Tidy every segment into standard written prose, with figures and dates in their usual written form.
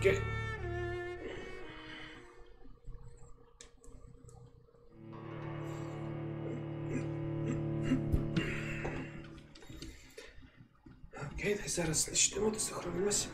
Окей. Окей, дай зараз почнемо, то сохранимося.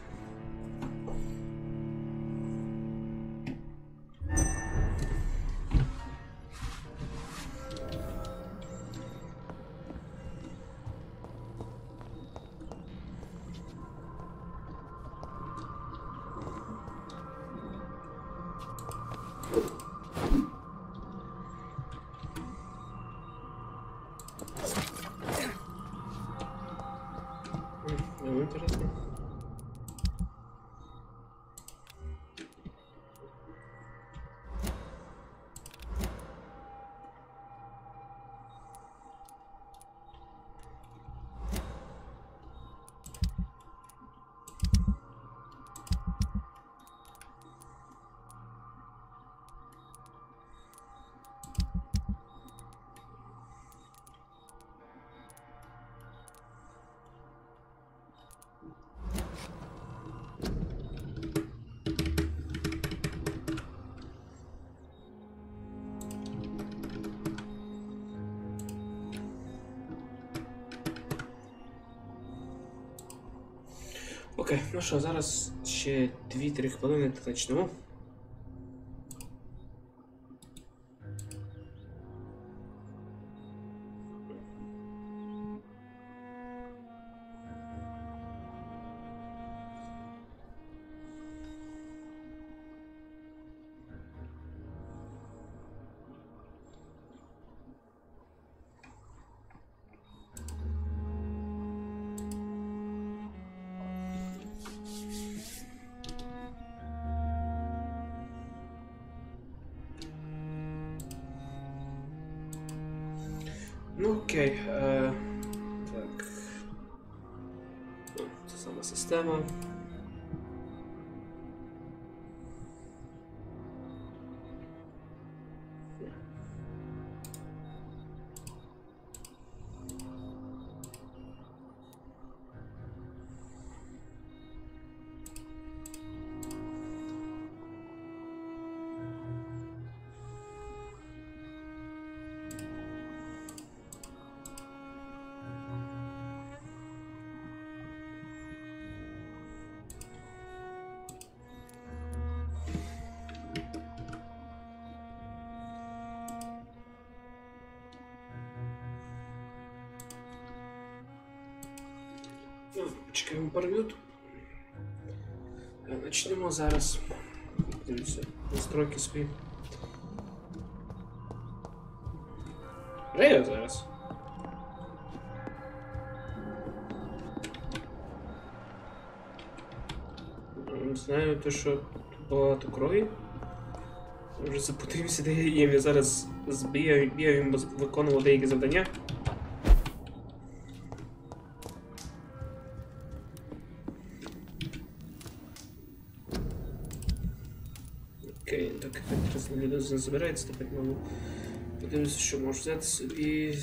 Интересно. Окей, ну що, зараз ще 2-3 хвилини та почнемо. Ну окей, так. Це сама система. Чекаємо пару минут. Почнемо зараз. Дивіться, настройки свої. Рею зараз. Не знаю, то що тут багато крові. Вже запутаємося, де я їм. Я зараз бігаю, виконував деякі завдання. Окей, так інтересно, відео не забирається, тепер можу подивитися, що можу взяти собі.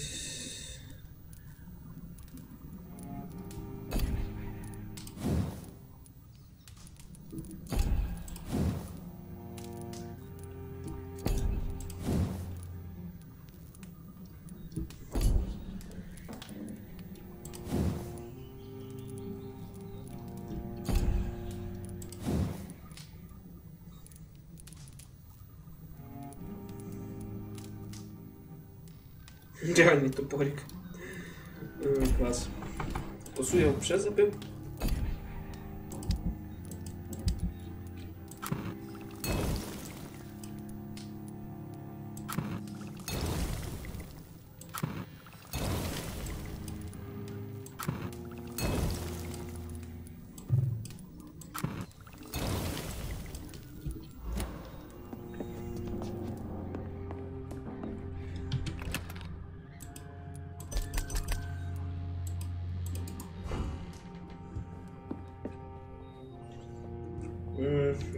Реальний топорик. Клас. Косу я вже забив.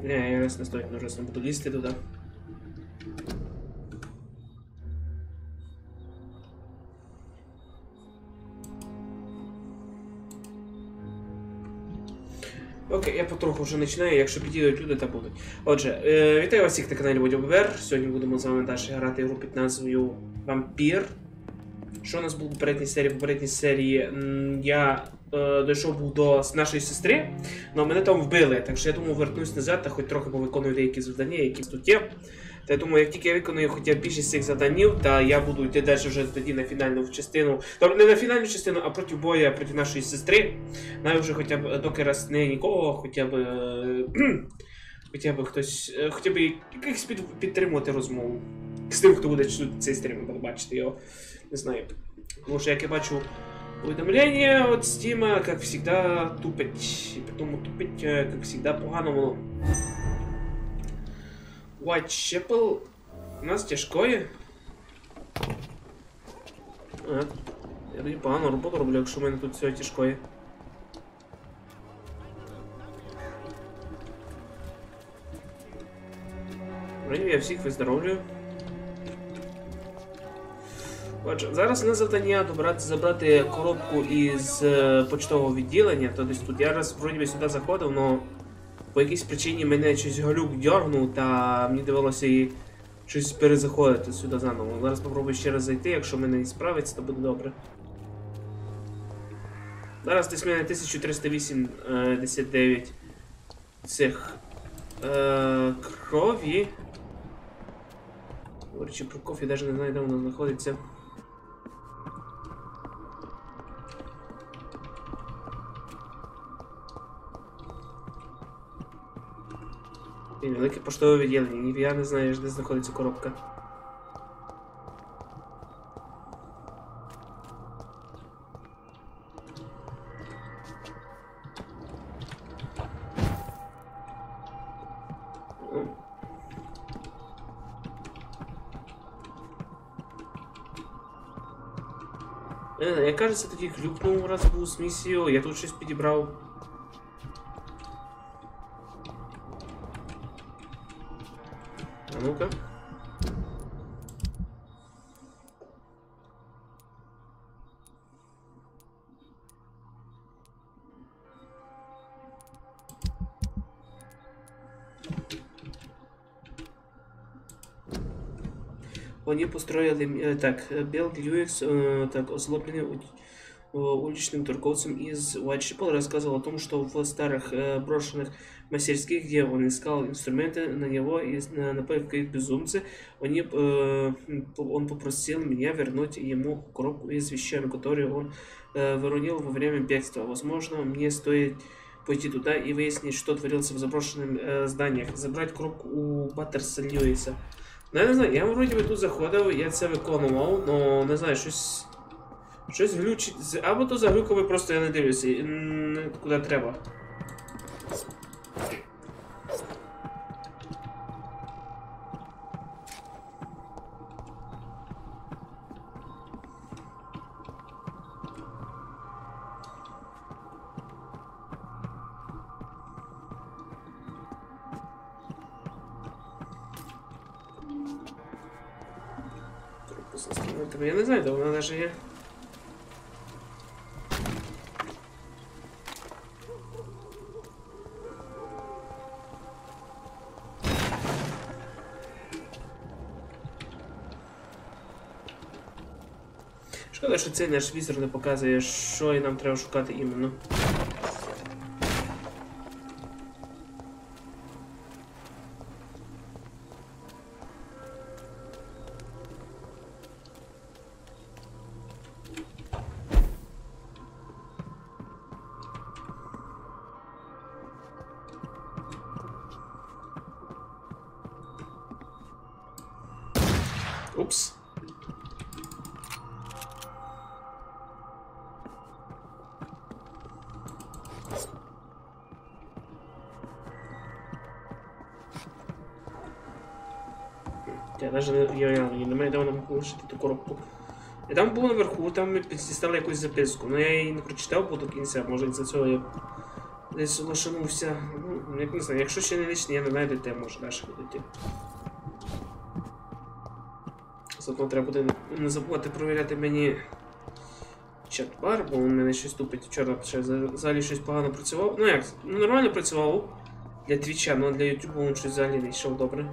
Не, я раз не стоит, но раз не буду лізти туди. Окей, я потроху вже починаю, якщо підійдуть люди, то будуть. Отже, вітаю вас всіх на каналі ВЕЧІР. Сьогодні будемо з вами далі грати гру під назвою Vampyr. Що у нас було в попередній серії? В попередній серії я дійшов був до нашої сестри, але мене там вбили, так що я думаю вернусь назад та хоч трохи повиконую деякі завдання, які тут є. Та я думаю, як тільки я виконую хоча б більшість цих завданів, та я буду йти далі вже тоді на фінальну частину. Тобто не на фінальну частину, а проти бою проти нашої сестри. Навіть вже хоча б доки раз не нікого, хоча б хтось, хоча б якихось підтримувати розмову. З тим, хто буде чути цей стрім, буде бачити його. Не знаю. Тому що як я бачу уведомлення от Стіма, як завжди, тупить. І потім тупить, як завжди, погано воно. Whitechapel у нас тяжкое. Я тоді погано роботу роблю, якщо в мене тут все тяжкое. Я всіх виздоровлюю. Отже, зараз на завдання забрати коробку із почтового відділення, то десь тут я раз вроді сюди заходив, але по якійсь причині мене щось глюк дьорнув, та мені довелося і щось перезаходити сюди заново. Зараз спробую ще раз зайти, якщо мене не справиться, то буде добре. Зараз десь в мене 1389 цих крові. Говорячи про кофі, навіть не знаю, де воно знаходиться. Велике поштове відділення, я не знаю, де знаходиться коробка. Я, кажется, тоді глюкнув раз був з місією, я тут щось підібрав. А ну-ка. Они построили, так, Белл Льюис, так, озлобленный уличным торговцем из Whitechapel, рассказывал о том, что в старых брошенных мастерских, где он искал инструменты, на него напали какие-то безумцы. Он попросил меня вернуть ему коробку из вещами, которые он выронил во время бегства. Возможно, мне стоит пойти туда и выяснить, что творился в заброшенных зданиях. Забрать коробку у Баттерса Льюиса. Ну, я не знаю, я вроді би тут заходив, я це виконував, але не знаю, щось глючить. Або то заглюкав, просто я не дивлюся, куди треба. Я не знаю, де вона навіть є. Шкода, що цей наш візор не показує, що і нам треба шукати іменно. Упс. Я навіть не маю, де вона полишити ту коробку. І там було наверху, там ми підстали якусь записку, але я її не прочитав до кінця, може за цього я десь лошанувся. Ну, як не знаю, якщо ще не лічно, я не знайду, де може далі ходити. Заодно треба буде не забувати провіряти мені чат-бар, бо він мене щось тупить. Вчора ще взагалі щось погано працював. Ну як, ну нормально працював для твіча, але для ютубу він щось взагалі не йшов добре.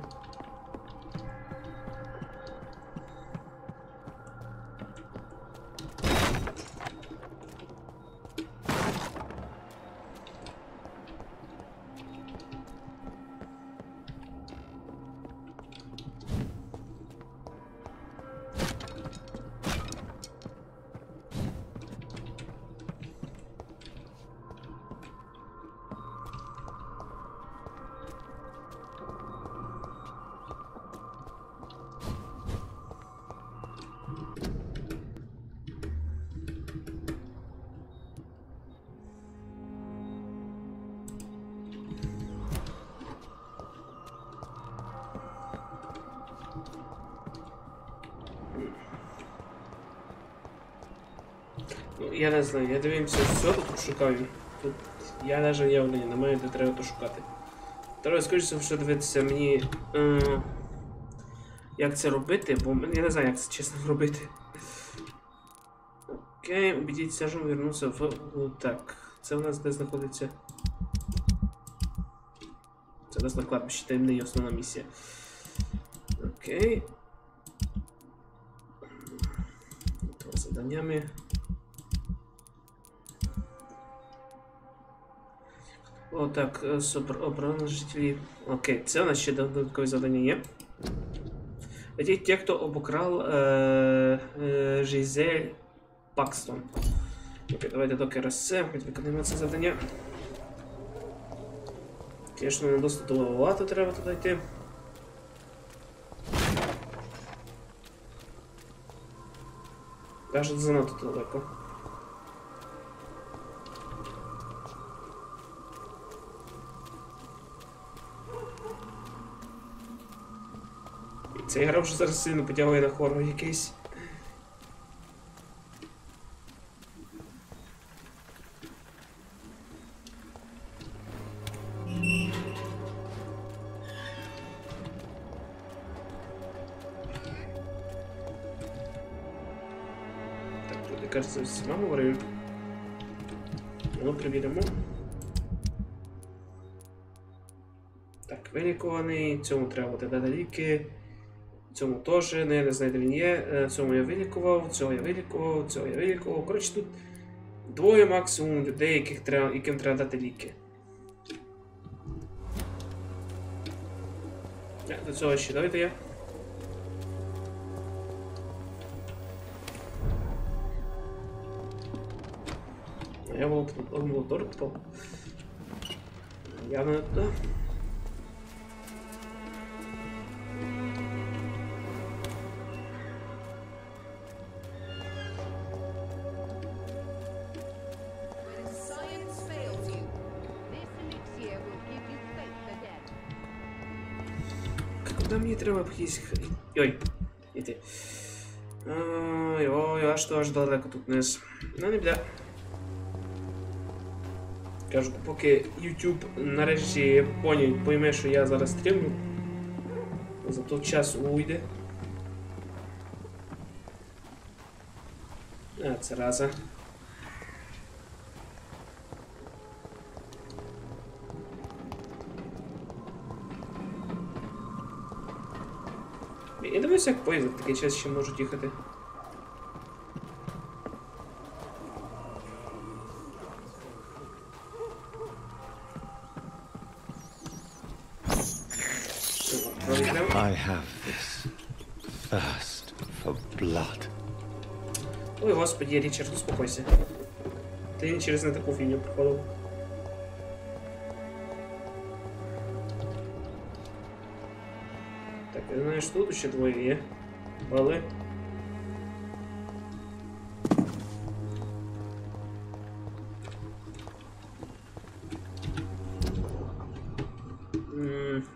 Ну, я не знаю, я дивився все, тут шукаю. Тут я навіть явлення не маю, де треба то шукати. Треба, скоріше, що дивитися мені, як це робити, бо я не знаю, як це чесно робити. Окей, убедіть Сержу вернутися в... Так, це у нас де знаходиться? Це у нас на кладбищі, таємний основна місія. Окей. Два заданнями. О, так, оборона жителей. Окей, це у нас ще додаткове завдання є. Найдіть те, хто обокрал Жизель Пакстон. Окей, давайте доки раз це, хоч виконаємо це завдання. Звісно, не досить доволато треба туди йти. Навіть занадто далеко. Ця гра вже зараз сильно потягує на хоррор якийсь. Так, тут, кажется, всіма говорив. Ну, перевіримо. Так, вилікуваний, цьому треба буде дати ліки. Цьому теж, не знаю, де він є. Цьому я вилікував, цього я вилікував, цього я вилікував. Коротше, тут двоє максимум людей, яким треба дати ліки. До цього ще давайте я. Я в амбулаторію попав. Явно не туди. Куда мені треба якісь... Ой, іди. Ой, аж далеко тут вниз. Ну, не бля. Кажу, поки YouTube нарешті пойме, що я зараз стрімлю, за той час уйде. А, це раза. Я дивлюся, як поїзд в такий час ще можуть їхати. I have this thirst for blood. Ой, господи, Річард, успокойся. Ти не через не таку фігню проходив. Так, я знаю, що тут ще двоє є. Але...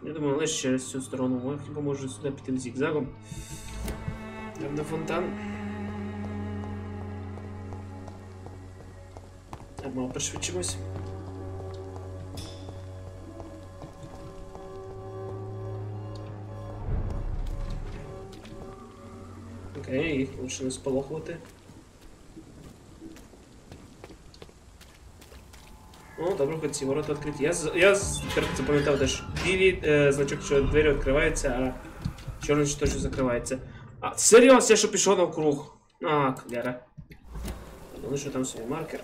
Я думаю, лише через цю сторону. Я хіба можу сюди піти зігзагом. Там на фонтан. Або пришвидшимось. Окей, їх лише не сполохувати. О, добре, хоч ці ворота відкриті. Я запам'ятав теж білі, значок, що двері відкриваються, а чорний, що точно закривається. А, серйозно, я що пішов навкруг? А, кляра. Ну, що там собі маркер.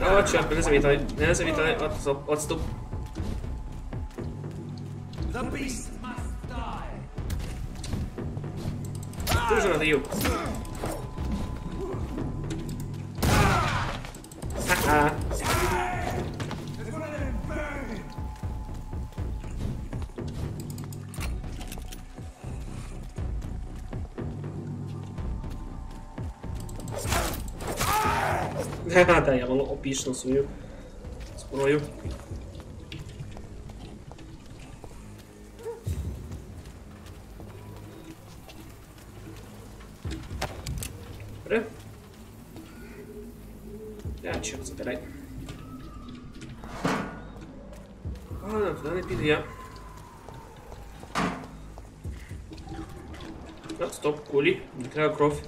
О, чорт, мене завітали. Мене завітали. Отступ. Дуже надаю. Ха-ха. Ха-ха, я мало опішну свою зброю. Добре. Чорт, забирай. Ладно, туди не піду я. Так, стоп, кулі, не треба кров.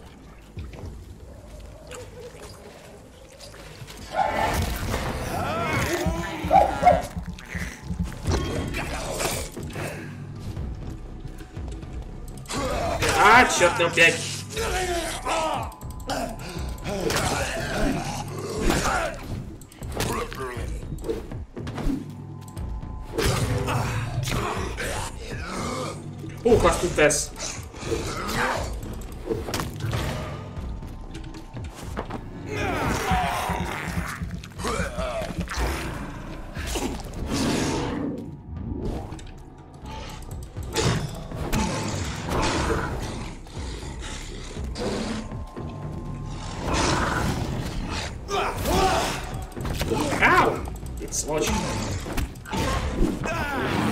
А, черт, не опять. О, классный пес. Ау! Сволочь.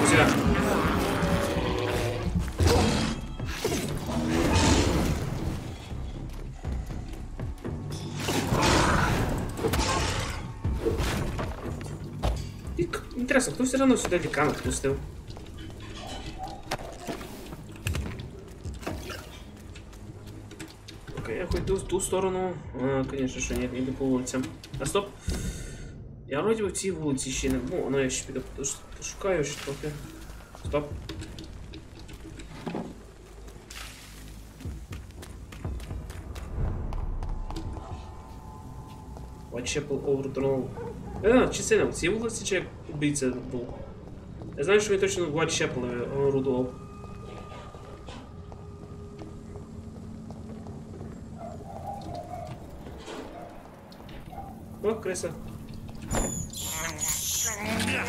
Сюда. Интересно, кто все равно сюда декана пустил? Окей, я хоть в ту сторону. Конечно, что нет, не иду по улицам. А стоп! Я вроде бы в цій вулиці ще не був, ну я ще піду пошукаю ще трохи. Стоп. Whitechapel Overdrive. Чи це не в цій вулиці, чи як убийця був? Я знаю, що він точно в Whitechapel орудував. О, криса.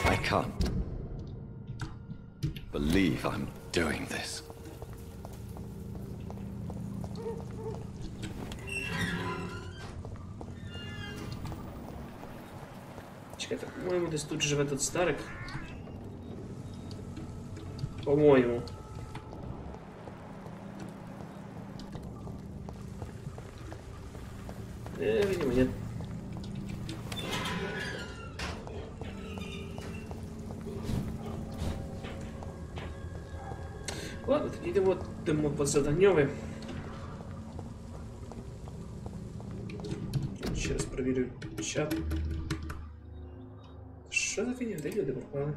I can't believe I'm doing this. Чекайте, по-моєму, десь тут живе тут старик. По-моєму. Видимо, нет. Ладно, тоді йдемо по заданньові. Ще раз перевірю чат. Що за фігня? Де люди пропали?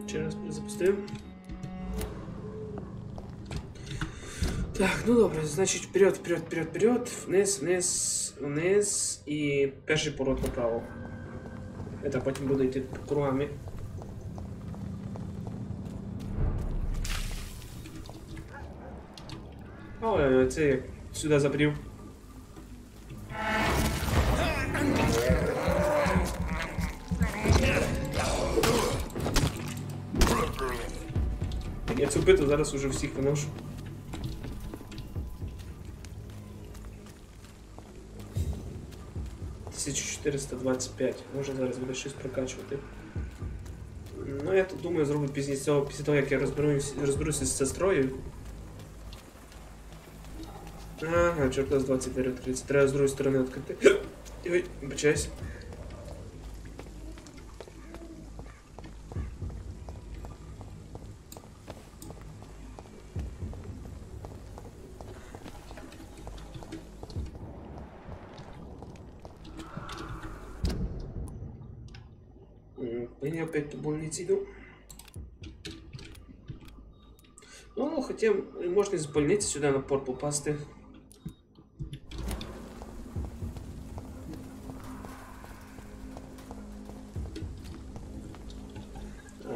Ще раз перезапустив. Так, ну добре, значить вперед, вперед, вперед, вперед, вниз, вниз, вниз і перший поворот направо. Я так потім буду йти кругами. О, це я сюди забрів. Я цю битву зараз уже всіх виношу. $1425. Може зараз буде щось прокачувати. Ну я тут думаю зроблю після того, як я розберуся з сестрою. Ага, чорта з 24 відкриється. Треба з другої сторони відкрити. Ой, вибачаюсь. Я опять по больнице иду. Ну, хотя можно из больницы сюда на порт попасти.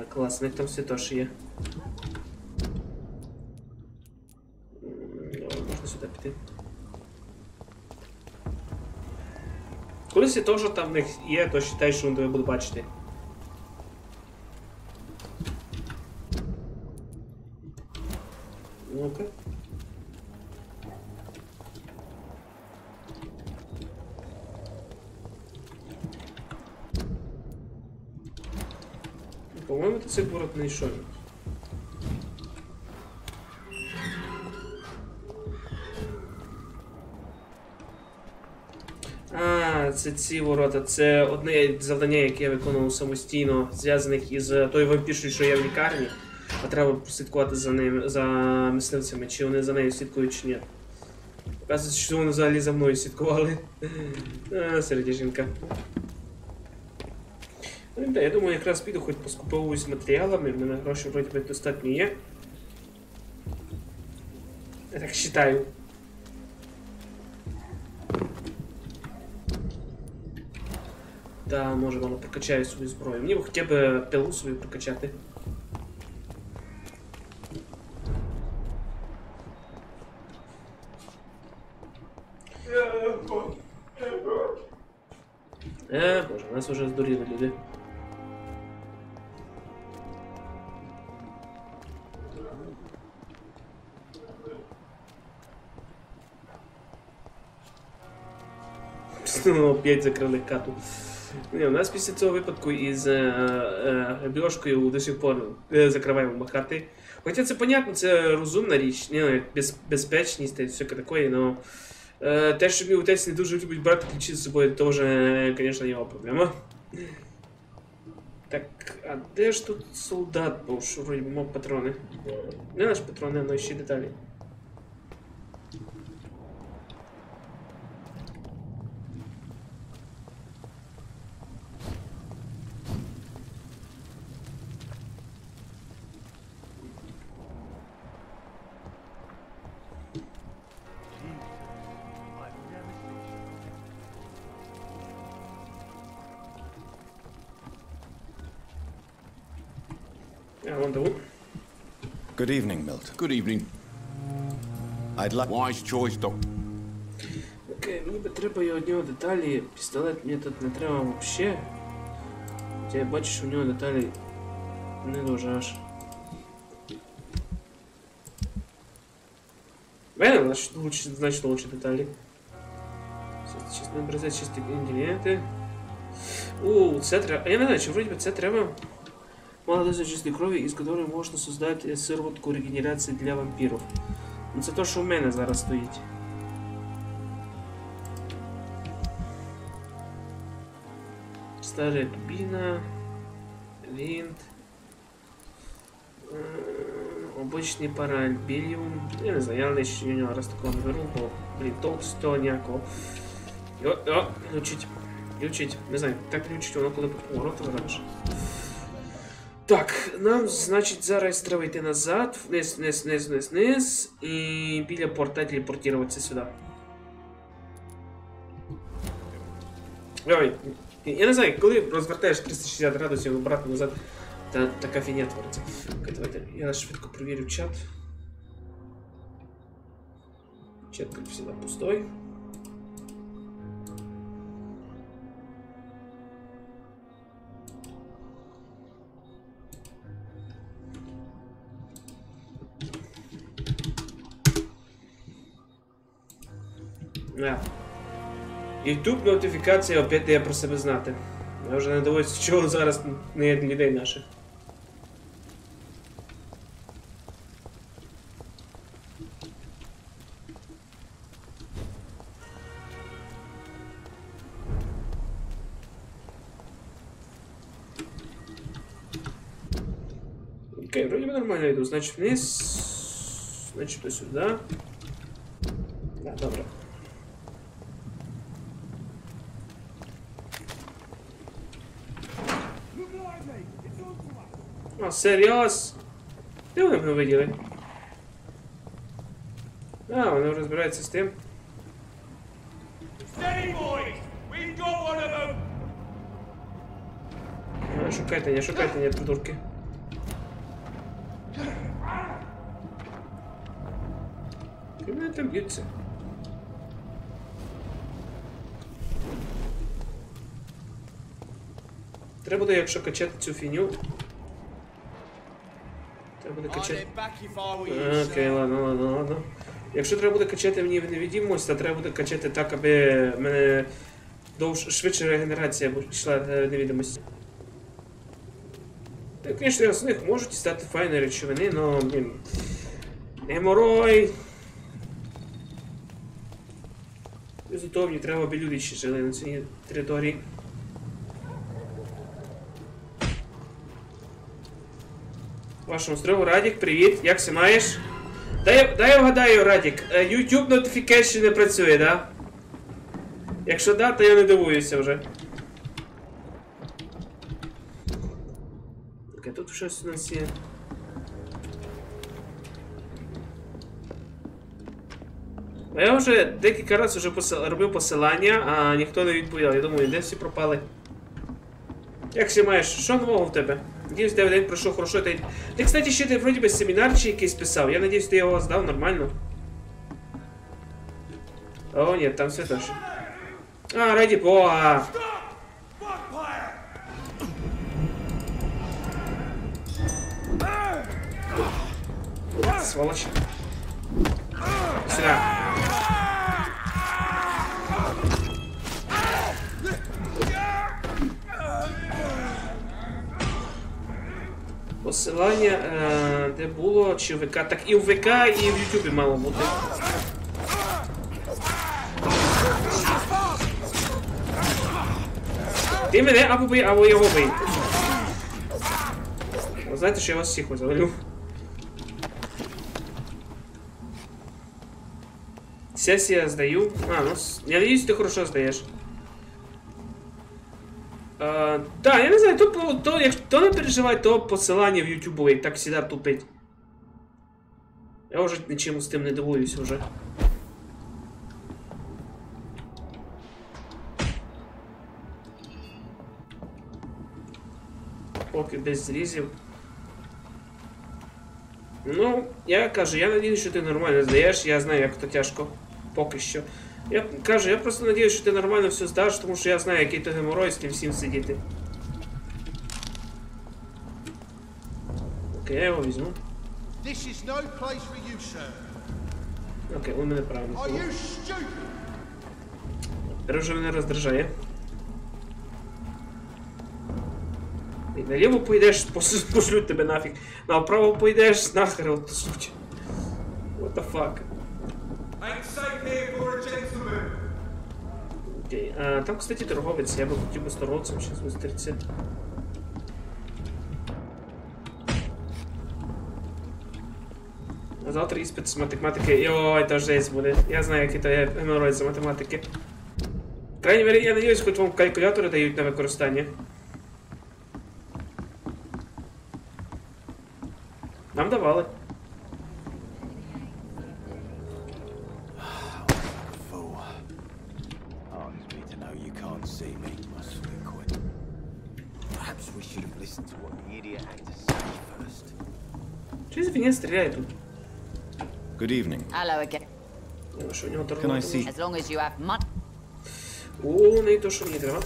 Класно, там все теж є. Можна сюди піти. Колись я теж там в них є, то вважай, що він тебе буде бачити. Ну-ка. По-моєму, цей город не йшов. Це ці ворота. Це одне завдання, яке я виконував самостійно, зв'язаних із тою вампіршою, що є в лікарні. А треба слідкувати за ним, за мисливцями, чи вони за нею слідкують, чи ні. Оказується, що вони взагалі за мною слідкували. Сердеченька. Ну, я думаю, якраз піду, хоч поскуповуюсь матеріалами, в мене грошей вроді би достатньо є. Я так вважаю. Та, може, воно прокачаю свою зброю. Мені б хоча б пилу свою прокачати. Боже, нас вже здуріли люди. Опять закрили хату. У нас після цього випадку із Бьошкою до сих пор закриваємо хати. Хоча це понятно, це розумна річ, безпечність і все таке, но те, що мій отець не дуже любить брати ключі з собою, то вже, звісно, його проблема. Так, а де ж тут солдат був, що вроді мав патрони? Не наш патрони, але ще деталі. Good evening, Milton. Good evening. I'd like... Wise choice, Doc. Окей, мені би треба і одні деталі. Пістолет мені тут не треба взагалі. Хоча я бачу, що у нього деталі не дуже аж. Значно лучше деталі. Чисто образець, чисті інгредієнти. Це треба. А я не знаю, чи вроді би це треба. Мало дозы чистой крови, из которой можно создать сироватку регенерации для вампиров. Ну, це то, що в мене зараз стоїть. Старая дубина, винт, обычный паральбелиум. Я не знаю, я ще нього раз такого не беру, бо, блін, толк з того ніякого. О, ключить. Не знаю, так ключить воно коли по повороту раніше. Так, нам, значить, зараз треба йти назад, вниз, і біля порта телепортуватися сюди. Ой, я не знаю, коли розвертаєш 360 градусів обратно назад, така фігня твориться. Давайте, я швидко перевірю чат. Чат, как всегда, пустой. YouTube нотифікація опять дає про себе знати. Я вже не дивуюся, чого зараз не є людей наших. Окей, вроде бы нормально иду. Значит, вниз. Значит, то сюда. Да, добре. А, серйоз? Де вони мене виділи? А, вони розбираються з тим. Шукайте, не придурки. І мене там б'ються. Треба буде, якщо качати цю фіню. Треба буде качати. Окей, ладно. Якщо треба буде качати мені невидимость, то треба буде качати так, аби в мене швидше регенерація пішла невидимості. Так, звісно, з них можуть стати файні речовини, но, блін, геморой. Зато мені треба, аби люди ще жили на цій території. Вашому здоров'ю, Радік, привіт, як се маєш? Дай я вгадаю, Радік, YouTube Notification не працює, да? Якщо да, то я не дивуюся вже. Окей, тут щось у нас є. Я вже декілька разів робив посилання, а ніхто не відповідав. Я думаю, де всі пропали? Як се маєш? Що нового в тебе? Надіюсь, тебе день пройшов хорошо. Ти, кстати, ще ти вроді би семінар чи якийсь писав. Я надіюсь, ти його здав нормально. О, ні, там все теж. А, раді бога. Сволочь. Сюда. Посилання, де було, чи в ВК. Так і в ВК, і в Ютубі мало бути. Ти мене або бий, або його бий. Ви знаєте, що я вас всіх завалю. Сесія здаю. А, ну, я надіюсь, ти хорошо здаєш. Да, я не знаю, то не переживай, то посилання в YouTube так всегда тупить. Я вже нічим з тим не дивуюсь вже. Поки без зрізів. Ну, я кажу, я надіюсь, що ти нормально здаєш, я знаю, як то тяжко. Поки що. Я кажу, я просто надіюсь, що ти нормально все здаш, тому що я знаю, який то геморой з тим всім сидіти. Окей, я його візьму. Окей, він мене правильно. Тепер вже мене роздражає. І наліво поїдеш, пошлють тебе нафіг. Направо поїдеш, нахер от суть. What the fuck. Окей, там, кстати, торговець, я би хотів би з торговцем ще зустрітися. Завтра іспит з математики. Йой, то жесть буде. Я знаю, який то є геморрой з математики. В крайній мірі, я надіюсь, хоч вам калькулятори дають на використання. Нам давали. Чи з війни стріляє тут? Good evening. Hello again. Що в нього Can I торгувати see? As long as you have money. О, не то, що мені треба.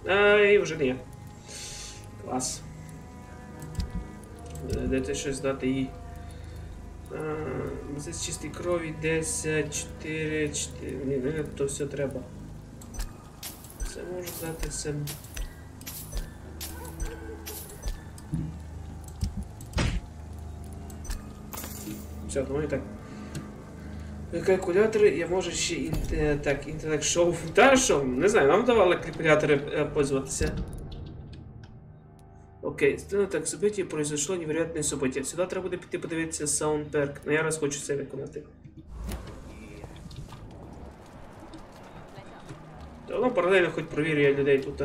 Ай, вже не. Клас. Дайте щось дати їй. З чистої крові 10, 4, 4. Ні, то все треба. Це можу дати все. Все, ну і так. Калькулятори, я можу ще так, інтелект шоу. Та що, не знаю, нам давали калькулятори пользуватися. Окей, так, событие произошло невероятное событие. Сюди треба буде піти подивитися саундперк. Ну я раз хочу це виконати. Та ну паралельно хоч провірю я людей тут.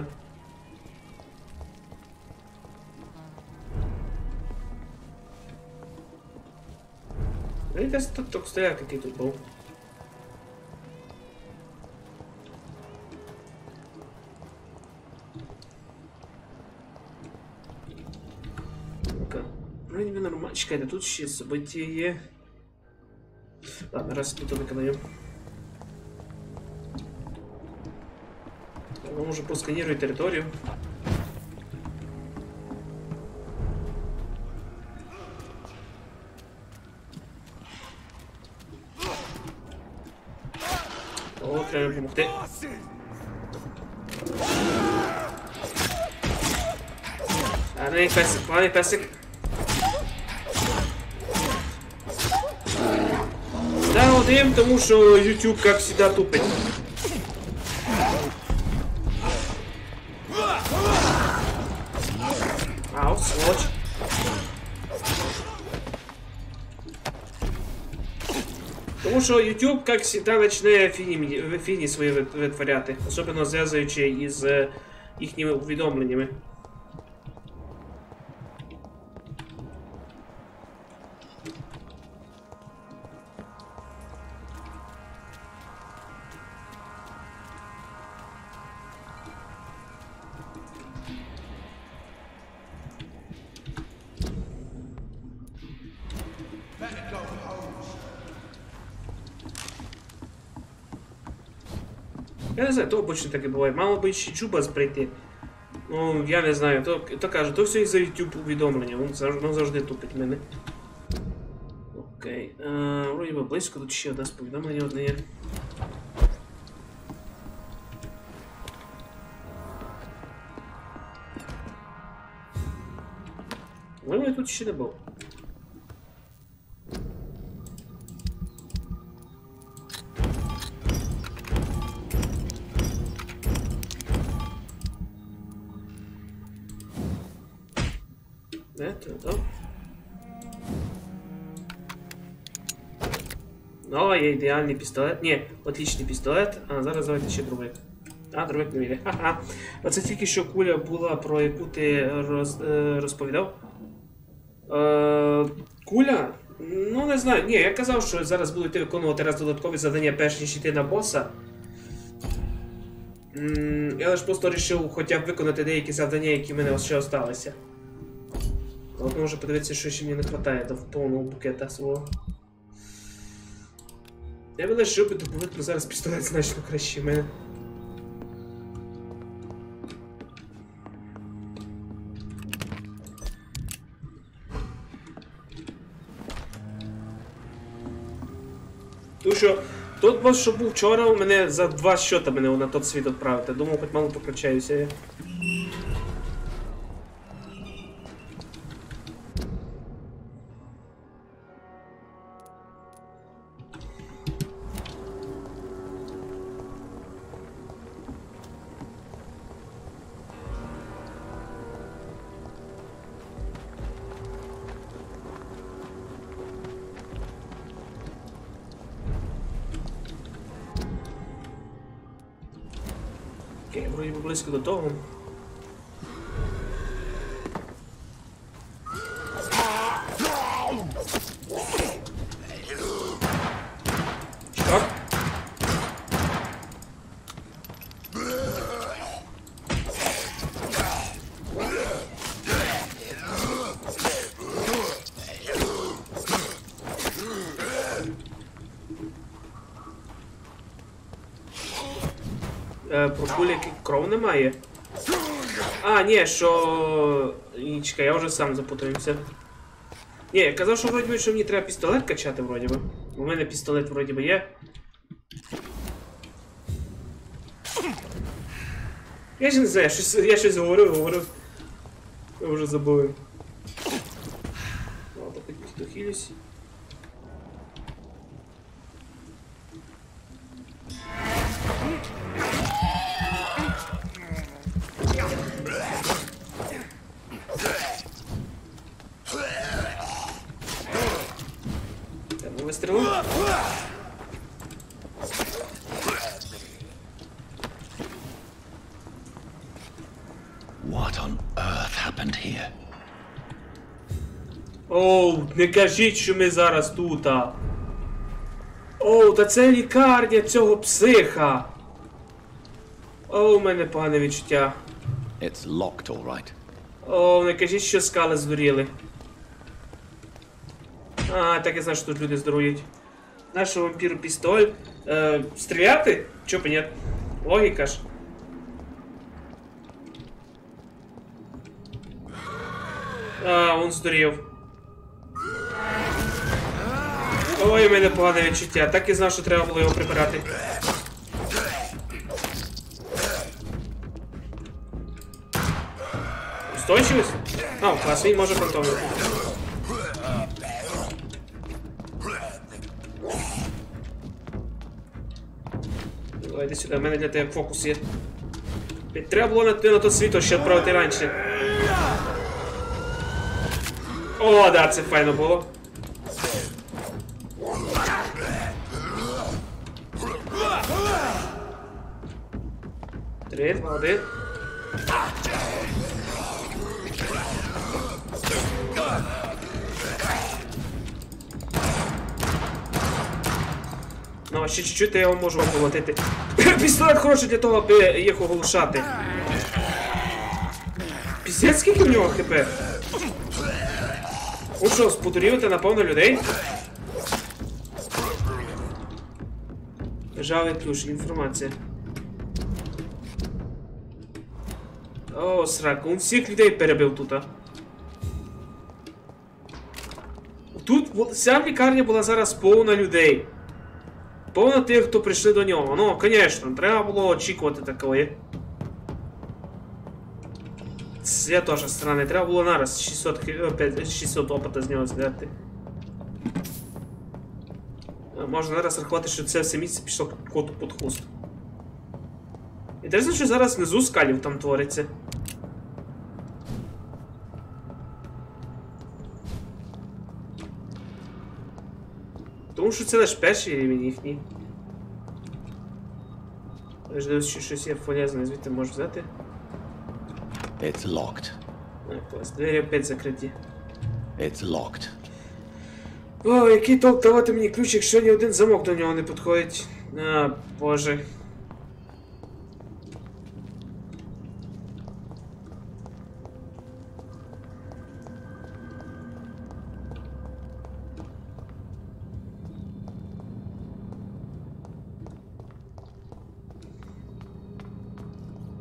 Ну десь тут так стояк, який тут був. Вроде бы нормально. Чекайте, тут ще событие є. Ладно, раз тут виконаю. Я можу просканірую територію. О, треба допомогти. Ладно, песик, ладно, песик. Да, один, тому що YouTube, как всегда, тупить. Ау, сволочь. Тому що YouTube, как всегда, починає фіні свої витворяти, особливо зв'язуючи із їхніми повідомленнями. Я не знаю, то обычно так і буває. Мало би ще Чубас прийти. Ну, я не знаю, то кажу, то все із-за YouTube повідомлення, він завжди тупить мене. Окей. Вроді би близько, тут ще одне повідомлення одне є. Ну, тут ще не був. Это. О, є ідеальний пістолет. Ні, отличний пістолет. А зараз давайте ще дробовик. А, дробовик не вірю. Ха-ха. Оце тільки що куля була, про яку ти розповідав. Куля? Ну, не знаю. Ні, я казав, що зараз буду йти виконувати раз додаткові завдання, перш ніж йти на боса. Я лише просто вирішив хоча б виконати деякі завдання, які в мене ще залишилися. От може подивитися, що ще мені не вистачає до повного букета свого. Я би лише би добувати, але зараз пістолет значно краще в мене. Тому що тот бос, що був вчора, у мене за 2 щота мене на тот світ відправити. Думав, хоч мало покричаюся я. Окей, вроді би близько до того. Що? Про кулі, які кров немає. А, ні, що... Ні, чекай, я вже сам запутаюся. Ні, я казав, що вроді би, що мені треба пістолет качати, вроді би. У мене пістолет вроді би є. Я ж не знаю, я щось говорив. Я вже забув. Ладно, хоч дохилюсь. Выстрелил. What on earth happened here? Оу, не кажіть, що ми зараз тут. Оу, та це лікарня цього психа. Оу, у мене погане відчуття. It's locked, all right. Оу, не кажіть, що скали здуріли. А, так я знаю, що тут люди здорують. Нашого вампіру пістоль. Стріляти? Чо б ні? Логіка ж. А, він здурів. Ой, у мене погане відчуття. Так і знав, що треба було його прибирати. Устойчивість? А, клас, він може фронтовувати. Давай, йди сюди, в мене для тебе фокус є. Треба було на то світло ще відправити раніше. О, да, це файно було. 3, 2, 1. Ну, а ще чуть-чуть я його можу оголотити. Пістолет хороший для того, аби їх оголошати. Піздець, скільки в нього хп? Он що, спотурювати напевно людей? Державний ключ, інформація. О, срак, він всіх людей перебив тут. Тут вся лікарня була зараз повна людей. Повно тих, хто прийшли до нього. Ну, звісно, треба було очікувати такої. Я теж странний, треба було нараз 600 опита з нього зняти. Можна зараз рахувати, що це все місце пішло коту під хвост. Інтересно, що зараз внизу скалів там твориться. Тому що це лише перший рівень їхній. Я ж дивлюсь, що щось є полезне, звідти можеш взяти. It's locked. Клас, двері опять закриті. It's locked. О, який толк давати мені ключ, якщо ні один замок до нього не підходить. А, боже.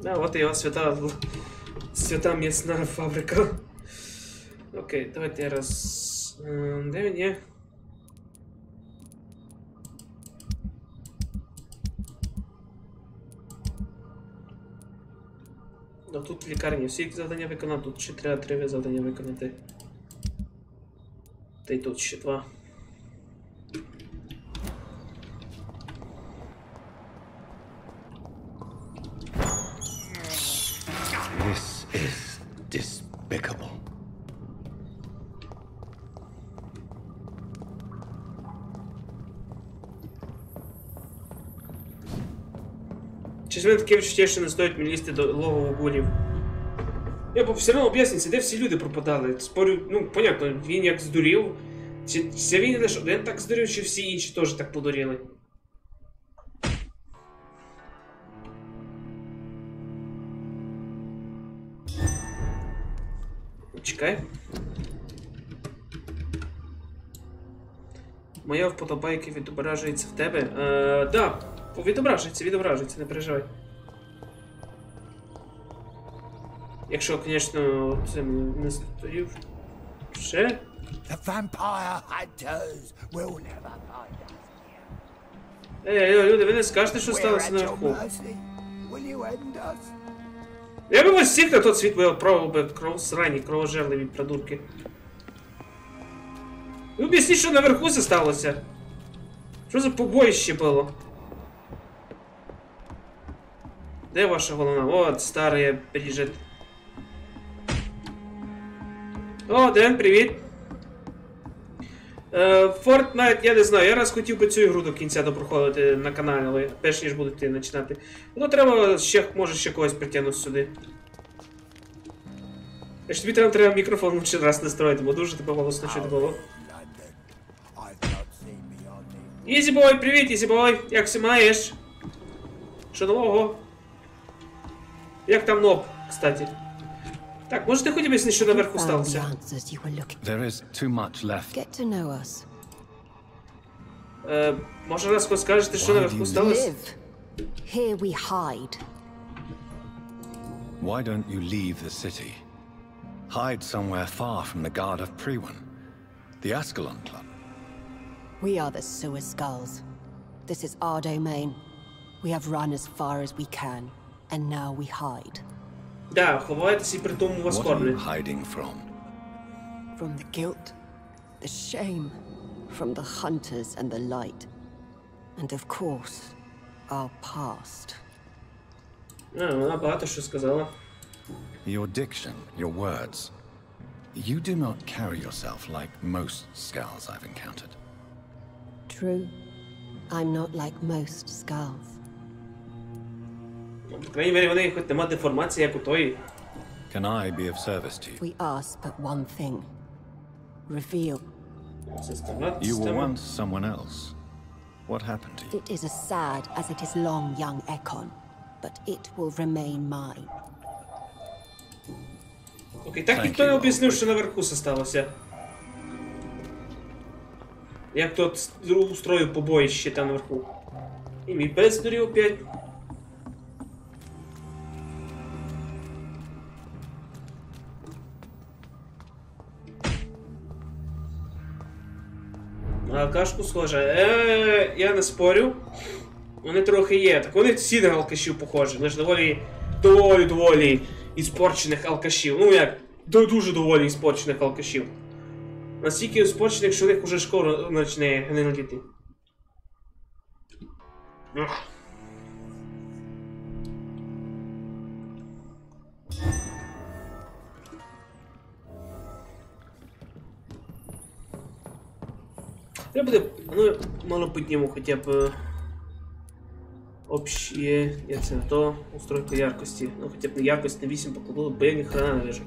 А, от і його свята м'ясна фабрика. Окей, давайте я раз... Де він є? Ну тут в лікарні всі завдання виконав, тут ще треба 3 завдання виконати. Та й тут ще 2. This is despicable. Чи мене таке відчуття, що не стоїть мені лізти до логову гулів? Я все одно об'яснюється, де всі люди пропадали. Спорю, ну, понятно, він як здурів. Чи він лише один так здурів, чи всі інші теж так подуріли? Чекай. Моя вподобайка відображається в тебе. Да, відображається, не переживай. Якщо, звісно, це не стоїв. Ще? The vampire hunters will never find us. Люди, ви не скажете, що We're сталося at your наверху? mercy. Will you end us? Я би вас всіх на тот світ відправив би срані, кровожерливі придурки. Ви об'ясніть, що наверху це сталося? Що за побоїще було? Де ваша головна? От, старий приїжджає. О, Ден, привіт. Fortnite, я не знаю, я раз хотів би цю ігру до кінця допроходити на каналі, перш ніж будете починати. Ну треба ще, може ще когось притягнути сюди. Тобі треба мікрофон ще раз настроїти, бо дуже тебе голосно чути було. Ізібой, привіт, Ізібой, як все маєш? Що нового? Як там ноб, кстати? Так, можете хоч об'яснити, що наверху сталося? There is too much left. Get to know us. Може раз хоч скажете, що Why do наверху you сталося? Live. Here we hide. Why don't you leave the city? Hide somewhere far from the guard of Priwen, the Ascalon Club. We are the sewer skulls. This is our domain. We have run as far as we can, and now we hide. Да, ховайтеся і при тому вас What are you кормлять. hiding from? From the guilt, the shame, from the hunters and the light. And of course, our past. Вона багато що сказала. Your diction, your words. You do not carry yourself like most skulls I've encountered. True. I'm not like most skulls. По крайній мірі, вони хоч нема деформації, як у тої. Can I be of service to you? We ask but one thing. Reveal. Система, You were система. once someone else. What happened to you? It is as sad as it is long, young Ekon, but it will remain mine. Окей, так Thank ніхто не you, об'яснив, Vampyr. що наверху це сталося. Як тот устроїв побоїще там наверху. І мій пес дурів опять. На кашку схожа. Я не спорю. Вони трохи є. Так вони всі на алкашів похожі. Лише доволі іспорчених алкашів. Ну як, дуже доволі іспорчених алкашів. Настільки іспорчених, що у них уже скоро почне гнилити. Треба буде, ну, мало підніму хоча б общие, як це то, устройка яркості. Ну хоча б не якость, на 8 покладу, бо я ні хрена не вижу.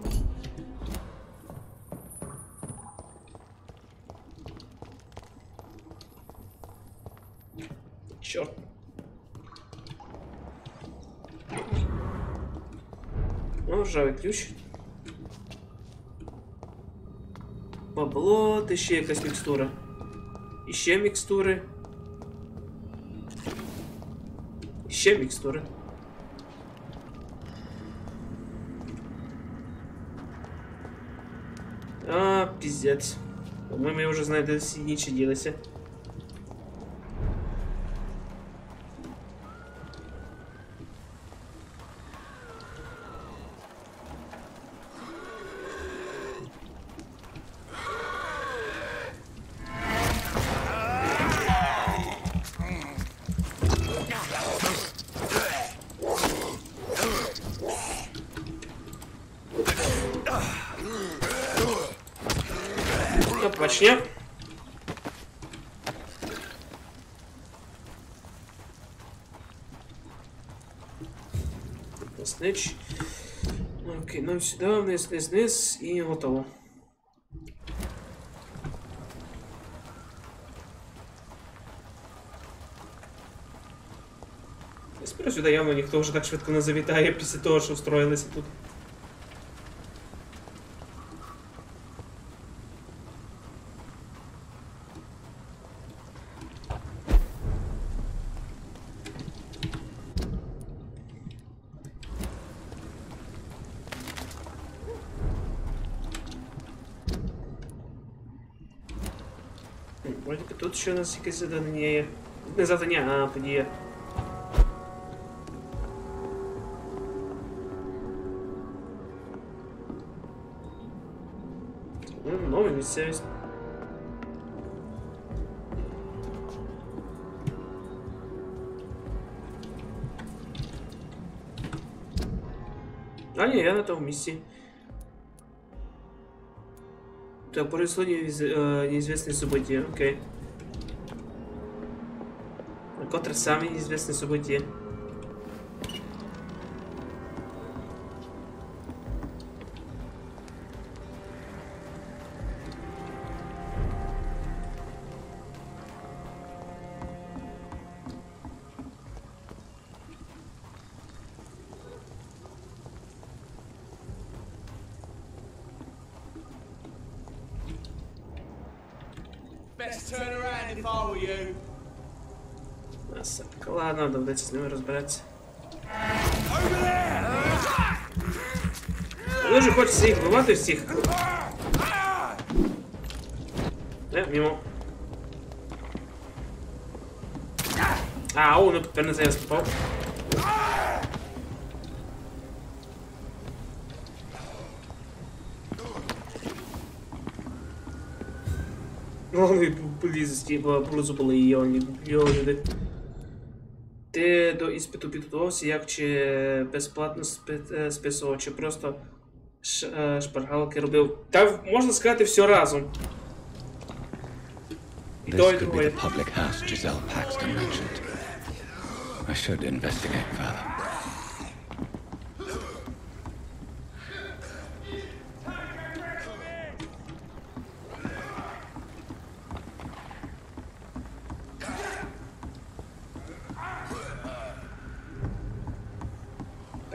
Чорт. Ну, ржавий ключ. Бабло, ще якась мікстура. І ще мікстури. І ще мікстури. Пиздец. По-моєму, я вже знаю, де всі нічі ділися. Почне. Снич. Окей, ну сюди, вниз, і готово. Я сподіваюся, сюди явно ніхто вже так швидко не завітає після того, що встроїлися тут. Вроді би тут ще у нас якесь завдання є. Не завдання, а подія. Нові місцевість. А, ні, я на тому місці. Так, произошло неизвестные события, окей. А котре самі неизвестные события? Best turn around if I were you. Насадка. Ладно, доведеться з ними розбиратися. Дуже хочеться їх вбивати всіх. Мимо. Ау, ну тепер на це я спав. Вони полізли, полизупили її, його люди. Ти до іспиту підготувався, як чи безплатно списував, чи просто шпаргалки робив. Та можна сказати все разом. This could be the public house Giselle Paxton mentioned. I should investigate further.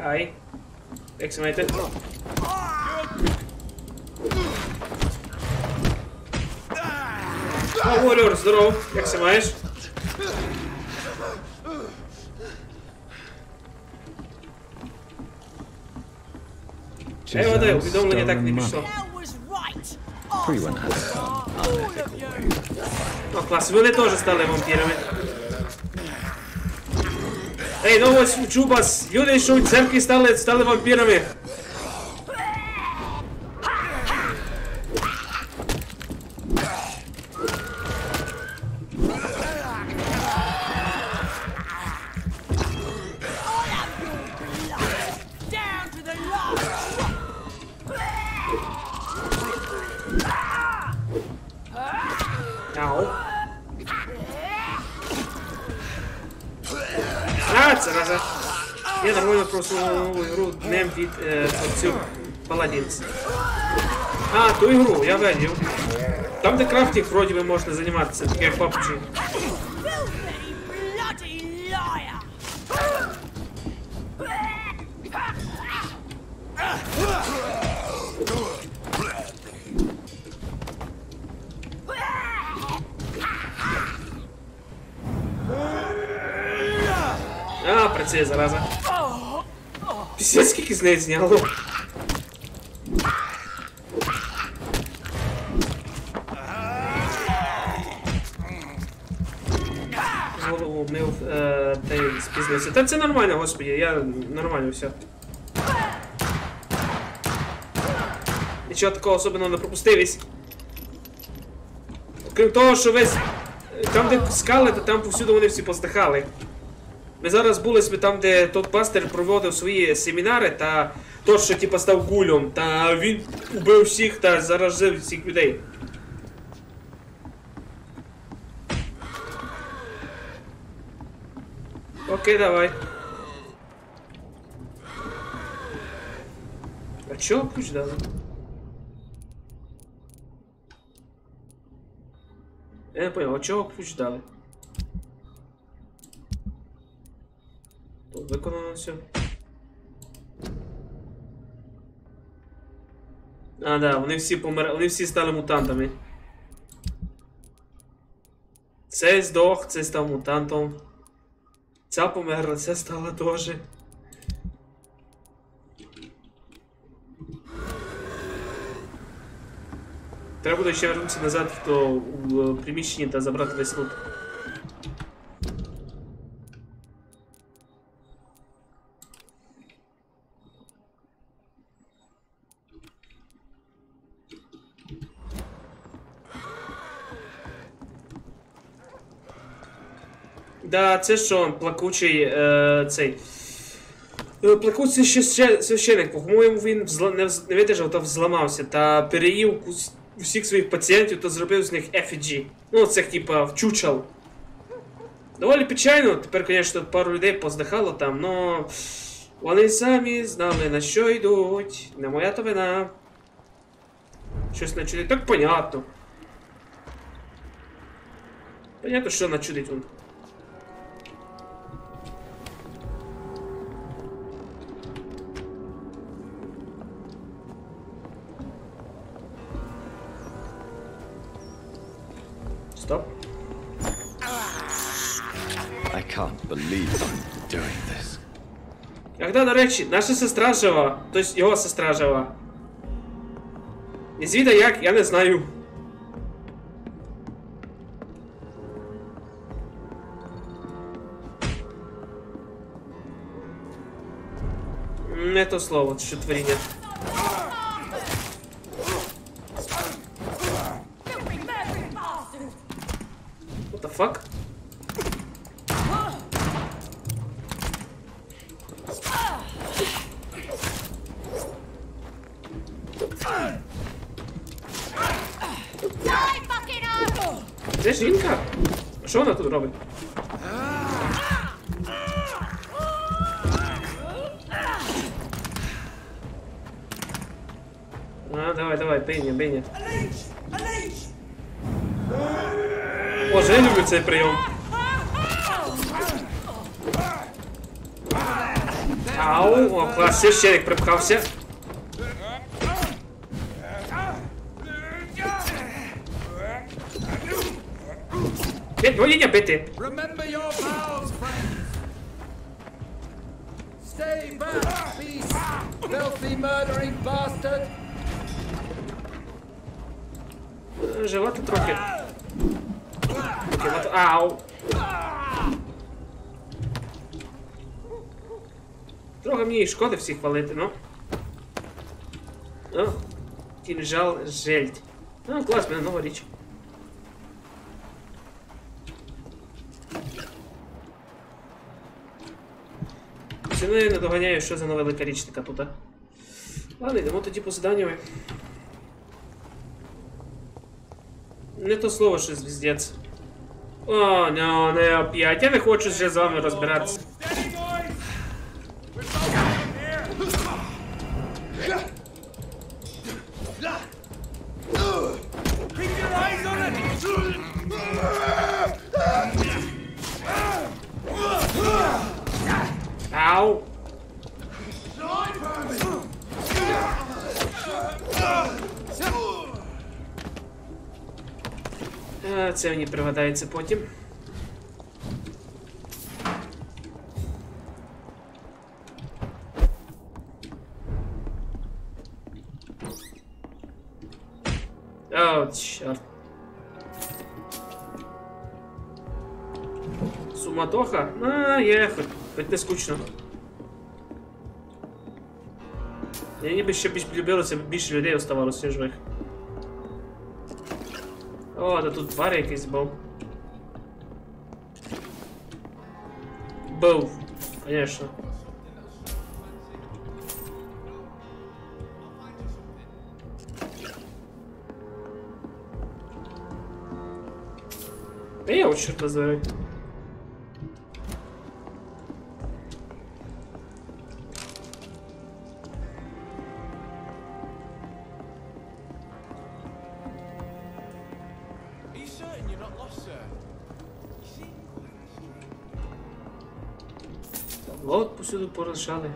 Ай. Як се маєте? Говорю, здоров. Як се маєш? Вода, повідомлення так не пішло. Everyone has some unethical way. О, клас, вони теж стали вампірами. Ей, ну ось вчу вас, люди, що в церкві стали вампірами. Ау. Це назад. Я нормально просто нову ігру днем від творців Paladins. А, ту ігру, я видів. Там, де крафтинг, вроді би, можна займатися, таке як PUBG. А, працює, зараза. Після скільки з неї зняло. Голову вмив та й спізнився. Та це нормально, господи, я нормально все. Нічого такого особливого не пропустились. Крім того, що весь... Там, де скали, то там повсюди вони всі поздихали. Ми зараз були там, де тот пастир проводив свої семінари, та тот, що типа став гулем, та він убив всіх та заражив всіх людей. Окей, давай. А чого ключ дали? Я не понял, а чого ключ дали? Виконано все. А, да, вони всі померли, вони всі стали мутантами. Цей здох, цей став мутантом. Ця померла, ця стала теж. Треба буде ще вернутися назад в приміщенні та забрати весь лут. Да, це що, плакучий, цей... Плакучий священик, по-моєму, він не видержав та зламався, та переїв усіх своїх пацієнтів та зробив з них ефіджі. Ну, цих, типа, чучел. Доволі печально, тепер, звісно, пару людей поздихало там, но... Вони самі знали, на що йдуть, не моя то вина. Щось начудить, так понятно. Понятно, що начудить він. Стоп. I can't believe I'm doing this. Когда, до речі, наша сестра жива, тобто його сестра жива. І звідти як, я не знаю. Не то слово, що творіння. What the fuck? Це жінка? А що вона тут робить? А, давай, бей. Боже, я люблю цей прийом. Ау, о, клас, священик припхався. Воління бити. Remember your pals, friends. Stay back, beast, filthy murdering bastard. Живати трохи. Ау. Трохи мені шкода всіх валити, ну. О, кінжал жельдь. Ну, клас, мене нова річ. Ціни не доганяю, що за нове ликарічника тут, а? Ладно, йдемо тоді по заданню. Не то слово, що звіздець. О, не опять. Я не хочу вже з вами розбиратися. Ау! Це мені пригадається потім. О, чорт. Суматоха? Є, хоч не скучно. Я ніби ще більш любилося, більше людей оставалося живих. О, да тут бар якийсь був. Був, конечно. Да я вот черт возьми. Вот посюди порішали.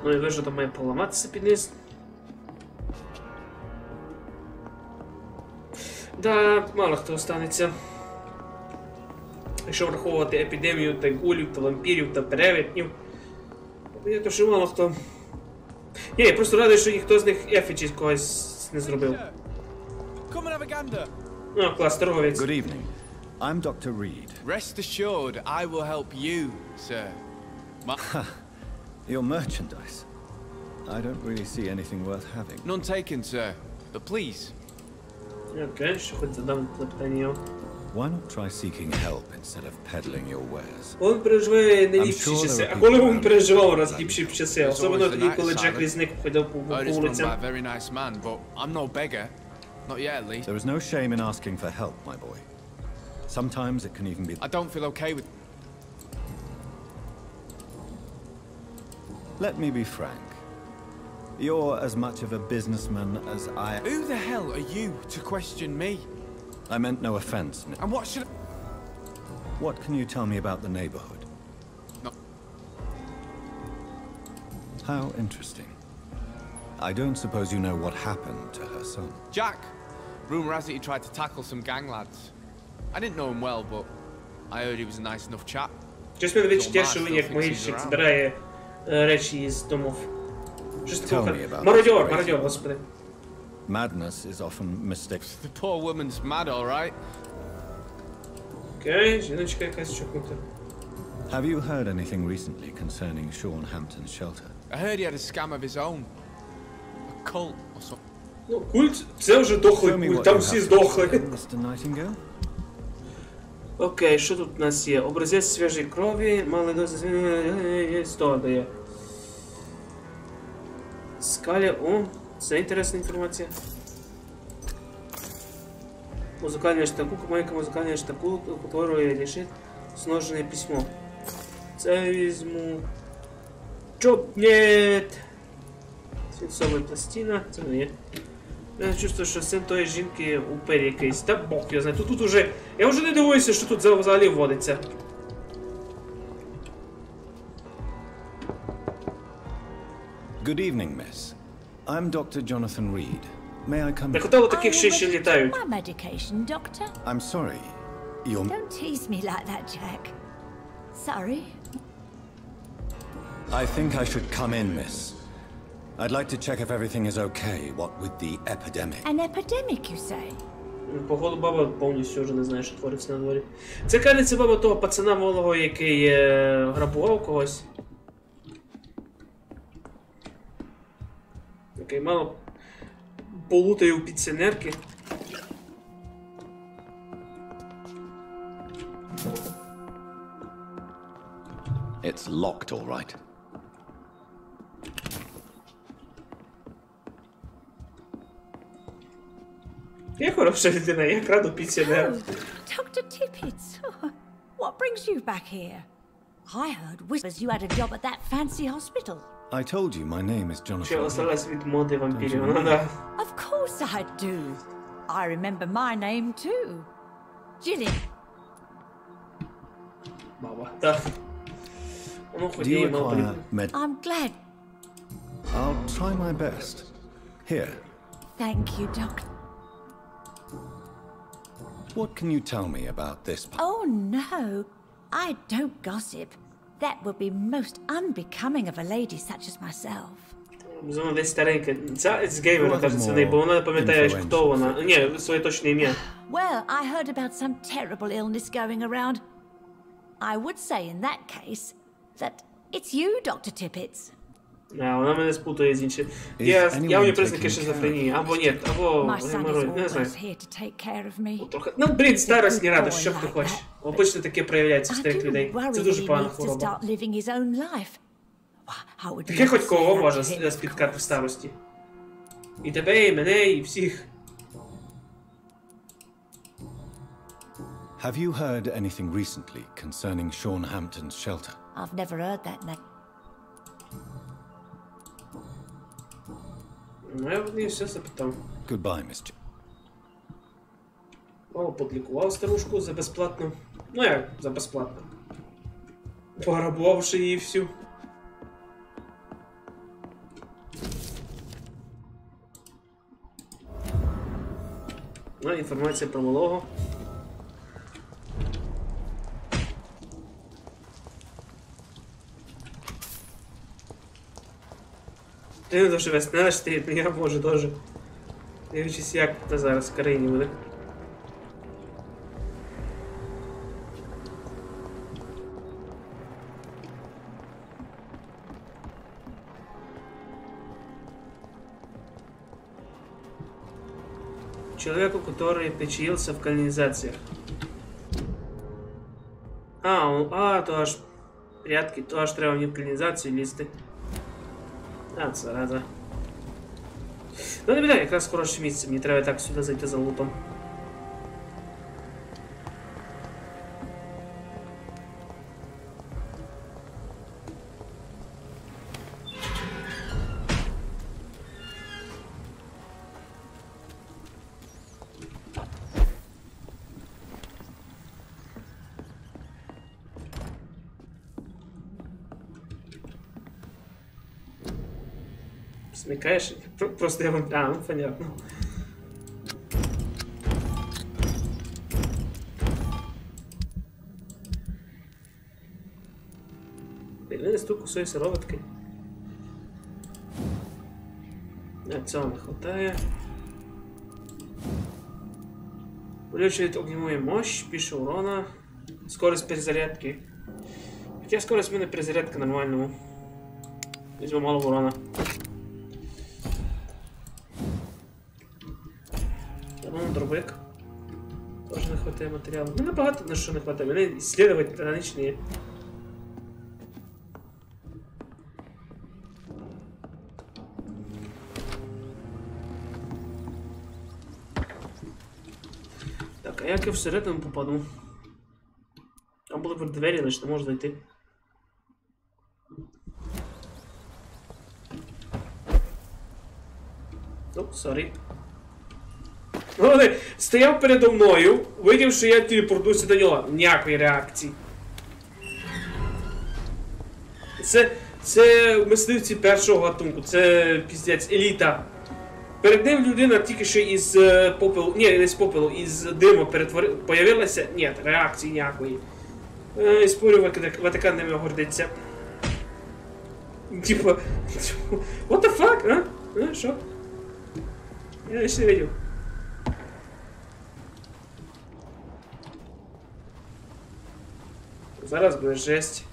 Ну і вижу, там має поламатися під низ. Да, мало хто останеться. Якщо враховувати епідемію та гулів, та вампірів, та перевертнів. То що мало хто. Ні, я просто радий, що ніхто з них ефічі когось не зробив. О, клас, торговець. Good evening. I'm Dr. Reed. Rest assured, I will help you, sir. Your merchandise. I don't really see anything worth having. None taken, sir. But please. Окей, що хоч задам запитання. Why not try seeking help instead of peddling your wares? Он переживає не ліпші часи. А коли він переживав раз ліпші часи? Особливо тоді, коли Джек Різник ходив по Heard it's run by a вулицям. very nice man, but I'm no beggar. Not yet, at least. There is no shame in asking for help, my boy. Sometimes it can even be... I don't feel okay with... Let me be frank. You're as much of a businessman as I... Who the hell are you to question me? I meant no offense. And what should... What can you tell me about the neighborhood? No. How interesting. I don't suppose you know what happened to her son. Jack! Rumour has it he tried to tackle some gang lads. I didn't know him well, but I heard he was a nice enough chap. Щось мене відчуття, що він як могильщик збирає речі із домов. Щось таке. Мародьор, господи. Madness is often mistaken. The poor woman's mad, all right. Окей, жіночка якась чокнута. Have you heard anything recently concerning Sean Hampton's shelter? I heard he had a scam of his own. A cult or something. Ну, культ, це вже дохлий Show me культ, what там you всі have, здохли. Mr. Nightingale? Окей, що тут у нас є? Образець свіжої крові, мали досить... 100 дає. Скаля, о, це інтересна інформація. Музикальний штакук, майка музикальний штакук, утворює лишить сножене письмо. Це візьму... Чоп, нет! Свинцова пластина, це не є. Я чувствую, що син тої жінки упер якийсь. Та бог, я знаю, тут уже... Я вже не дивуюся, що тут взагалі вводиться. Good evening, miss. I'm Dr. Jonathan Reed. May I come Не in? хватало таких ще літають. My medication, Doctor. I'm sorry. You're... Don't tease me like that, Jack. Sorry. I think I should come in, miss. I'd like to check if everything is okay, what with the epidemic. An epidemic, you say? Походу, баба повністю вже не знає, що твориться на дворі. Це кажеться баба того пацана малого, який грабував когось. Окей, мало полутає у пенсіонерки. It's locked, all right. Я хороша людина, я краду пенсіонера. Oh, Dr. Tippett. What brings you back here? I heard whispers you had a job at that fancy hospital. I told you my name is Ще Jonathan. осталась від моди вампірів. Ну да. Of course I do. I remember my name too. Gillian. Баба, так. Воно Do you ходіє, мало require потрібно. med... I'm glad. I'll try my best. Here. Thank you, Doctor. What can you tell me about this? Oh no, I don't gossip. That would be most unbecoming of a lady such as myself. Вона десь старенька. Ця з геймера, кажеться, не, бо вона не пам'ятає, хто вона. Ні, своє точне ім'я. Well, I heard about some terrible illness going around. I would say in that case that it's you, Dr. Tippett. А, вона мене спутає з іншим. Явні признаки шизофренії. Або ні, або My son is геморрой, не знаю. always here to take care of me. Трохи. Ну, блін, старость не рада, що б ти хочеш. Обично таке проявляється в I старих do людей. worry Це that дуже he погана needs to хвороба. start living his own life. I would Таке never хоч say кого that може to him, of спіткати в course. старості. І тебе, і мене, і всіх. Have you heard anything recently concerning Sean Hampton's shelter? I've never heard that name. Ну, я в неї все запитав. Goodbye, Miss J. О, подлікував старушку за безплатно. Ну як за безплатно. Пограбувавши її всю. Ну, інформація про малого. Ти не дуже веснеш, ти, я можу дуже. Дивлячись, як це зараз в країні буде. Человеку, который причаился в канализациях. То аж прятки, то аж треба не в каналізацію лізти. Зараза. Ну, не біда, якраз хороше місце, мені треба так сюди зайти за лутом. Смекаешь? Просто я вам... ну понятно. Пильний стук кусої сироватки. Цього не хватає. Увеличивает огневую мощь, пише урона. Скорость перезарядки. Хотя скорость в мене перезарядка нормальному. Візьму мало урона. Дробик. Тоже не хватає матеріалу. Ну, набагато на що не хватає. Мене исследовать граничні. Так, а як я всередину попаду? Там були б двері, лише не можу зайти. Ну, сорі. Вони стояв передо мною, видів, що я телепортуюся до нього. Ніякої реакції. Це мисливці першого гатунку. Це піздець, еліта. Перед ним людина тільки що із попелу, ні, не з попелу, із диму появилася. Ні, реакції ніякої. Спорю, Ватикан ними гордиться. Типа, what the fuck, а? Що? Я ще не видів. Зараз буде жесть.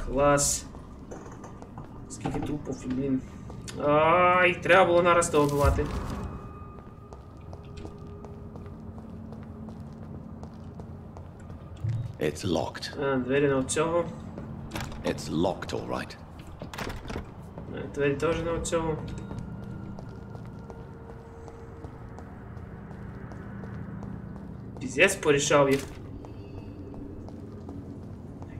Клас. Скільки трупів, блін. Ай, треба було нараз того вбивати. It's locked. Двері на оцього. It's locked, all right. Двері теж на оцього. Піздець порішав їх.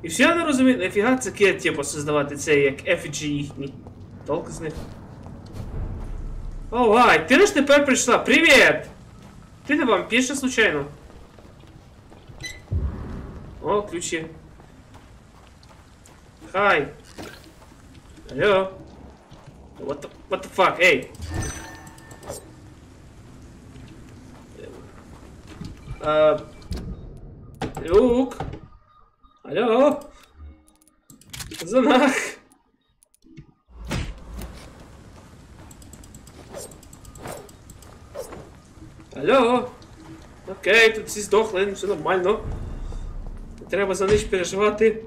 І все я не розумію, нафіга це кет, типу, создавати це як effigy їхній. Толк з них. О, ай, ти ж тепер прийшла. Привіт! Ти не вампірша случайно? О, ключі. Хай. Алло. What the fuck, ей. Люк. Алло. Занах. Алло. Окей, тут всі здохли, все нормально. Не треба за ніч переживати.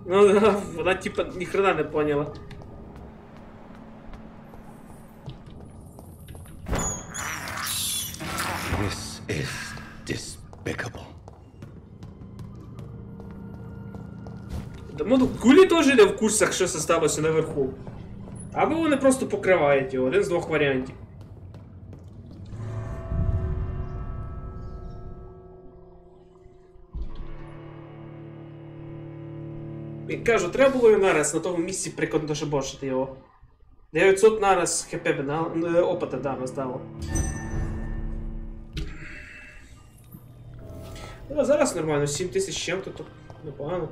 Ну да, вона типа ніхрена не поняла. This is despicable. Тому Гулі теж не в курсах, що сталося наверху. Або вони просто покривають його, один з двох варіантів. Як кажу, треба було нараз на тому місці приконтошебошити його. 900 нараз хп опита да, стало. Ну, зараз нормально, 7000 чим-то тут непогано.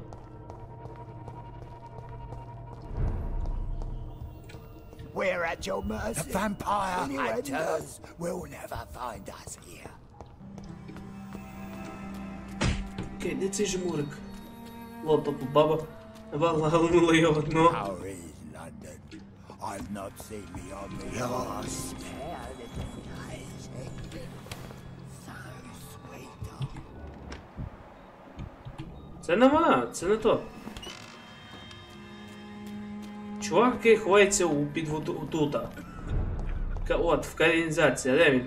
We're at your mercy. The vampire hunters will never find us here. Окей, де цей жмурик? Вот тут баба валгалнула його дно. How is London? I've not seen beyond the yours. So sweet. Це не вона, це не то. Чувак, який ховається у підводу тута. От, в каналізації, де він?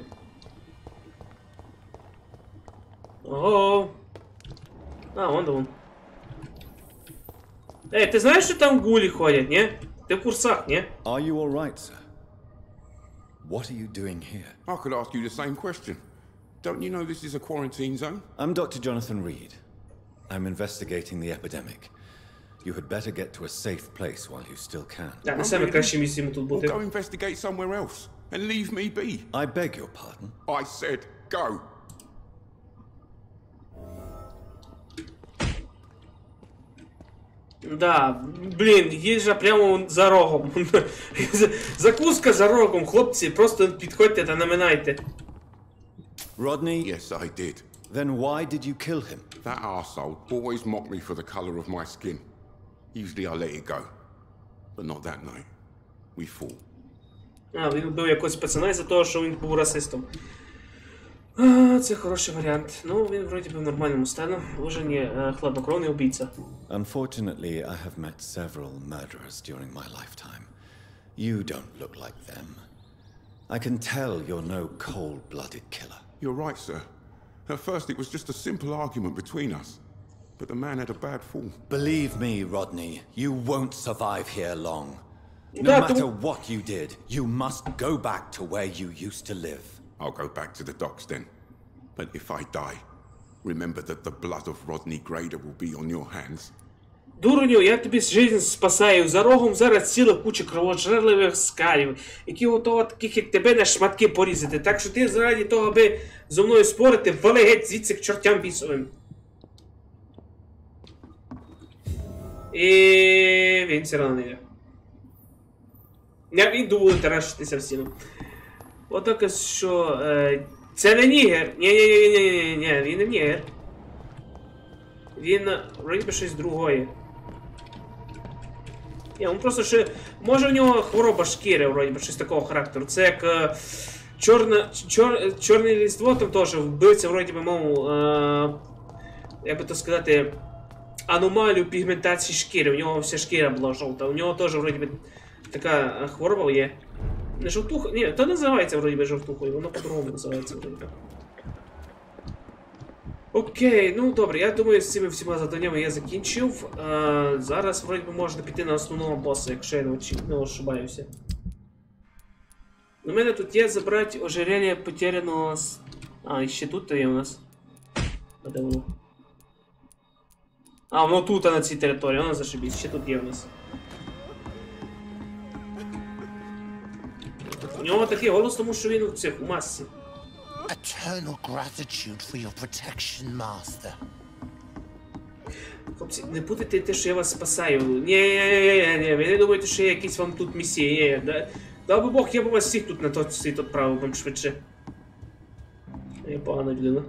Ого. А, вон де він. Ей, ти знаєш, що там гулі ходять, ні? Ти в курсах, ні? Are you all right, sir? What are you doing here? I could ask you the same question. Don't you know this is a quarantine zone? I'm Dr. Jonathan Reed. I'm investigating the epidemic. You had better get to a safe place while you still can. Так, не саме краще місце йому тут Or бути. go investigate somewhere else and leave me be. I beg your pardon. I said go. Да, блін, їжа прямо за рогом. Закуска за рогом, хлопці, просто підходьте та наминайте. Rodney? Yes, I did. Then why did you kill him? That arsehole always mocked me for the colour of my skin. Usually I let it go. But not that night. We fought. А, він вбив якогось пацана за того, що він був расистом. А, це хороший варіант. Ну, він вроді би в нормальному стані. Уже не хладнокровний убійця. Unfortunately, I have met several murderers during my lifetime. You don't look like them. I can tell you're no cold-blooded killer. You're right, sir. At first it was just a simple argument between us. But the man had a bad fall. Believe me, Rodney, you won't survive here long. No Да, matter ты- what you did, you must go back to where you used to live. I'll go back to the docks then. But if I die, remember that the blood of Rodney Grader will be on your hands. Дурню, я тобі жизнь спасаю. За рогом зараз ціла куча кровожерливих скалів, які готові таких, як тебе, на шматки порізати. Так що ти заради того, аби зо мною спорити, вали геть звідси к чортям бісовим. І він все одно не йде. Я піду буду таращитися в стіну. Отак, що... це не нігер. Ні, він не нігер. Він, вроді би, щось другое. Ні, він просто ще... Може у нього хвороба шкіри, вроді би, щось такого характеру. Це як... Чорне ліство, там теж вбивця, вроді би, мов... як би то сказати... Аномалію пігментації шкіри. У нього вся шкіра була жовта. У нього теж, вроді би, така хвороба є. Не жовтуха... Ні, то називається, вроді би, жовтухою. Воно по-другому називається, вроді би. Окей, ну добре, я думаю, з цими всіма завданнями я закінчив. Зараз, вроді би, можна піти на основного боса, якщо я не ошибаюся. У мене тут є забрати ожерелье потеряного... А, і ще тут є у нас. А де воно? А, воно тут, на цій території, воно зашибісь, ще тут є у нас. У нього такий голос, тому що він у цих, у масці. Eternal gratitude for your protection, master. Хлопці, не будете те, що я вас спасаю. Ні, ви не думаєте, що я якийсь вам тут месія. Ні, дав би Бог, я б вас всіх тут на той світ відправив вам швидше. Я погана людина.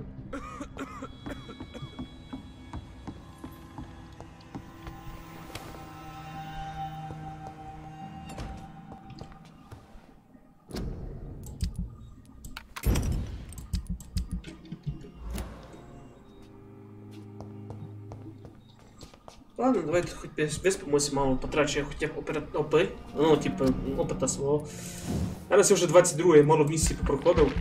Ладно, давайте хоч виспимося, мало потрачу я хоча б опи. Ну, типу, опита свого. Зараз я вже 22-й, мало в місці попроходив.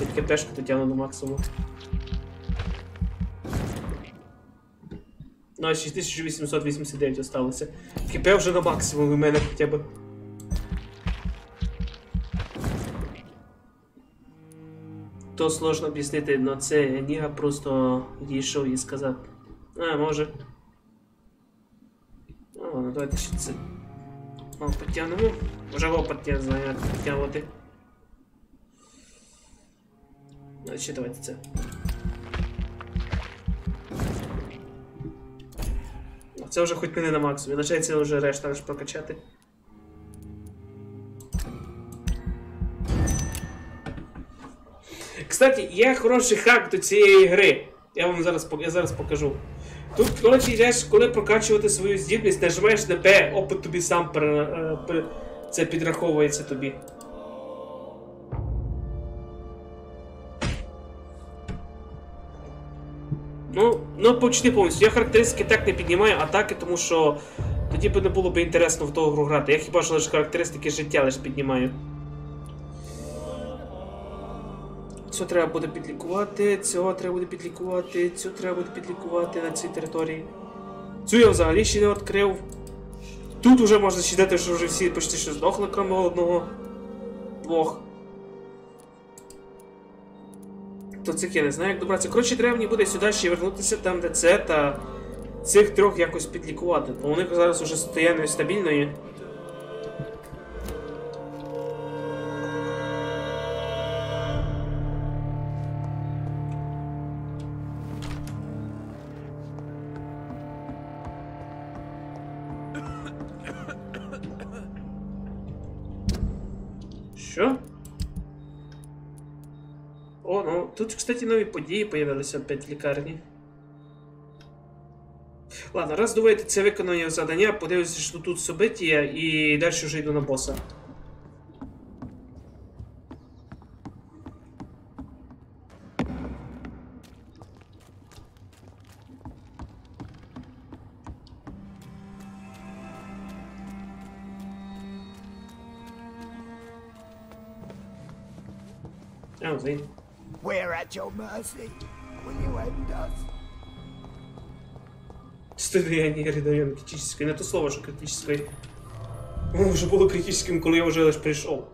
Я КПшку дотягну до максимуму. Ну, а 6889 осталося. КП вже на максимум у мене хоча б. То сложно об'яснити, но це Ніга просто дійшов і сказав. А, може. Ну ладно, давайте ще це. О, підтягнемо. Вже опит я знаю, як підтягувати. А ще давайте це. Це вже хоч не на максимум. Лишається вже решта лише прокачати. Кстати, є хороший хак до цієї гри. Я вам зараз покажу. Тут, коротше, йдеш, коли прокачувати свою здібність, нажимаєш на P, опит тобі сам це підраховується тобі. Ну, почти повністю. Я характеристики так не піднімаю, атаки, тому що тоді б не було б інтересно в ту гру грати. Я хіба що лише характеристики життя лише піднімаю. Цього треба буде підлікувати, цього треба буде підлікувати, цього треба буде підлікувати на цій території. Цю я взагалі ще не відкрив. Тут вже можна считати, що вже всі почти що здохли, крім одного. Двох. То цих я не знаю, як добратися. Коротше, треба мені буде сюди ще вернутися, там де це, та цих трьох якось підлікувати. Бо у них зараз вже стояння стабільної. Що? О, ну, тут, кстати, нові події появилися опять в лікарні. Ладно, раз думаєте, це виконання завдання, подивлюся, що тут события, і далі вже йду на боса. We're at your mercy. Will you end us? Состояние рядовой критической. Не то слово, що критической. Воно вже було критическим, коли я вже лише прийшов.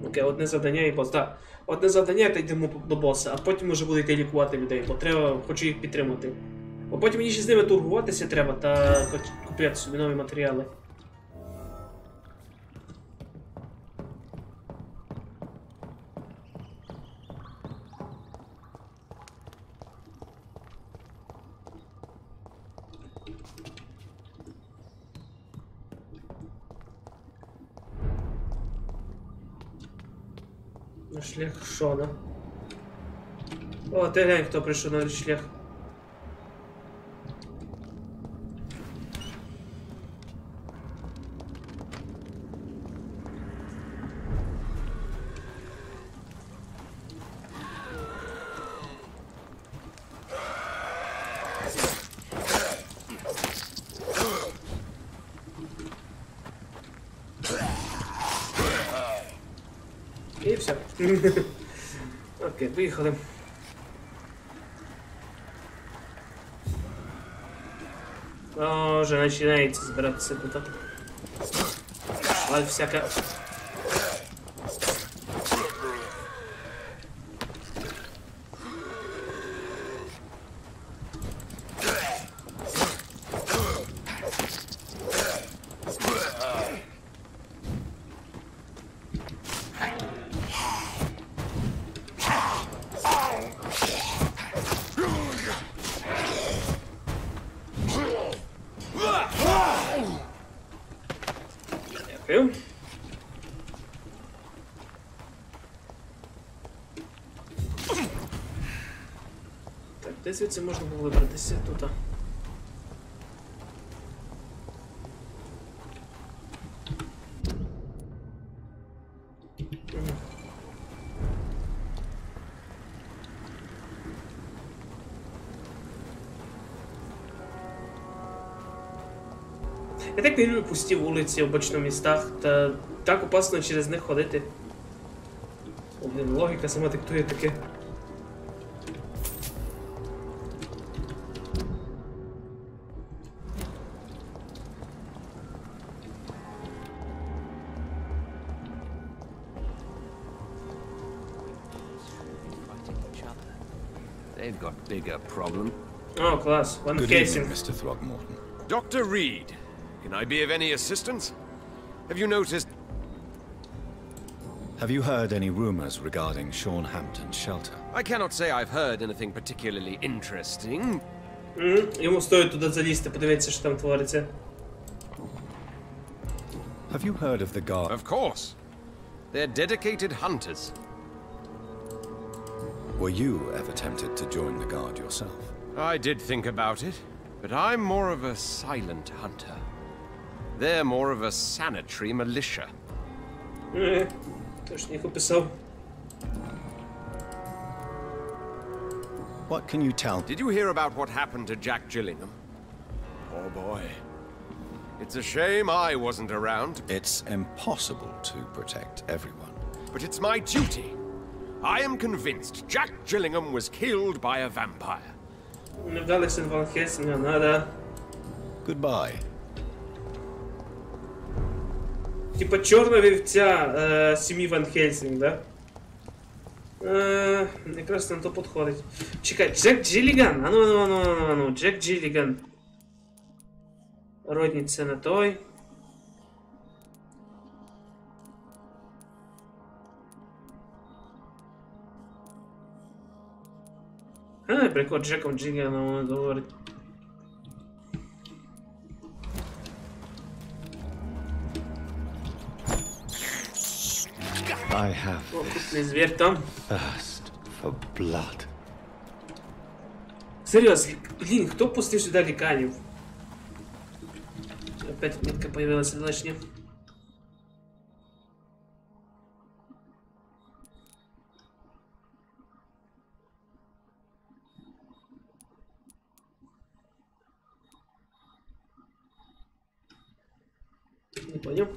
Окей, одне завдання і бос. Так, одне завдання, та йдемо до боса, а потім вже буду йти лікувати людей, бо треба, хочу їх підтримати. Бо потім мені ще з ними торгуватися треба та купляти собі нові матеріали. На шлях Шона. О, ти глянь, хто прийшов на шлях. І все. Окей, виїхали. О, вже починається збиратися тут. Ладно, всяка. Так, де звідси можна було вибратися тут? Я так не люблю пусті вулиці в обочних містах, та так опасно через них ходити. О, блін, логіка сама диктує таке. They've got bigger problem. Oh, class. One Good casing. evening, Mr. Throgmorton. Dr. Reed, can I be of any assistance? Have you noticed? Have you heard any rumors regarding Sean Hampton's shelter? I cannot say I've heard anything particularly interesting. Йому стоїть туди залізти, подивитися, що там твориться. Have you heard of the guard? Of course. They're dedicated hunters. Were you ever tempted to join the guard yourself? I did think about it, but I'm more of a silent hunter. They're more of a sanitary militia. Точно їх описав. What can you tell? Did you hear about what happened to Jack Gillingham? Oh boy. It's a shame I wasn't around. It's impossible to protect everyone. But it's my duty. I am convinced Jack Gillingham was killed by a vampire. Невдалий син Ван Хельсінга, надо. Goodbye. Типа чорна вівця сім'ї Ван Хельсінг, да? Якраз на то підходить. Чекай, Джек Джиліган. Ану, Джек Джиліган. Родніться на той. Прикол, Джеком Джиліганом говорить. I have Крупний звір там. thirst for blood. Серйозно, блін, хто пустив сюди ліканів? Опять метка появилась лишня. Не понял.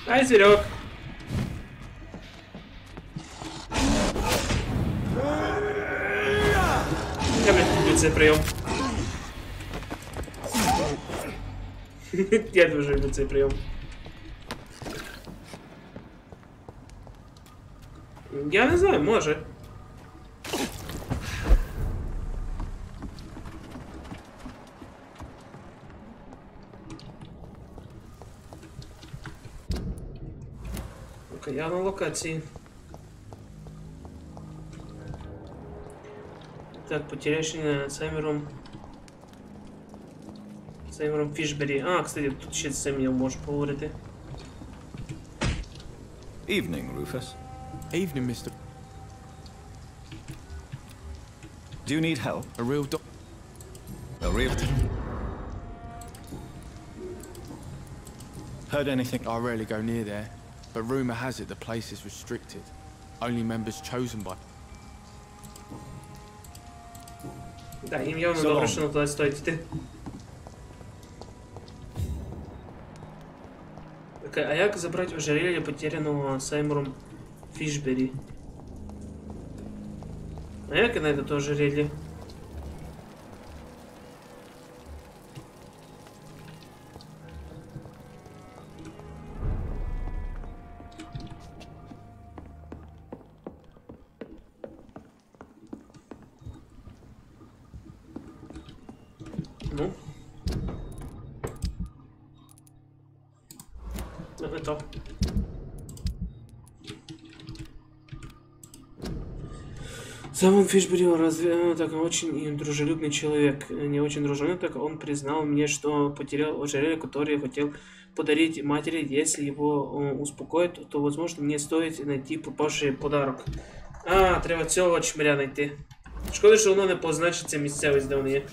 Ай, зверек. Я, блядь, люблю цей прийом. Я дуже люблю цей прийом. Я не знаю, може. Окей, я на локації. Так, потерящий Саймером Фішбері. А, кстати, тут ще з цим я можу поговорити. Evening, Rufus. Evening, Mr. Do you need help? A real A real... Heard anything? I rarely go near there, but rumor has it the place is restricted. Only members chosen by... Да, їм явно добре, що на туди стоїть йти. Окей, а як забрати ожерелье потеряного Саймером Фішбері? А як я знайду то ожерелье? Ну? Это. Сам Фишбери разве так очень дружелюбный человек, не очень дружелюбный, так он признал мне, что потерял ожерелье, которое хотел подарить матери. Если его успокоит, то возможно мне стоит найти пропавший подарок. А, треба цього чмиря знайти. Шкода, що воно не позначиться місцевість, де вони є.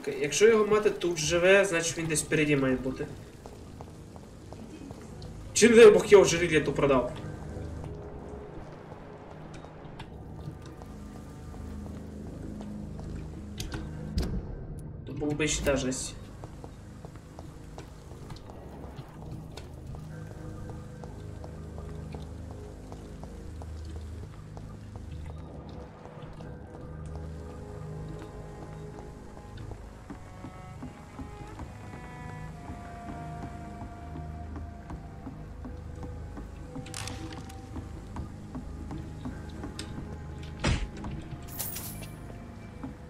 Окей, якщо його мати тут живе, значить він десь впереді має бути. Чи не дай Бог я ожерелье ту продав? То було би ще та жесть.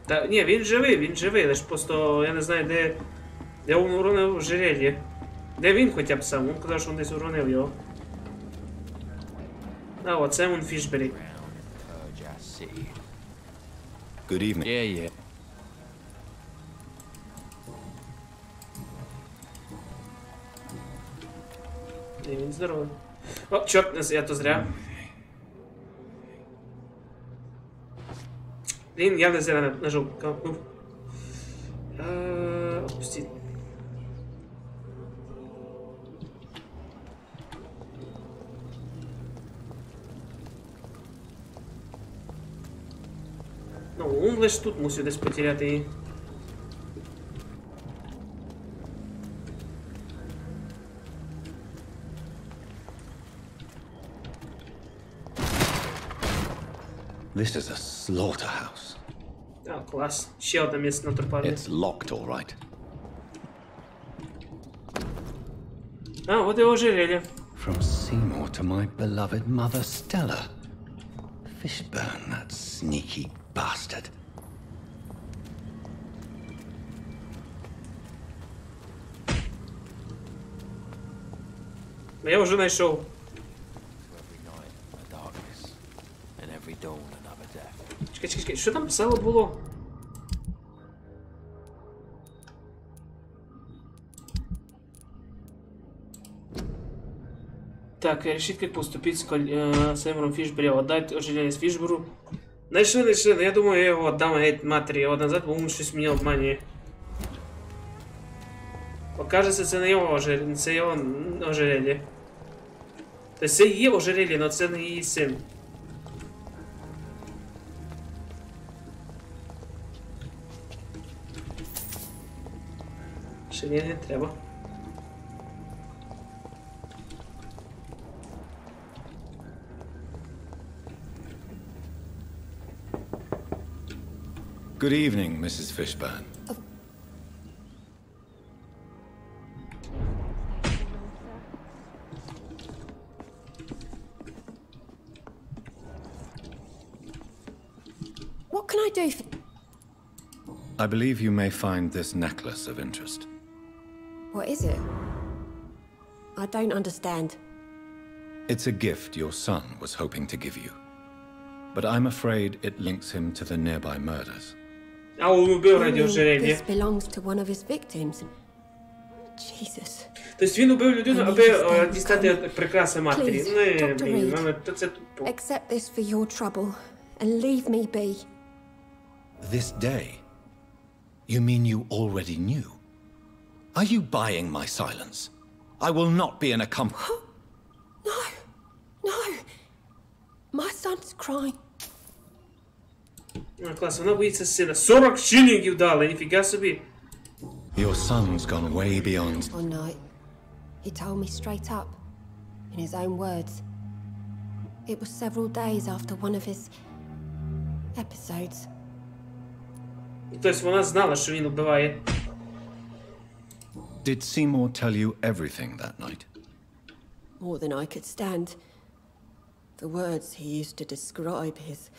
Та, ні, він живий, лише просто я не знаю, де він уронив ожерелье. Де він хоча б сам? Він казав, що він десь уронив його. А, оце він Фішбері. Good evening. Yeah. І він здоровий. О, чорт, я то зря. Блин, явно зря нажал. Отпустить. Ну, он лише тут мусив десь потеряти її. This is a slaughterhouse. А, клас. Ще одне місце на торпаді. It's locked, all right. А, от і ожерелье. From Seymour to my beloved mother Stella. Fishburne, that sneaky bastard. Я вже знайшов. Чекай, що там писало було? Так, решить, как поступить с Саймоном Фишбери. Отдать ожерелье с Фишберу. Нашли. Но я думаю, я его отдам геть матері його назад, бо він щось мені обманює. Окажеться, це не його ожерелье, це його ожерелье. Тобто це її ожерелье, але це не її син. Ще не треба. Good evening, Mrs. Fishburne. What can I do for... I believe you may find this necklace of interest. What is it? I don't understand. It's a gift your son was hoping to give you. But I'm afraid it links him to the nearby murders. This belongs to one of his victims. Jesus. Тобто він убив людину, аби дістати прикраси матері. Accept this for your trouble and leave me be. This day? You mean you already knew? Are you buying my silence? I will not be an accomplice. No. My son's crying. Клас, вона боїться сина. 40 шиллингів дали, ніфіга собі. Your son's gone way beyond. One night, he told me straight up, in his own words. It was several days after one of his episodes. Тобто вона знала, що він вбиває. Did Seymour tell you everything that night? More than I could stand. The words he used to describe his...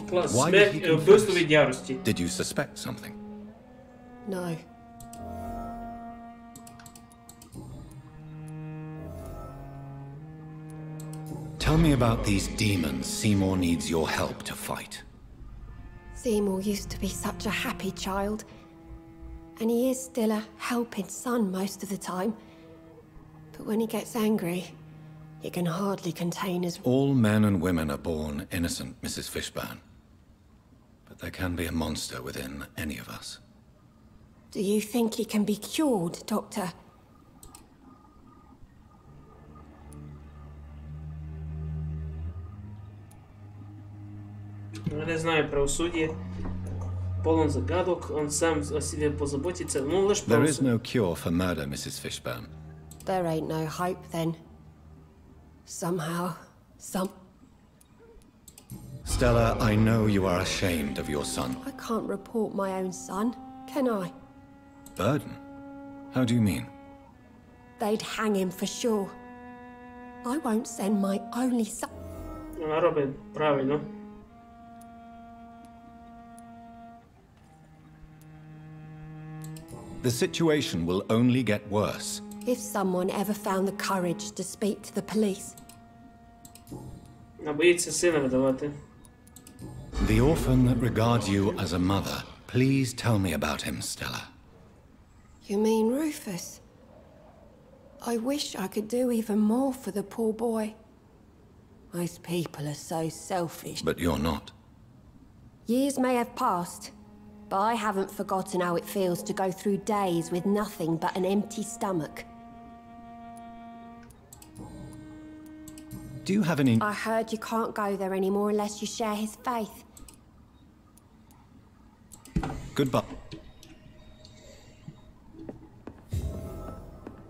Клас, Why did he смерть, вбивство від ярості. Did you suspect something? No. Tell me about these demons Seymour needs your help to fight. Seymour used to be such a happy child. And he is still a helping son most of the time. But when he gets angry, he can hardly contain his... All men and women are born innocent, Mrs. Fishburne. But there can be a monster within any of us. Do you think he can be cured, Doctor? Я не знаю, правосудие. Полон загадок, он сам о себе позаботится. Ну, лишь There is no cure for murder, Mrs. Fishburne. There ain't no hope then. Somehow, Stella, I know you are ashamed of your son. I can't report my own son, can I? Burden? How do you mean? They'd hang him for sure. I won't send my only son... Вона робить правильно. The situation will only get worse. If someone ever found the courage to speak to the police. А боїться сина видавати. The orphan that regards you as a mother. Please tell me about him, Stella. You mean Rufus? I wish I could do even more for the poor boy. Most people are so selfish. But you're not. Years may have passed, but I haven't forgotten how it feels to go through days with nothing but an empty stomach. Do you have any... I heard you can't go there anymore unless you share his faith. Goodbye.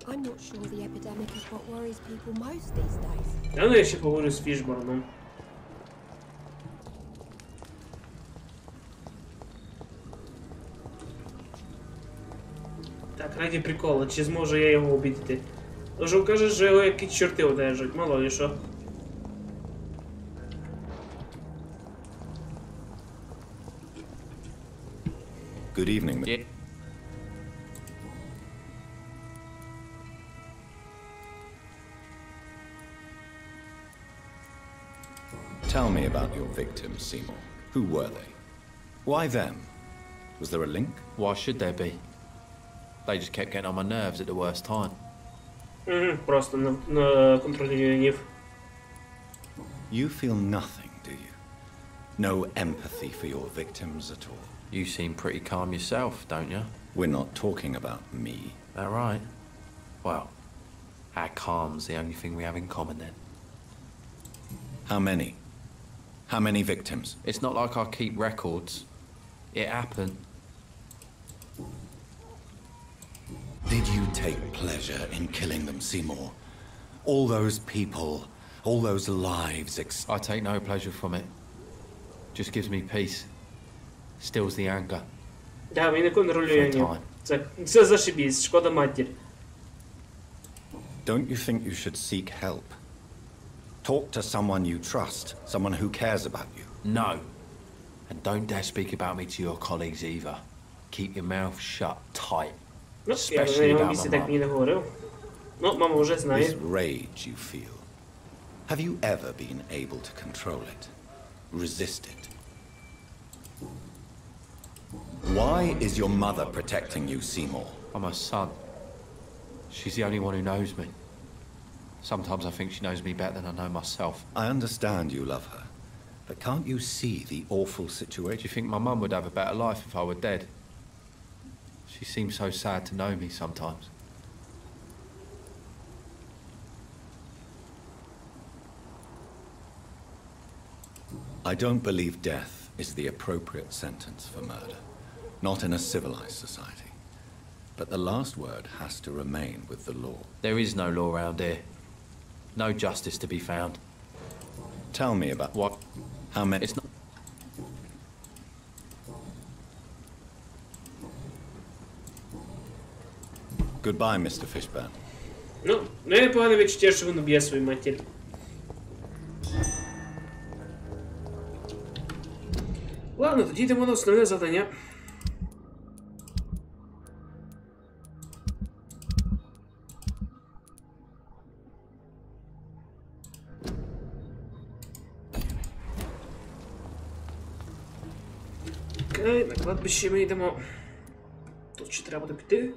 I'm not sure the epidemic is what worries people most these days. Я ще поговорю з Фішборном. Так, раді прикола, чи зможу я його обідати? Тож каже, що його якісь чорти одержать, мало ли що. Good evening. Yeah. Tell me about your victims, Seymour. Who were they? Why them? Was there a link? Why should there be? They just kept getting on my nerves at the worst time. Просто на контролі гнів. You feel nothing, do you? No empathy for your victims at all? You seem pretty calm yourself, don't you? We're not talking about me. That right? Well, our calm's the only thing we have in common then. How many? How many victims? It's not like I keep records. It happened. Did you take pleasure in killing them, Seymour? All those people, all those lives I take no pleasure from it. Just gives me peace. Stills the anger. Да, він не контролює гнів. Це зашибісь, шкода матір. Don't you think you should seek help? Talk to someone you trust, someone who cares about you. No. And don't dare speak about me to your colleagues either. Keep your mouth shut tight. Especially about my так мені не говорив. Ну, мама вже знає. This rage you feel. Have you ever been able to control it? Resist it? Why is your mother protecting you, Seymour? I'm her son. She's the only one who knows me. Sometimes I think she knows me better than I know myself. I understand you love her, but can't you see the awful situation? Do you think my mum would have a better life if I were dead? She seems so sad to know me sometimes. I don't believe death is the appropriate sentence for murder. Not in a civilized society. But the last word has to remain with the law. There is no law around here. No justice to be found. Tell me about... What? How many... It's not... Goodbye, Mr. Fishburne. Ну, не погане відчуття, що він уб'є свою матір. Ладно, тоді йдемо на основне завдання. Окей, на кладбище ми йдемо. Тут ще треба буде піти.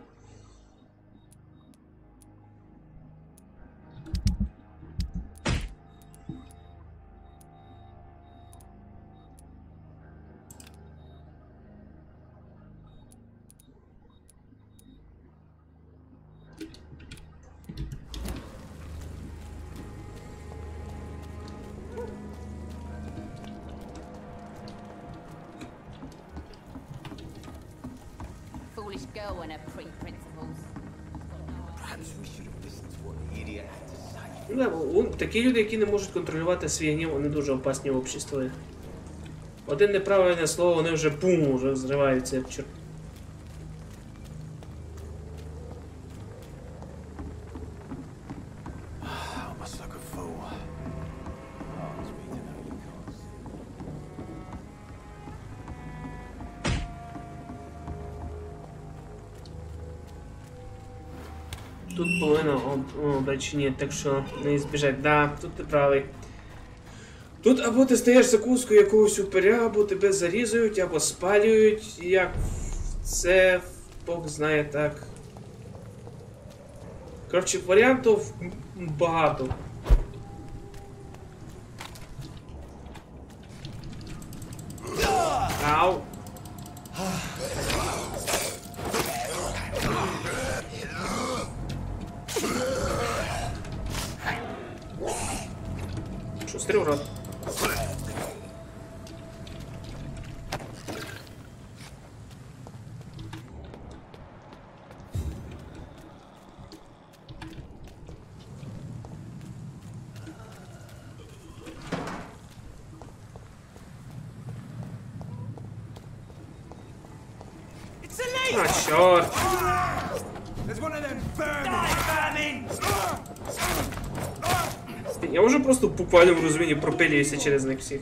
Foolish girl and her pre-principles. Perhaps we should have listened to what the idiot had to say. Да, такі люди, які не можуть контролювати свій гнів, вони дуже опасні в обществі. Один неправильне слово, вони вже бум, вже взриваються як чорт. Тут половина обречені, так що не збіжать. Да, тут ти правий. Тут або ти стаєш закускою якогось упиря, або тебе зарізують, або спалюють, як це Бог знає так. Коротше, варіантів багато. Ау. Шустрий урод. А, чорт. Я можу просто в буквальному розумінні пропилююся через них всіх.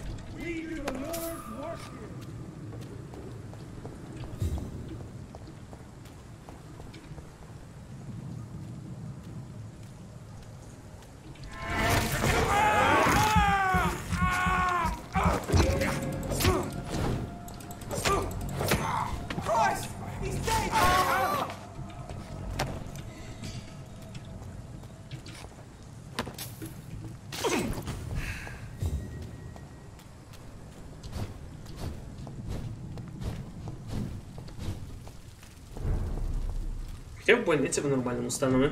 Хоча в больниці в нормальному стані.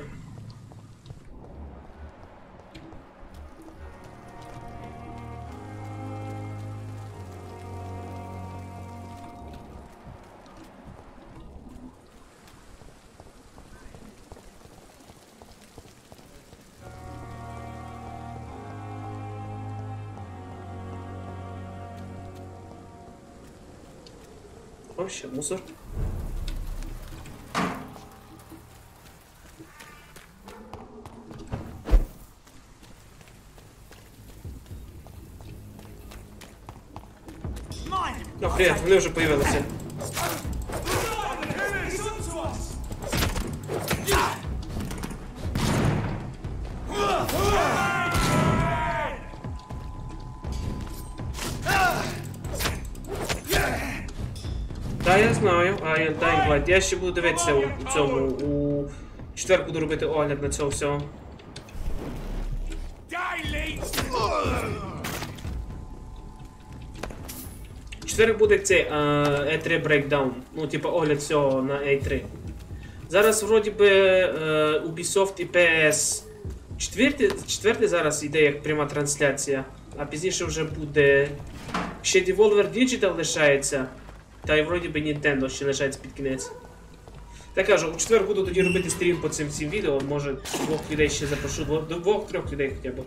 О, ще мусор. Ну, привет, вони вже появилися. Та я знаю, я ще буду дивитися у цьому, у четвер буду робити огляд на цього всього. Четвер буде цей E3 Breakdown, ну типа огляд всього на E3. Зараз вроді би Ubisoft і PS четвертий зараз йде як пряма трансляція, а пізніше вже буде ще Devolver Digital лишається, та й вроді би Nintendo ще лишається під кінець. Так кажу, у четвер буду тоді робити стрім по цим всім відео, може двох людей ще запрошу, двох-трьох людей хоча б.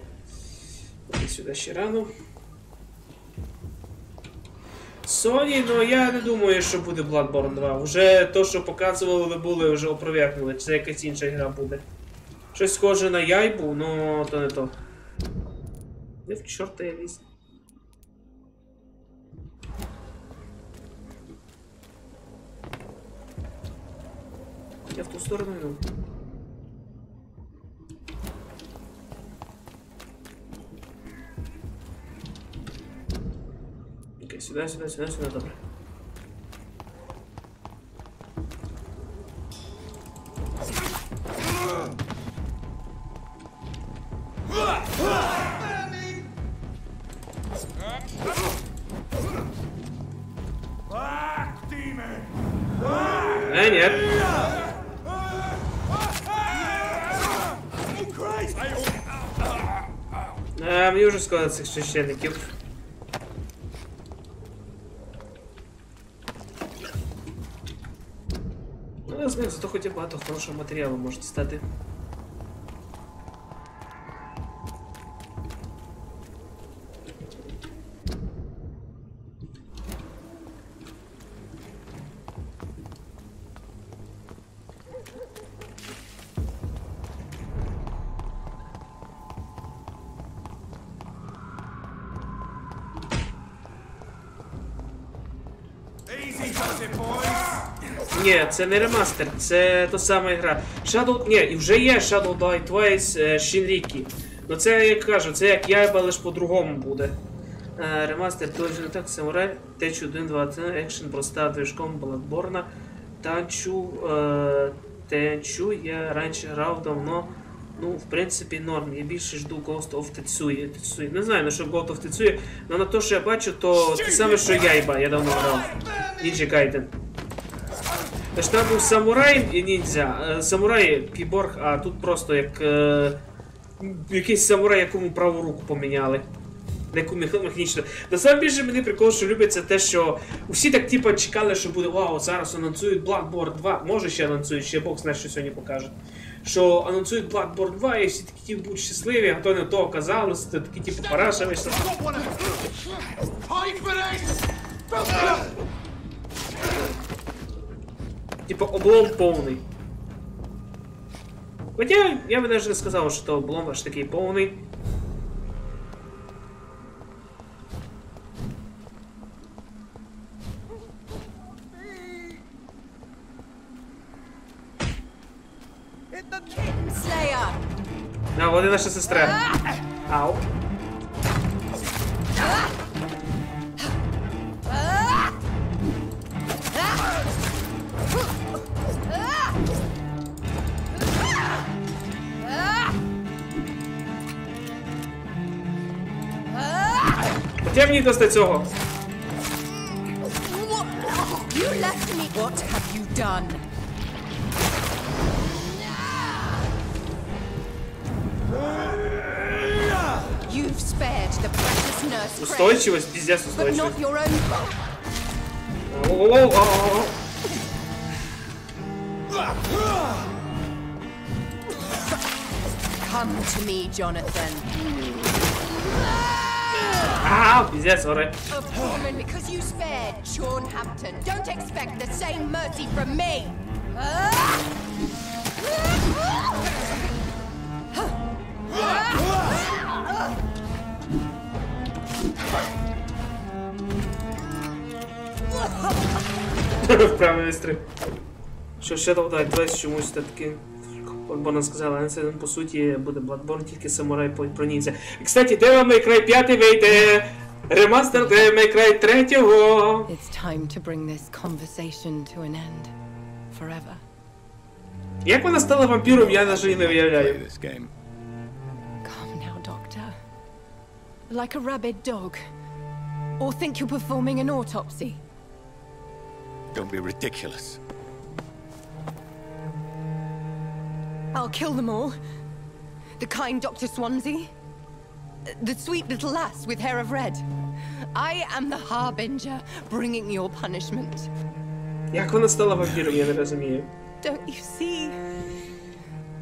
Ось сюди ще рано. Sony, ну я не думаю, що буде Bloodborne 2. Вже то, що показували, були, вже опровергнули. Це якась інша гра буде. Щось схоже на Яйбу, ну то не то. Де в чорта я ліз? Я в ту сторону йду. Окей, сюди, добре. Нет. Мені вже шкода цих священників. Ну, я знаю, зато хоч і багато хорошого матеріалу можете стати. Ні, це не ремастер, це та сама гра. Ні, і вже є Shadow Die Twice Shinriki. Ну це, як кажу, це як Яйба, лиш по-другому буде. Ремастер точно так, Самурай, Течу 1, 2, 3, екшен, проста движком, Bloodborne. Тенчу я раніше грав давно. Ну, в принципі, норм. Я більше жду Ghost of Tetsuya. Не знаю, на що Ghost of Tetsuya, але на те, що я бачу, то те саме, що Яйба, я давно грав. Ninja Gaiden. Тож там був самурай і ніндзя. Самурай кіборг, а тут просто як якийсь самурай, якому праву руку поміняли. Яку механічно. Насправді більше мені прикол, що любиться те, що усі так типу чекали, що буде вау, зараз анонсують Bloodborne 2. Може ще анонсують, ще Бог знає, що сьогодні покажуть. Що анонсують Bloodborne 2 і всі такі будуть щасливі, а то не то оказалось, то такі типу параша вийшла. Типа облом повний. Хоча я б навіть не сказав, що облом аж такий повний. А, вот і наша сестра. Ау. Хоча мені достати цього. What have you done? You've spared the precious nurse. Устойчивость, пиздец устойчивость. But not your own fault. Come to me, Jonathan. Пиздец, alright. A woman because you spared Sean Hampton. Don't expect the same mercy from me. Правильний стрим. Що ще додати, десь чомусь таки, як вона сказала, це по суті буде Bloodborne, тільки самурай про ніндзя. І, кстати, Devil May Cry 5 вийде ремастер Devil May Cry 3-го. It's time to bring this conversation to an end. Forever. Як вона стала вампіром, я навіть і не уявляю. Calm now, Doctor. Like a rabid dog. Or think you're performing an autopsy. Don't be ridiculous. I'll kill them all. The kind Dr. Swansea. The sweet little lass with hair of red. I am the harbinger, bringing your punishment. Як вона стала вампіром, я не розумію. Don't you see?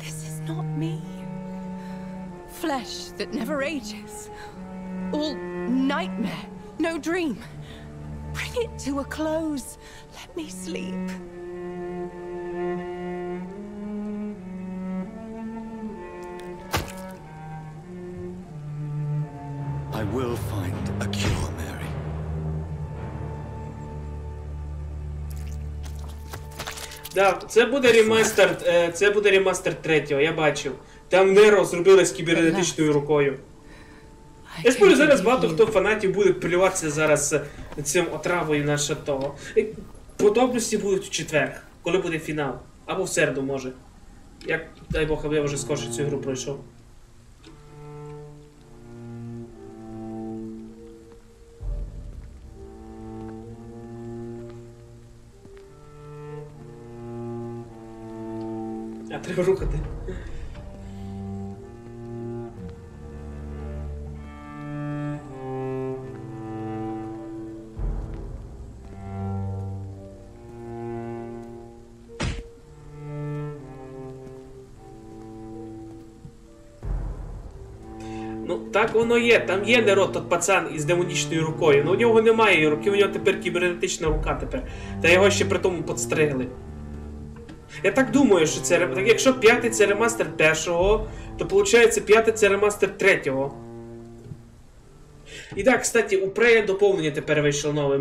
This is not me. Flesh that never ages. All nightmare, no dream. Bring it to a close. Let me sleep. I will find a cure, Mary. Да, це буде ремастер 3-го, я бачив. Там Неро зробили з кібернетичною рукою. Я сподіваюся, зараз багато хто фанатів буде плюватися зараз цим отравою на того. Подробності будуть в четвер, коли буде фінал. Або в середу, може. Як, дай Бог, аби я вже скорше цю гру пройшов. А треба рухати. Ну, так воно є. Там є Неро, тот пацан із демонічною рукою. Ну у нього немає руки, у нього тепер кібернетична рука тепер. Та його ще при тому подстригли. Я так думаю, що це... Так, якщо 5-й це ремастер 1-го, то виходить 5-й це ремастер 3-го. І так, кстати, у Прея доповнення тепер вийшло нове.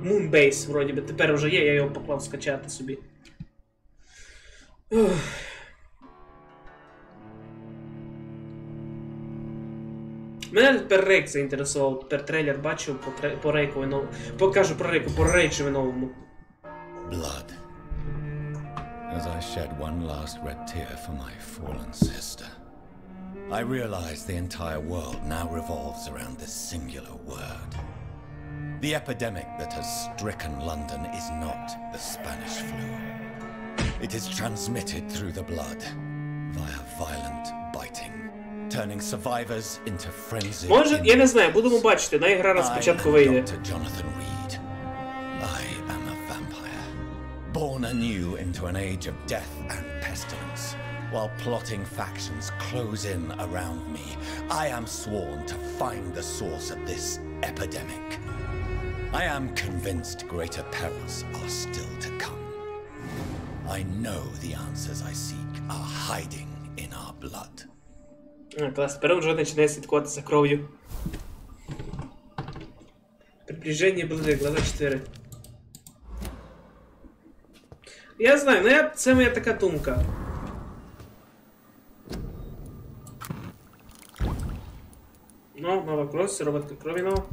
Moonbase, вроді би, тепер вже є, я його поклав скачати собі. Мене тепер рейк заінтересував, тепер трейлер бачив по рейкові новому. Покажу про рейку, по рейчеві новому. Blood. As I shed one last red tear for my fallen sister, I realize the entire world now revolves around this singular word. The epidemic that has stricken London is not the Spanish flu. It is transmitted through the blood via violent biting, turning survivors into frenzied. Може, я не знаю, будемо бачити, на ігра раз спочатку вийде. Born anew into an age of death and pestilence, while plotting factions close in around me, I am sworn to find the source of this epidemic. I am convinced greater perils are still to come. I know the answers I seek are hiding in our blood. Клас, тепер вже починає слідкувати за кров'ю. Приближення ближе, глава 4. Я знаю, ну це моя така думка. Ну, нова кров, сироватка крові нова.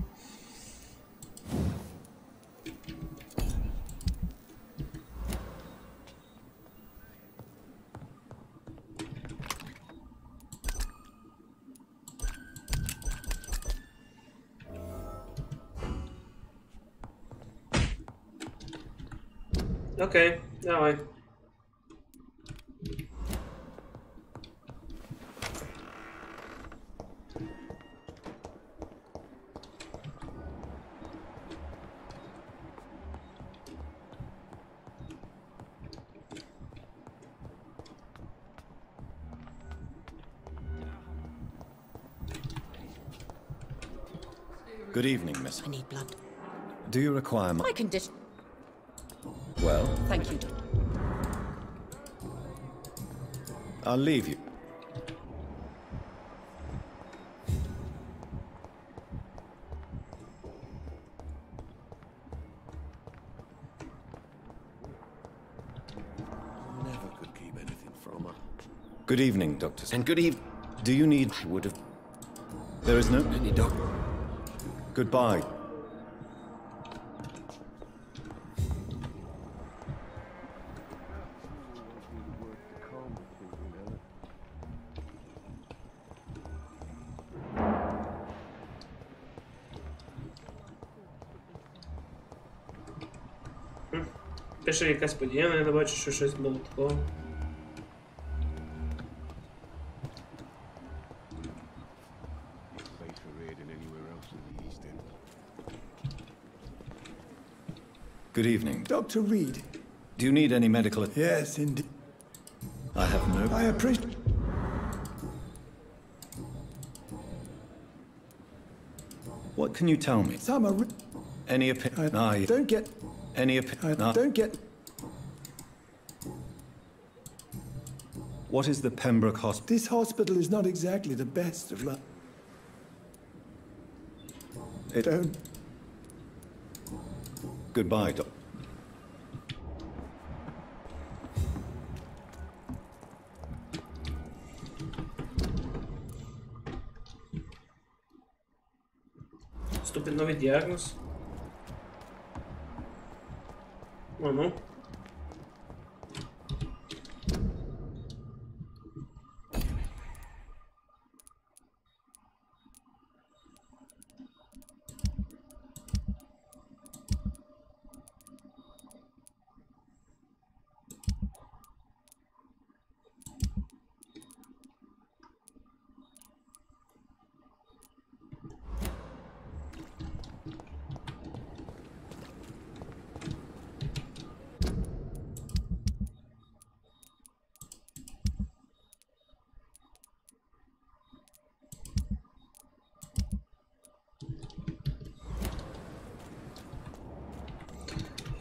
Окей, давай. Good evening, miss. I need blood. Do you require My condition. Well, thank you. I'll leave you. Never could keep anything from her. Good evening, Doctor. And good evening. Do you need... I would have... There is no... Any doctor. Goodbye. Пише якась подія, я не бачу, що щось було такого. Good evening. Dr. Reed. Do you need any medical... Yes, indeed. I have no... I appreciate... What can you tell me? Some are... Any opinion... I don't get... Any opinion... I don't get... What is the Pembroke Hospital? This hospital is not exactly the best of luck. It don't... Goodbye, Doc. Вступить новий діагноз. Ну.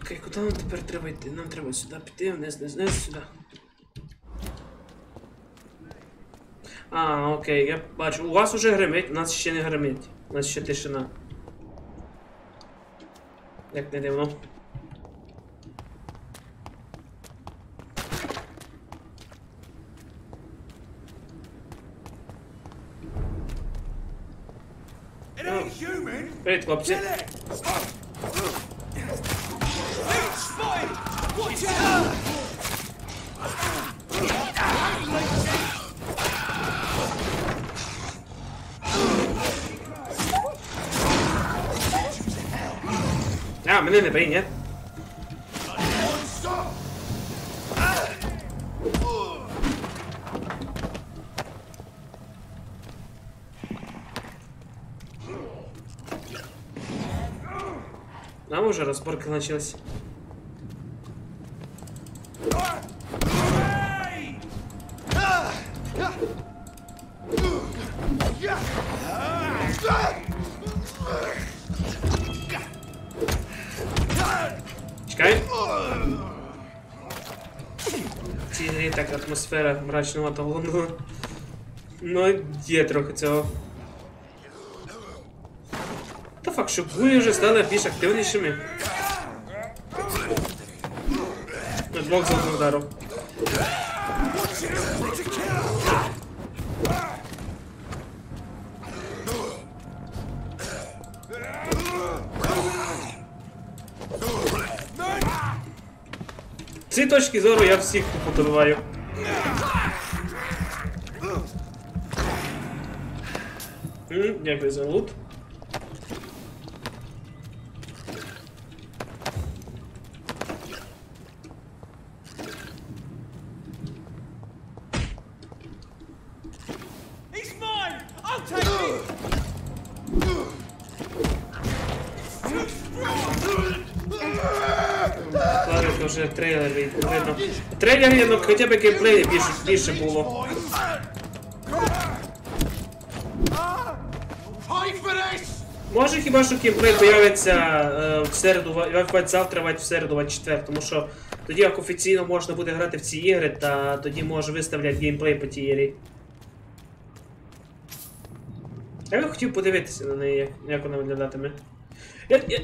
Окей, куди нам тепер треба йти? Нам треба сюди піти, вниз, сюди. А, окей, я бачу. У вас уже гримить, у нас ще не гримить. У нас ще тишина. Як не дивно. Привіт, хлопці. А, мене не бий, ні? Нам уже разборка началась. Чекай. В цій грі так атмосфера мрачного та голодного. Ну, є трохи цього. Та факт, що гулі вже стали більш активнішими. Двох за одну удару. З цієї точки зору я всіх тупо добиваю. Дякую за лут. Ладно, вже трейлер видно. Трейлер, ну хоча б геймплеї більше було. Може хіба що геймплей появиться в середу, завтра, в середу, в четвер, тому що тоді як офіційно можна буде грати в ці ігри, та тоді може виставляти геймплей по тій ігрі. Я би хотів подивитися на неї, як вона виглядатиме.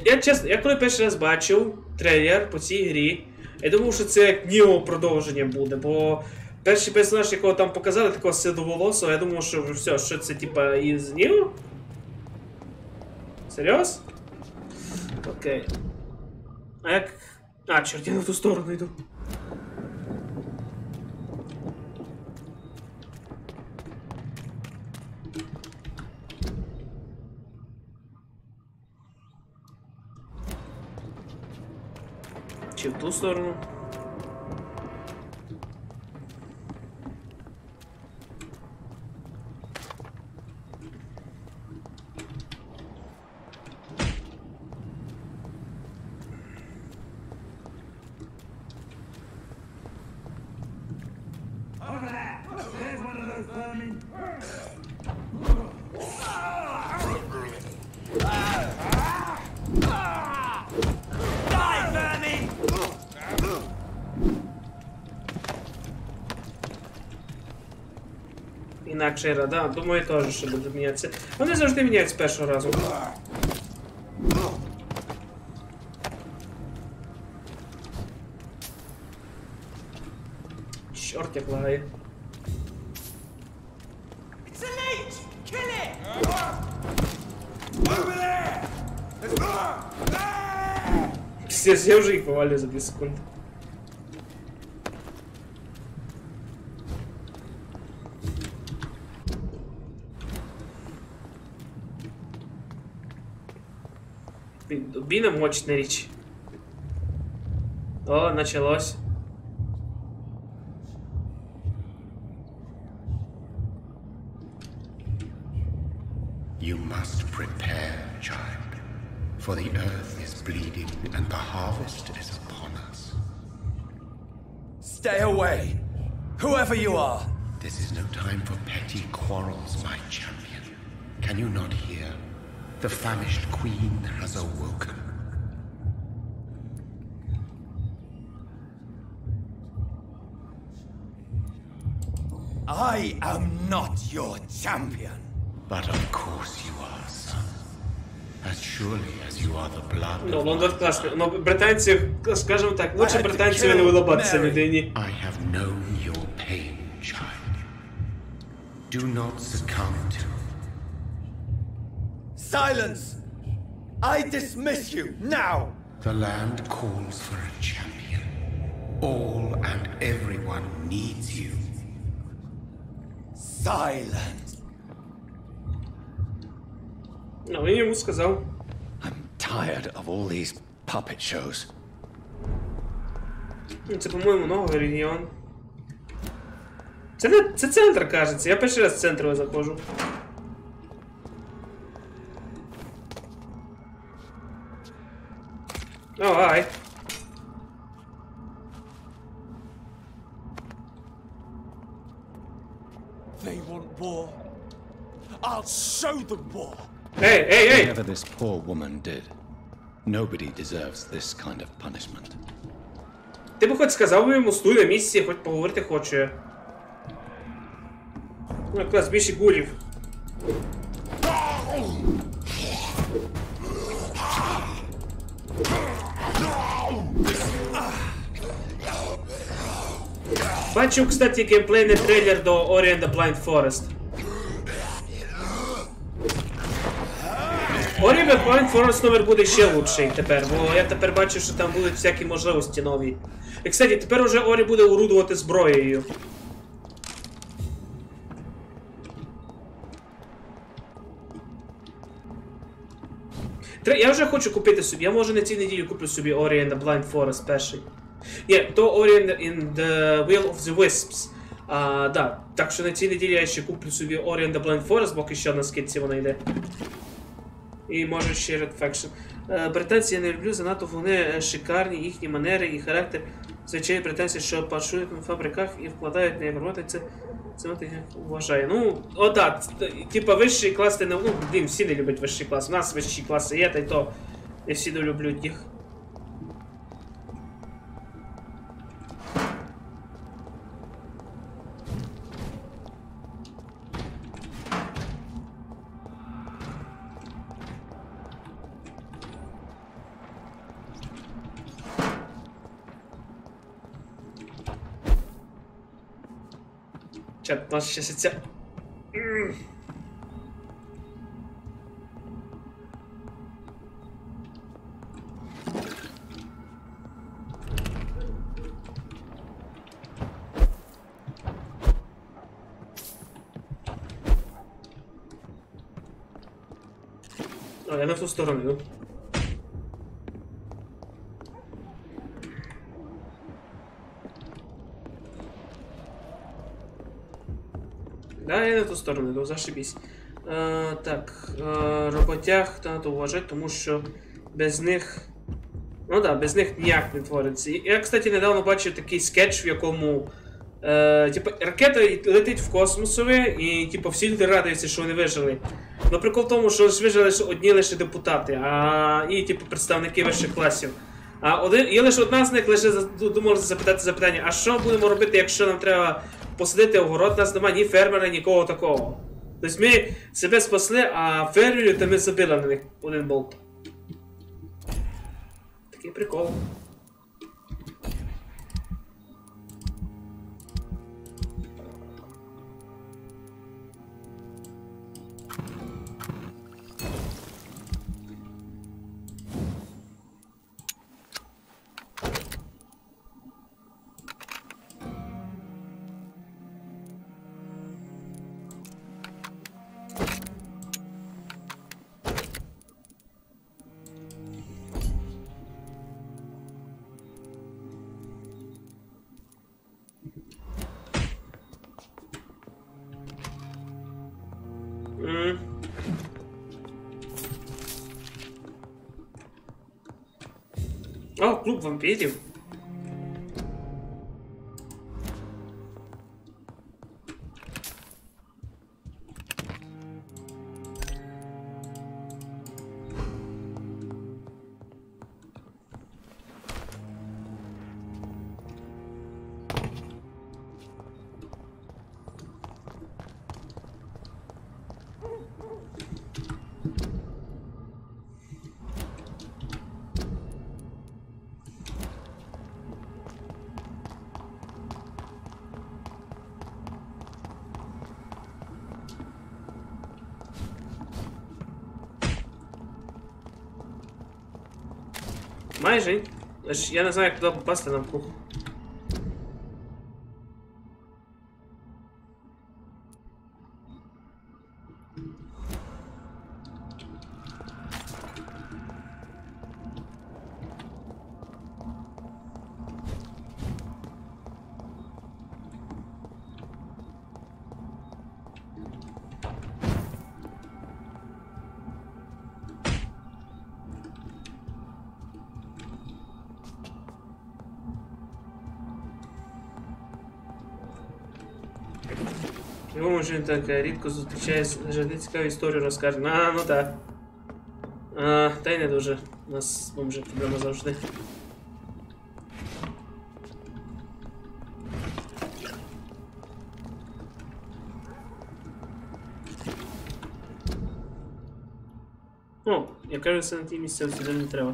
Я чесно, я коли перший раз бачив трейлер по цій грі, я думав, що це як Ніо продовження буде, бо перший персонаж, якого там показали, такого сидоволосого, я думав, що все, що це типа із Ніо? Серйоз? Окей. А як... А, чорт, я не в ту сторону йду. Чи в ту сторону? Інакше рада, думаю, теж що буде мінятися. Вони завжди міняють з першого разу. Чорт, як лагає. Пиздец, я вже їх повалю за 2 секунди. Дубина мощная речь. О, началось. You must prepare, child, for the earth is bleeding and the harvest is upon us. Stay away, whoever you are. This is no time for petty quarrels, my champion. Can you not hear? The famished queen has awoken. I am not your champion. But of course you are, son. As surely as you are the blood. Ну, Лондон класний. Ну, британці, скажімо так, лучше британців не улыбатися людині. I have known your pain, child. Do not succumb to. Silence! I dismiss you now! The land calls for a champion. All and everyone needs you. Silence! Ну, він йому сказав. Tired of all these puppet shows. Це, по-моєму, новий регіон. Це центр, кажеться. Я перший раз в центр заходжу. О, ай. They want war. I'll show them war. Hey! Whatever this poor woman did, nobody deserves this kind of punishment. Ти б хоч сказав йому, стой на місці, хоч поговорити хоче. Ну, якраз більше гулів. Бачив, кстати, геймплейний трейлер до Ori and the Blind Forest. Ori and the Blind Forest номер буде ще лучший тепер, бо я тепер бачу, що там будуть всякі можливості нові. І, кстати, тепер уже Орі буде орудувати зброєю. Я вже хочу купити собі, я може на цій неділі куплю собі Ori and the Blind Forest перший. Є, то Ori and the Will of the Wisps. Да, так що на цій неділі я ще куплю собі Ori and the Blind Forest, поки що на скидці вона йде. І може ще Red Faction. Британці я не люблю, занадто вони шикарні, їхні манери і характер. Звичайно, британці, що паршують на фабриках і вкладають на євроти, це я вважаю. Ну, о, так, типа вищий клас, ну, блін, всі не люблять вищий клас. У нас вищі класи є, та й то не всі не люблять їх. Чат, нас сейчас ця... О, я на ту сторону йду. Да, я на ту сторону йду, зашибісь. Так, роботяг треба вважати, тому що без них... Ну да, без них ніяк не твориться. Я, кстати, недавно бачив такий скетч, в якому... Типа, ракета летить в космосові, і типу, всі люди радуються, що вони вижили. Но прикол в тому, що вижили одні лише депутати, і типу, представники вищих класів. Є лише одна з них лише думала запитати запитання, а що будемо робити, якщо нам треба посадити огород, у нас немає ні фермера, нікого такого. Тобто ми себе спасли, а фермерів то ми забили на них один болт. Такий прикол. О, клуб вампірів. Майже. Я не знаю, як туди попасти на вкух. Йому вже так рідко зустрічає, завжди цікаву історію розкаже. Ну так. Та й не дуже. У нас бомжик проблема завжди. О, я кажу, це на тій місці сюди не треба.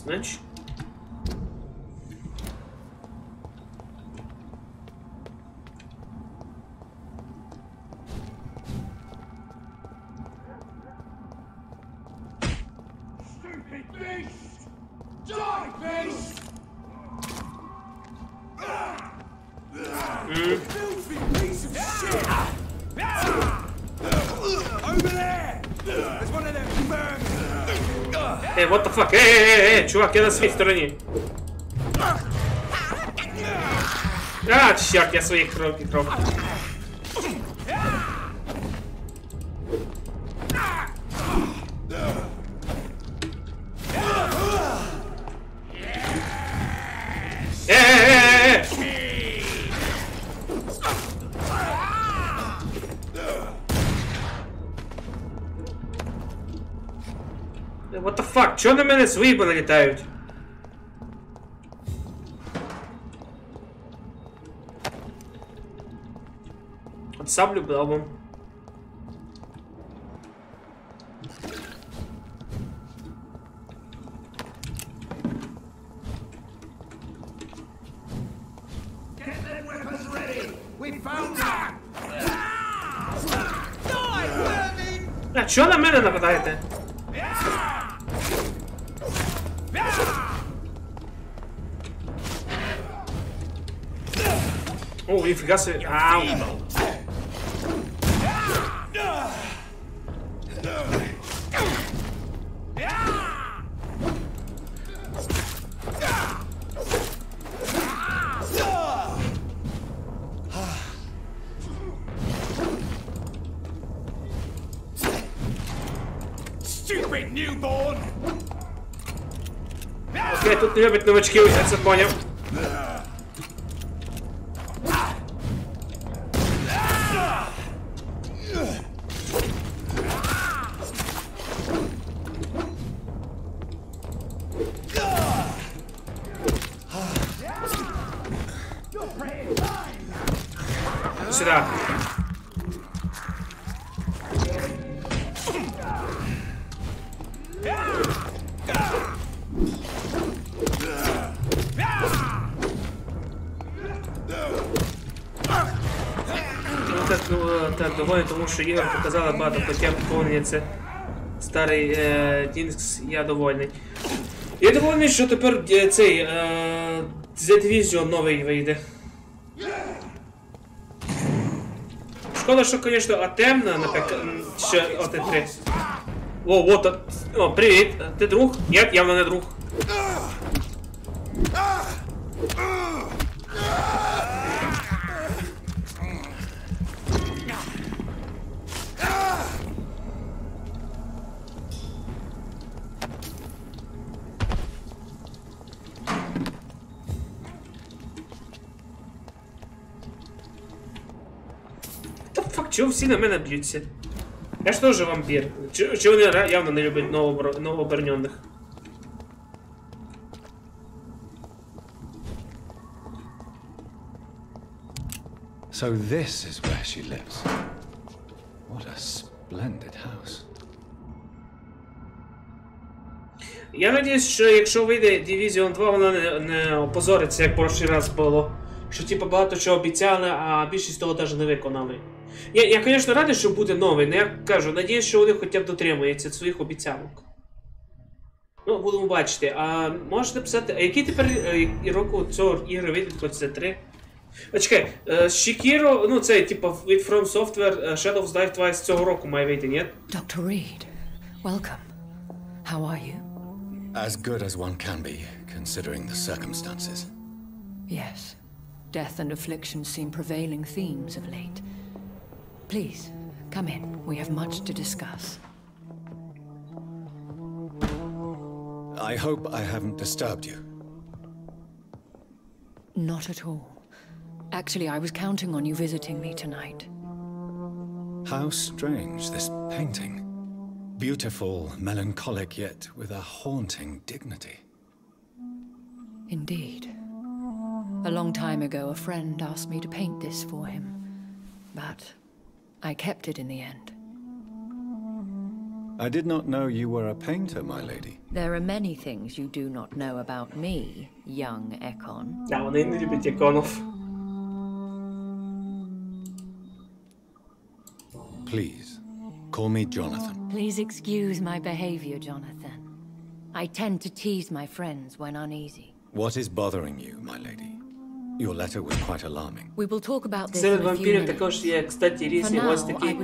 Значит. Stupid beast! Die, beast! Filthy piece of shit! Over there! There's one of them vermin! Эй, what the fuck? Эй, чувак, я на своей стороне. Черт, я своих кров. What the fuck? Чого на мене свої налітають? От саблю дав вам. А чого на мене нападаєте? О, ніфіга собі. Ау. Окей, тут не люблять новачків, я це поняв. Сюда. Так, доволі, тому що ігор показала багато хотів поповнення, це старий Дінкс, я довольний. Я довольний, що тепер цей The Division новий вийде. Шкода, що, звісно, темна, наприклад, ще ОТ3. О, вот, о, привіт, ти друг? Ні, явно не друг. Чого всі на мене б'ються? Я ж теж вампір. Чи вони явно не люблять новообернених? So this is where she lives. What a splendid house. Я надіюсь, що якщо вийде Division 2, вона не опозориться, як прошлий раз було. Що типу багато чого обіцяли, а більшість того навіть не виконали. Я, звісно, радий, що буде новий, але я кажу, надіюсь, що вони хоча б дотримуються своїх обіцянок. Ну, будемо бачити. А можете писати, а який тепер року цього ігри вийде, хоч це 3? А чекай, Shikiro, ну це типу від From Software, Shadows Die Twice цього року має вийти, ні? Dr. Reed, welcome. How are you? As good as one can be, considering the circumstances. Yes. Death and affliction seem prevailing themes of late. Please, come in. We have much to discuss. I hope I haven't disturbed you. Not at all. Actually, I was counting on you visiting me tonight. How strange, this painting. Beautiful, melancholic, yet with a haunting dignity. Indeed. A long time ago, a friend asked me to paint this for him, but I kept it in the end. I did not know you were a painter, my lady. There are many things you do not know about me, young Ekon. Да, вони не люблять Еконов. Please, call me Jonathan. Please excuse my behavior, Jonathan. I tend to tease my friends when uneasy. What is bothering you, my lady? Your letter was quite alarming. We will talk about this Серед in a few вампірів minutes. також є, кстати, різні ось такі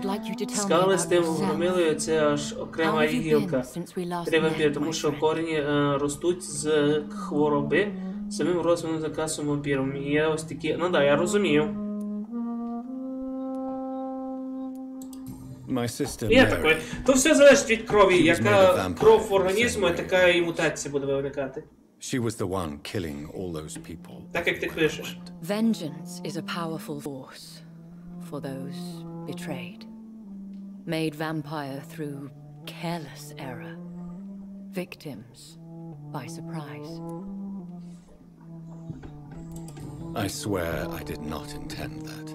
скалистим громилою, це аж окрема гілка. Три вампіри, тому що корені ростуть з хвороби, самим розвиненим заказом вампіром. І є ось такі, ну да, я розумію. My sister Є Mary. таке. То все залежить від крові, яка кров в організму, така і мутація буде виникати. She was the one killing all those people. Так як ти пишеш. Vengeance is a powerful force for those betrayed. Made vampire through careless error. Victims by surprise. I swear I did not intend that.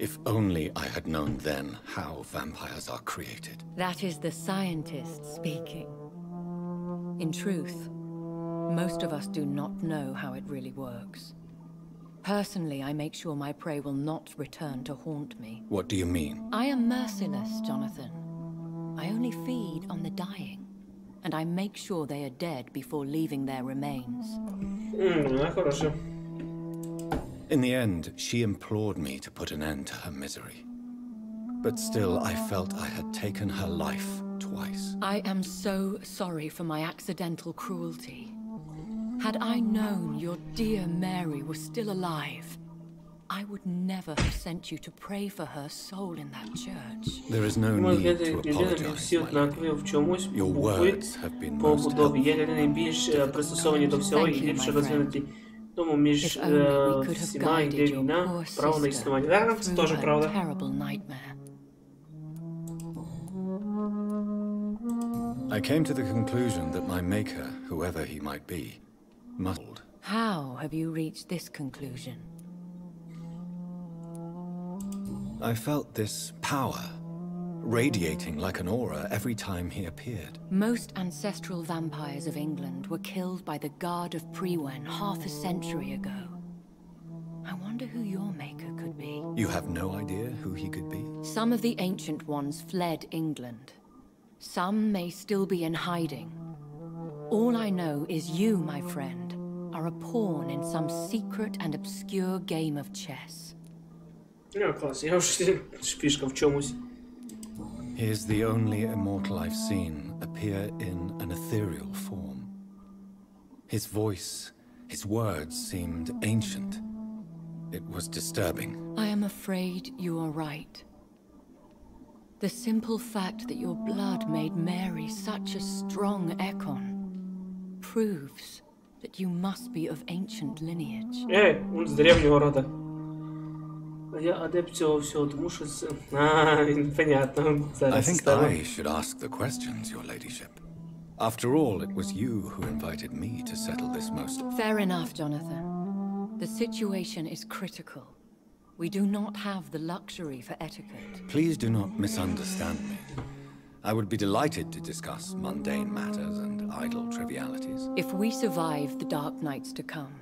If only I had known then how vampires are created. That is the scientist speaking. In truth, most of us do not know how it really works. Personally, I make sure my prey will not return to haunt me. What do you mean? I am merciless, Jonathan. I only feed on the dying, and I make sure they are dead before leaving their remains. Хорошо. In the end, she implored me to put an end to her misery. But still, I felt I had taken her life twice. I am so sorry for my accidental cruelty. Had I known your dear Mary was still alive, I would never have sent you to pray for her soul in that church. There is no need to apologize, my lady. Your words have been most helpful. Є людини більш пристосовані до всього і ліпше розвинуті. Тому між всіма йде війна, право на існування. Так, це теж правда. I came to the conclusion that my maker, whoever he might be, must. How have you reached this conclusion? I felt this power radiating like an aura every time he appeared. Most ancestral vampires of England were killed by the Guard of Prewen half a century ago. I wonder who your maker could be. You have no idea who he could be? Some of the ancient ones fled England. Some may still be in hiding. All I know is you, my friend, are a pawn in some secret and obscure game of chess. Ну, клас, я вже шпішка в чомусь. He is the only immortal I've seen appear in an ethereal form. His voice, his words seemed ancient. It was disturbing. I am afraid you are right. The simple fact that your blood made Mary such a strong Ekon proves that you must be of ancient lineage. Он з древнього рода. А я адепт цього всього, тому що це... понятно. I think I should ask the questions, your ladyship. After all, it was you who invited me to settle this most... Fair enough, Jonathan. The situation is critical. We do not have the luxury for etiquette. Please do not misunderstand me. I would be delighted to discuss mundane matters and idle trivialities. If we survive the dark nights to come,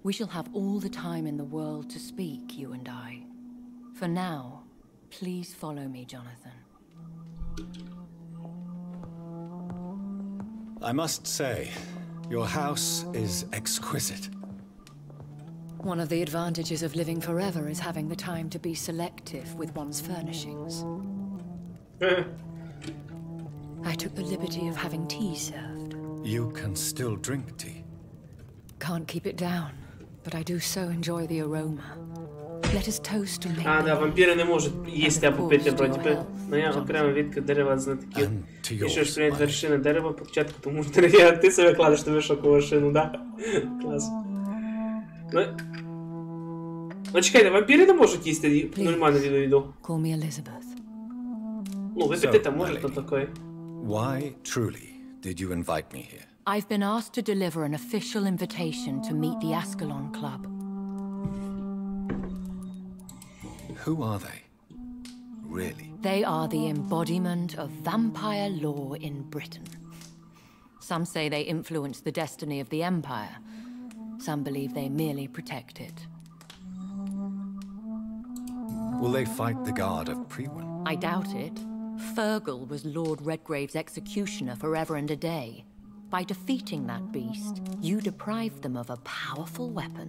we shall have all the time in the world to speak, you and I. For now, please follow me, Jonathan. I must say, your house is exquisite. One of the advantages of living forever is having the time to be selective with one's furnishings. I took the liberty of having tea served. You can still drink tea. Can't keep it down, but I do so enjoy the aroma. Let us toast to make. Да, вампіри не можуть їсти або пити, вроді би. Ну я окремо від дерева знатоків. Якщо ж прийняти вершини дерева, початку, тому що ти себе кладеш на високу вершину, да? Клас. Ну чекайте, вампіри не можуть їсти нормальну їду. Ну, випити там може, то таке. Why, truly, did you invite me here? I've been asked to deliver an official invitation to meet the Ascalon Club. Who are they? Really? They are the embodiment of vampire law in Britain. Some say they influence the destiny of the Empire. Some believe they merely protect it. Will they fight the guard of Priwen? I doubt it. Fergal was Lord Redgrave's executioner forever and a day. By defeating that beast, you deprived them of a powerful weapon.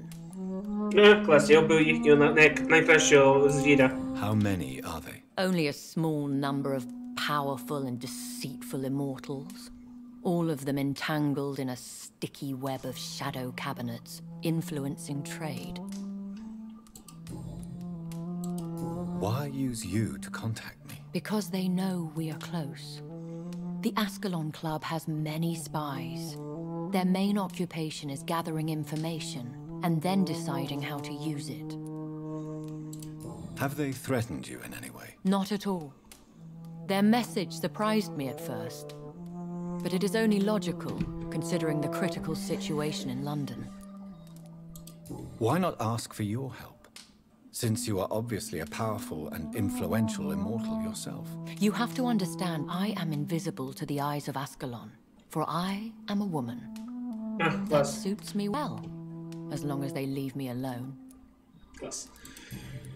Клас, я вбив їхнього найкращого звіря. How many are they? Only a small number of powerful and deceitful immortals. All of them entangled in a sticky web of shadow cabinets, influencing trade. Why use you to contact me? Because they know we are close. The Ascalon Club has many spies. Their main occupation is gathering information and then deciding how to use it. Have they threatened you in any way? Not at all. Their message surprised me at first, but it is only logical, considering the critical situation in London. Why not ask for your help? Since you are obviously a powerful and influential immortal yourself. You have to understand I am invisible to the eyes of Ascalon, for I am a woman. That suits me well, as long as they leave me alone. Клас.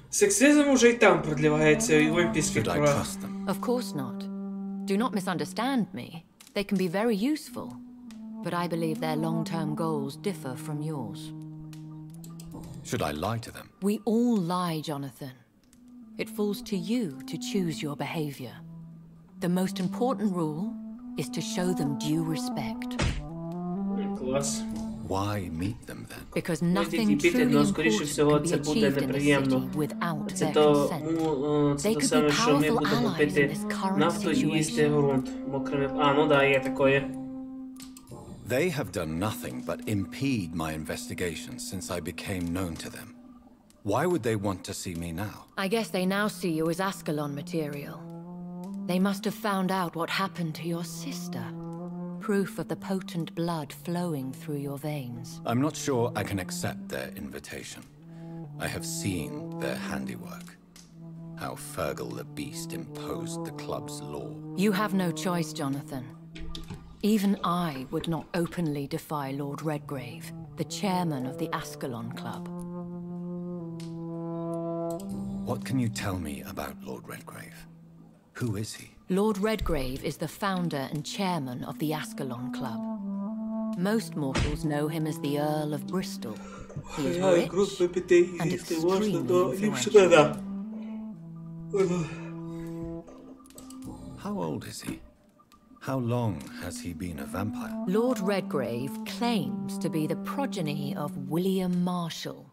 Сексизм уже і там продлівається і в вампірських правах. Of course not. Do not misunderstand me. They can be very useful, but I believe their long-term goals differ from yours. Should I lie to them? We all lie, Jonathan. It falls to you to choose your behavior. The most important rule is to show them due respect. Клас. Why meet them then? Because nothing truly important can be achieved in the city without their consent. They could be powerful allies in this current situation. Ну да, є такое. They have done nothing but impede my investigations since I became known to them. Why would they want to see me now? I guess they now see you as Ascalon material. They must have found out what happened to your sister. Proof of the potent blood flowing through your veins. I'm not sure I can accept their invitation. I have seen their handiwork. How Fergal the Beast imposed the club's law. You have no choice, Jonathan. Even I would not openly defy Lord Redgrave, the chairman of the Ascalon Club. What can you tell me about Lord Redgrave? Who is he? Lord Redgrave is the founder and chairman of the Ascalon Club. Most mortals know him as the Earl of Bristol. He is rich and extremely influential. How old is he? How long has he been a vampire? Lord Redgrave claims to be the progeny of William Marshall,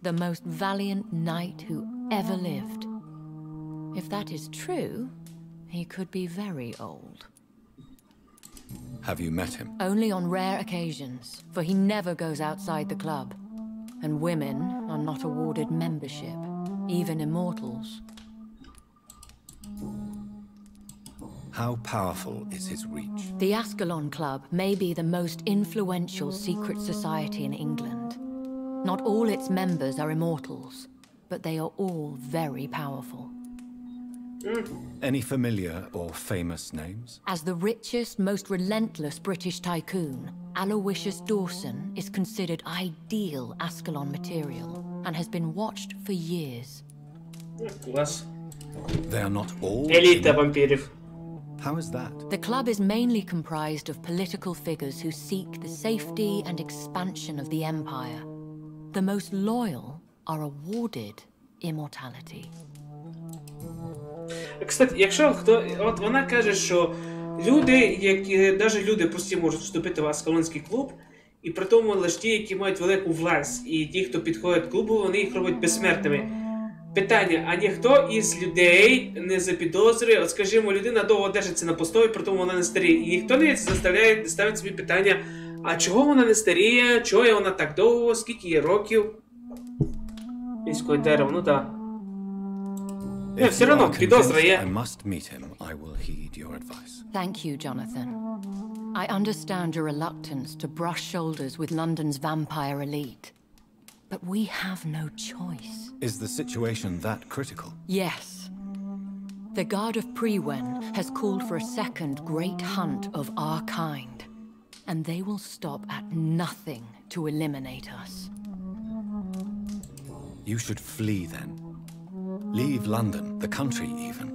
the most valiant knight who ever lived. If that is true, he could be very old. Have you met him? Only on rare occasions, for he never goes outside the club. And women are not awarded membership, even immortals. How powerful is his reach? The Ascalon Club may be the most influential secret society in England. Not all its members are immortals, but they are all very powerful. Any familiar or famous names? As the richest, most relentless British tycoon, Aloysius Dawson is considered ideal Ascalon material and has been watched for years. Класс. They are not all... Элита вампиров. How is that? The club is mainly comprised of political figures who seek the safety and expansion of the Empire. The most loyal are awarded immortality. Кстати, якщо хто... От вона каже, що люди, які... Навіть люди прості можуть вступити в Аскалонський клуб, і при тому лише ті, які мають велику власть, і ті, хто підходить до клубу, вони їх роблять безсмертними. Питання, а ніхто із людей не запідозрює, от скажімо, людина довго держиться на постові, при тому вона не старіє. І ніхто не заставляє ставити собі питання, а чого вона не старіє, чого вона так довго, скільки є років. Військове дерево, ну так. Не, все одно, підозра є. Thank you, Jonathan. I understand your reluctance to brush shoulders with London's vampire elite. But we have no choice. Is the situation that critical? Yes. The Guard of Prewen has called for a second great hunt of our kind. And they will stop at nothing to eliminate us. You should flee then. Leave London, the country even.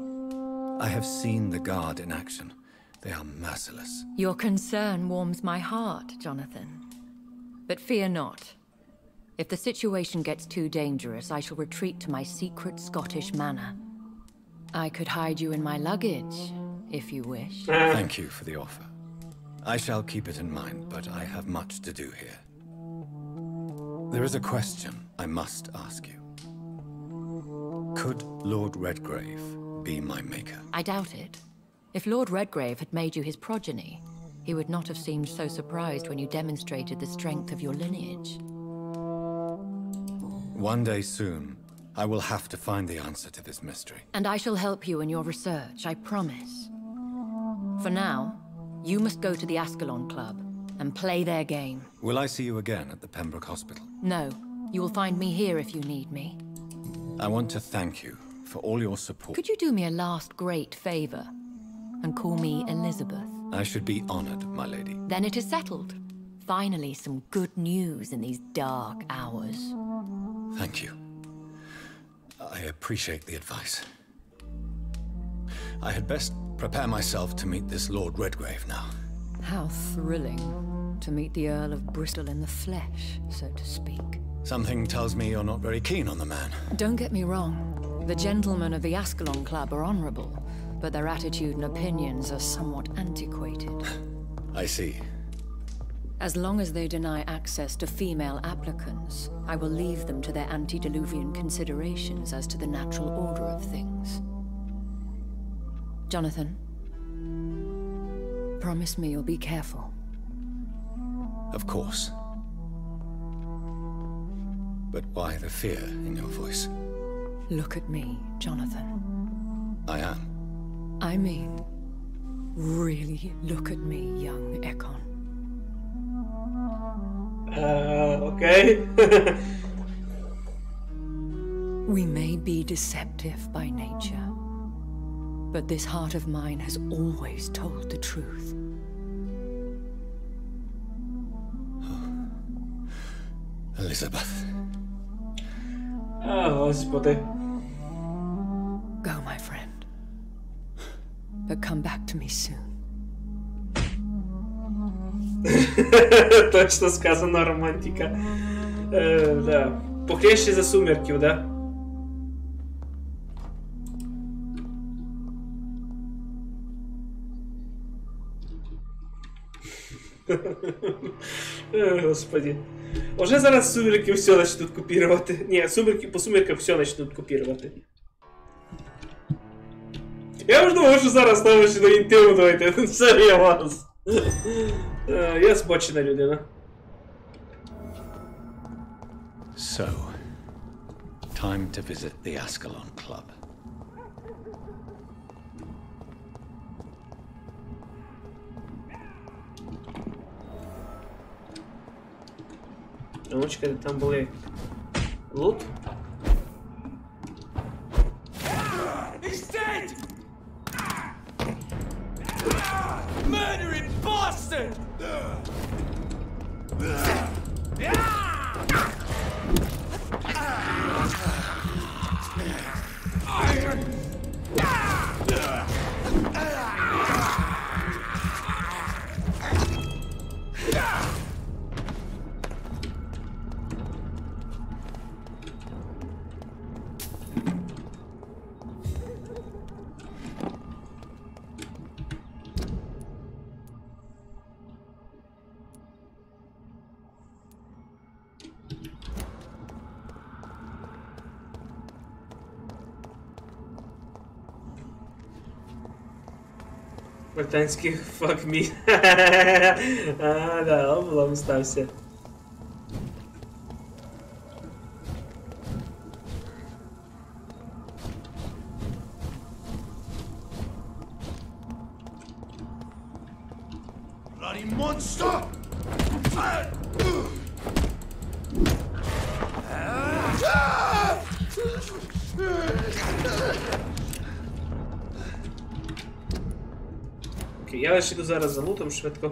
I have seen the Guard in action. They are merciless. Your concern warms my heart, Jonathan. But fear not. If the situation gets too dangerous, I shall retreat to my secret Scottish manor. I could hide you in my luggage, if you wish. Thank you for the offer. I shall keep it in mind, but I have much to do here. There is a question I must ask you. Could Lord Redgrave be my maker? I doubt it. If Lord Redgrave had made you his progeny, he would not have seemed so surprised when you demonstrated the strength of your lineage. One day soon, I will have to find the answer to this mystery. And I shall help you in your research, I promise. For now, you must go to the Ascalon Club and play their game. Will I see you again at the Pembroke Hospital? No, you will find me here if you need me. I want to thank you for all your support. Could you do me a last great favor and call me Elizabeth? I should be honored, my lady. Then it is settled. Finally, some good news in these dark hours. Thank you. I appreciate the advice. I had best prepare myself to meet this Lord Redgrave now. How thrilling to meet the Earl of Bristol in the flesh, so to speak. Something tells me you're not very keen on the man. Don't get me wrong. The gentlemen of the Ascalon Club are honorable, but their attitude and opinions are somewhat antiquated. I see. As long as they deny access to female applicants, I will leave them to their antediluvian considerations as to the natural order of things. Jonathan, promise me you'll be careful. Of course. But why the fear in your voice? Look at me, Jonathan. I am. I mean, really look at me, young Ekon. Okay. We may be deceptive by nature, but this heart of mine has always told the truth. Elizabeth. Oh, Господи. Go, my friend. But come back to me soon. Точно сказано, романтика. Да. Похлеще за сумерків, да? Господи. Уже зараз сумерки все начнут копировать. Не, сумерки по сумеркам все начнут копировать. Я вже думав, що зараз знову ще до інтиму давайте. Це я вас. Я збочена людина. So, time to visit the Ascalon Club. Ну, чекайте, там були лут. He's dead! Британський fuck me. А, да, облом стався. Bloody monster! Окей, я лише йду зараз за лутом швидко.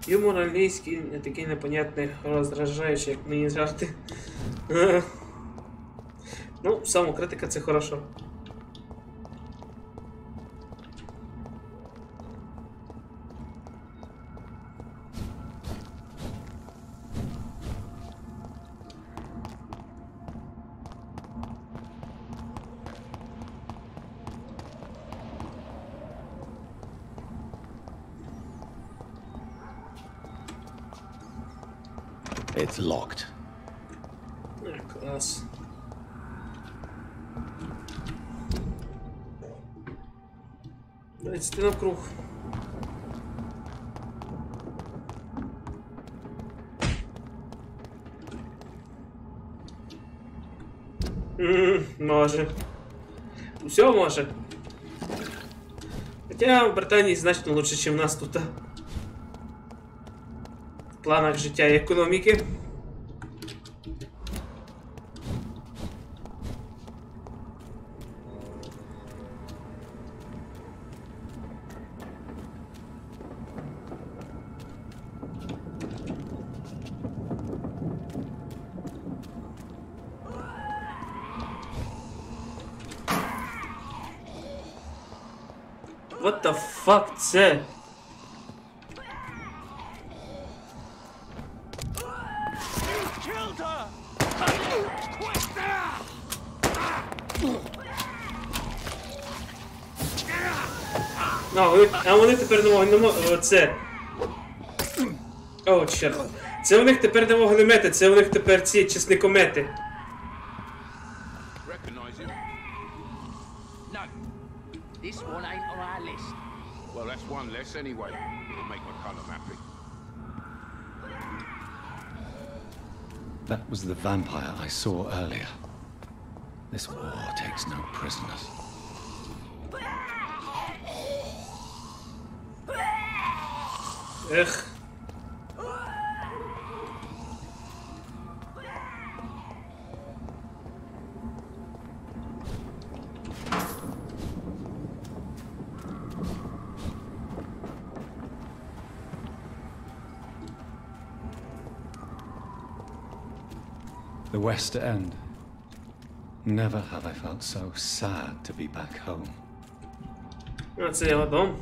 Юмор англійський не такий непонятний, роздражаючий, як мені жарти. Ну, самокритика це хорошо. It's locked. Клас. Давайте навкруг. Може. Все може. Хоча в Британії значно лучше, ніж в нас тут. В планах життя і економіки. What the fuck це? А вони тепер не можуть... Це... О, чорт. Це у них тепер не вогнемети, це у них тепер ці чесникомети. This one ain't on our list. Well, that's one less anyway. It'll make my colour happy. That was the vampire I saw earlier. This war takes no prisoners. Ех. The West End. Never have I felt so sad to be back home. Це його дом.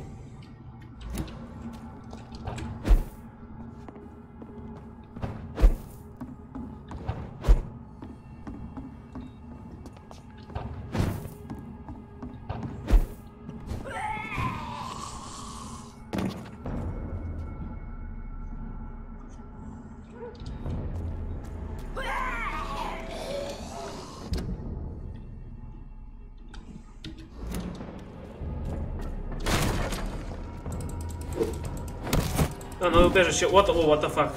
А, ну убежище. What the fuck.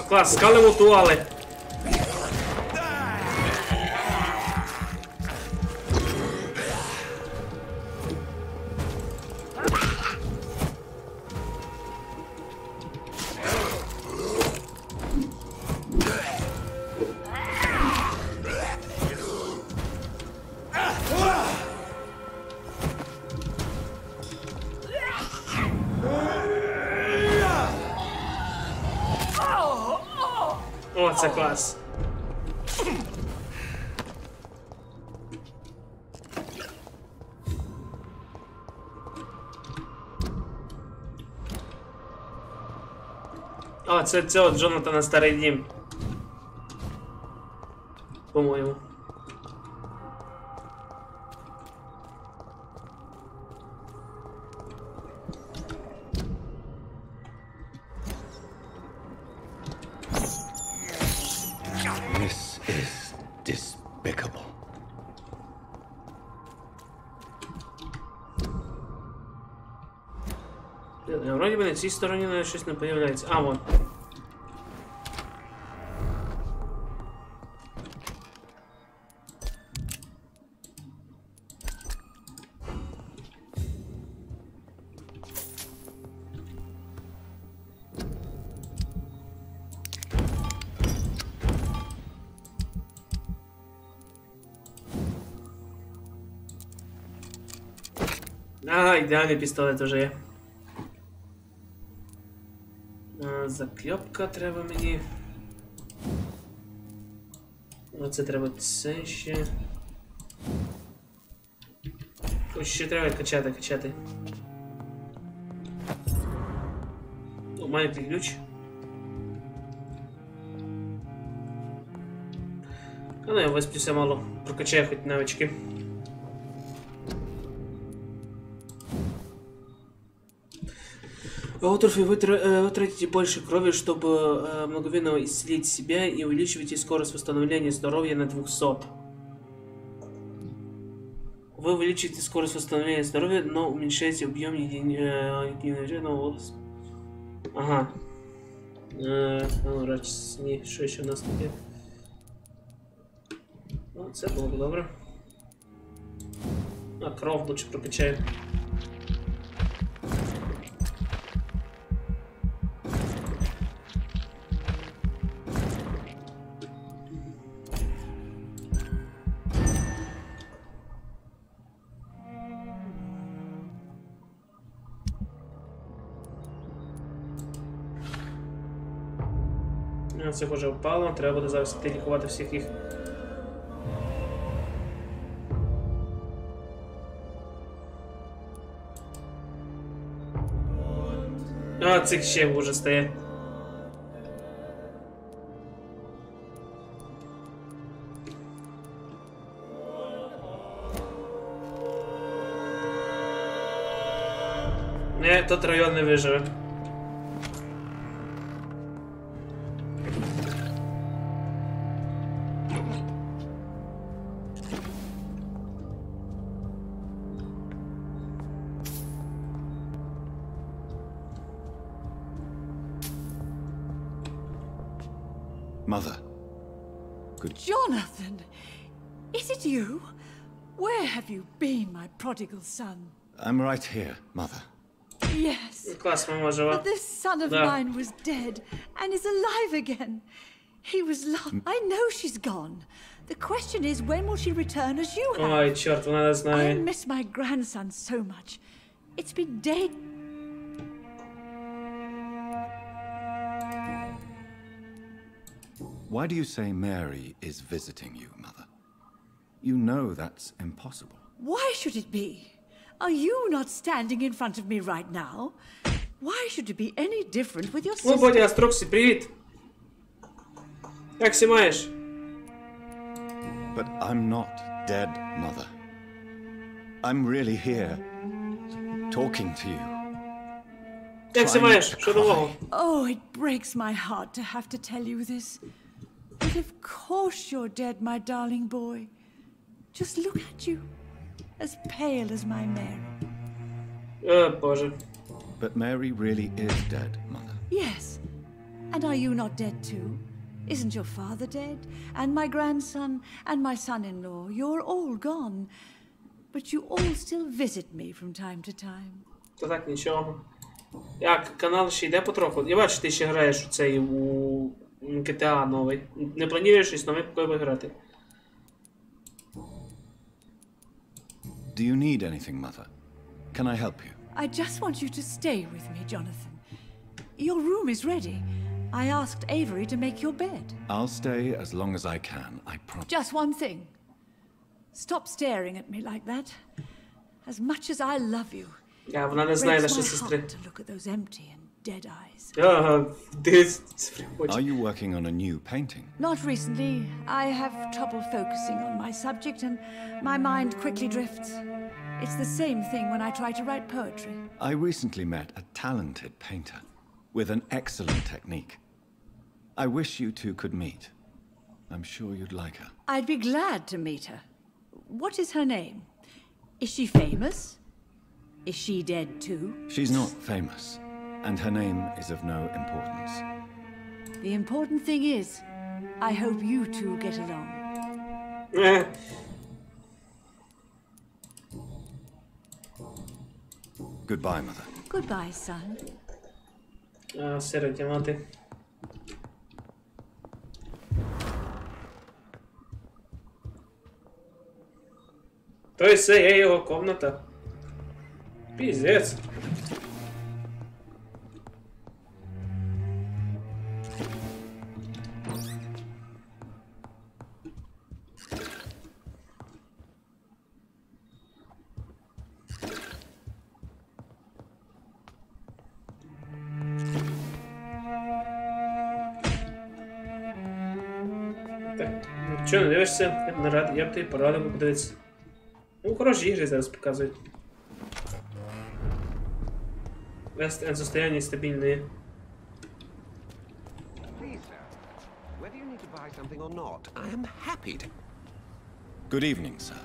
Клас, скали мутували. О, це клас. О, це от Джонатана старий дім. По-моєму. is despicable. Вроді би на цій стороні щось не появляється. А, вон. Ага, ідеальний пістолет вже є. Закльопка треба мені. Оце треба це ще. Ось ще треба качати. О, маленький ключ. А ну я висплюся мало. Прокачаю хоч навички. Утрофи вы тратите больше крови, чтобы мгновенно исцелить себя и увеличиваете скорость восстановления здоровья на 200. Вы увеличиваете скорость восстановления здоровья, но уменьшаете объем единого. Ага. Ну, раз, ні, що ще у нас таке? Ну, це було б добре. А, кров лучше прокачаю. Це вже впало, треба буде зараз лікувати всіх їх. А, цих ще вже стає. Не, тут район не виживе. Mother. Good Jonathan! Is it you? Where have you been, my prodigal son? I'm right here, Mother. Yes. But this son of mine was dead and is alive again. He was lost. I know she's gone. The question is, when will she return as you have? Ой, черт, вона не знає. I miss my grandson so much. It's been days. Why do you say Mary is visiting you, Mother? You know that's impossible. Why should it be? Are you not standing in front of me right now? Why should it be any different with your sister? О, Бодя, Астроксі, привіт! Як сі маєш? But I'm not dead, Mother. I'm really here, talking to you. Як сі маєш? Що нового? Oh, it breaks my heart to have to tell you this. But of course you're dead, my darling boy. Just look at you. As pale as my Mary. Oh, Боже. But Mary really is dead, Mother. Yes. And are you not dead too? Isn't your father dead? And my grandson? And my son-in-law? You're all gone. But you all still visit me from time to time. То так, нічого. Як, канал ще йде потроху. Я бачу, ти ще граєш у цей, у GTA новий. Не плануєш щось нове виграти? Do you need anything, Mother? Can I help you? I just want you to stay with me, Jonathan. Your room is ready. I asked Avery to make your bed. I'll stay as long as I can, I promise. Just one thing. Stop staring at me like that. As much as I love you, Ja, вона не знає нашої breaks my сестри. heart to look at those empty and dead eyes. Ага, десь. Are you working on a new painting? Not recently. I have trouble focusing on my subject and my mind quickly drifts. It's the same thing when I try to write poetry. I recently met a talented painter with an excellent technique. I wish you two could meet. I'm sure you'd like her. I'd be glad to meet her. What is her name? Is she famous? Is she dead too? She's not famous, and her name is of no importance. The important thing is, I hope you two get along. Goodbye, Mother. Goodbye, son. Сера, chiamate. То есть це його комната. Пиздец. Чого не дивишся? Я б тобі порадив подивитися. Ну, хороші ігри зараз показують. Вест-енд состояние стабільне. Good evening, sir.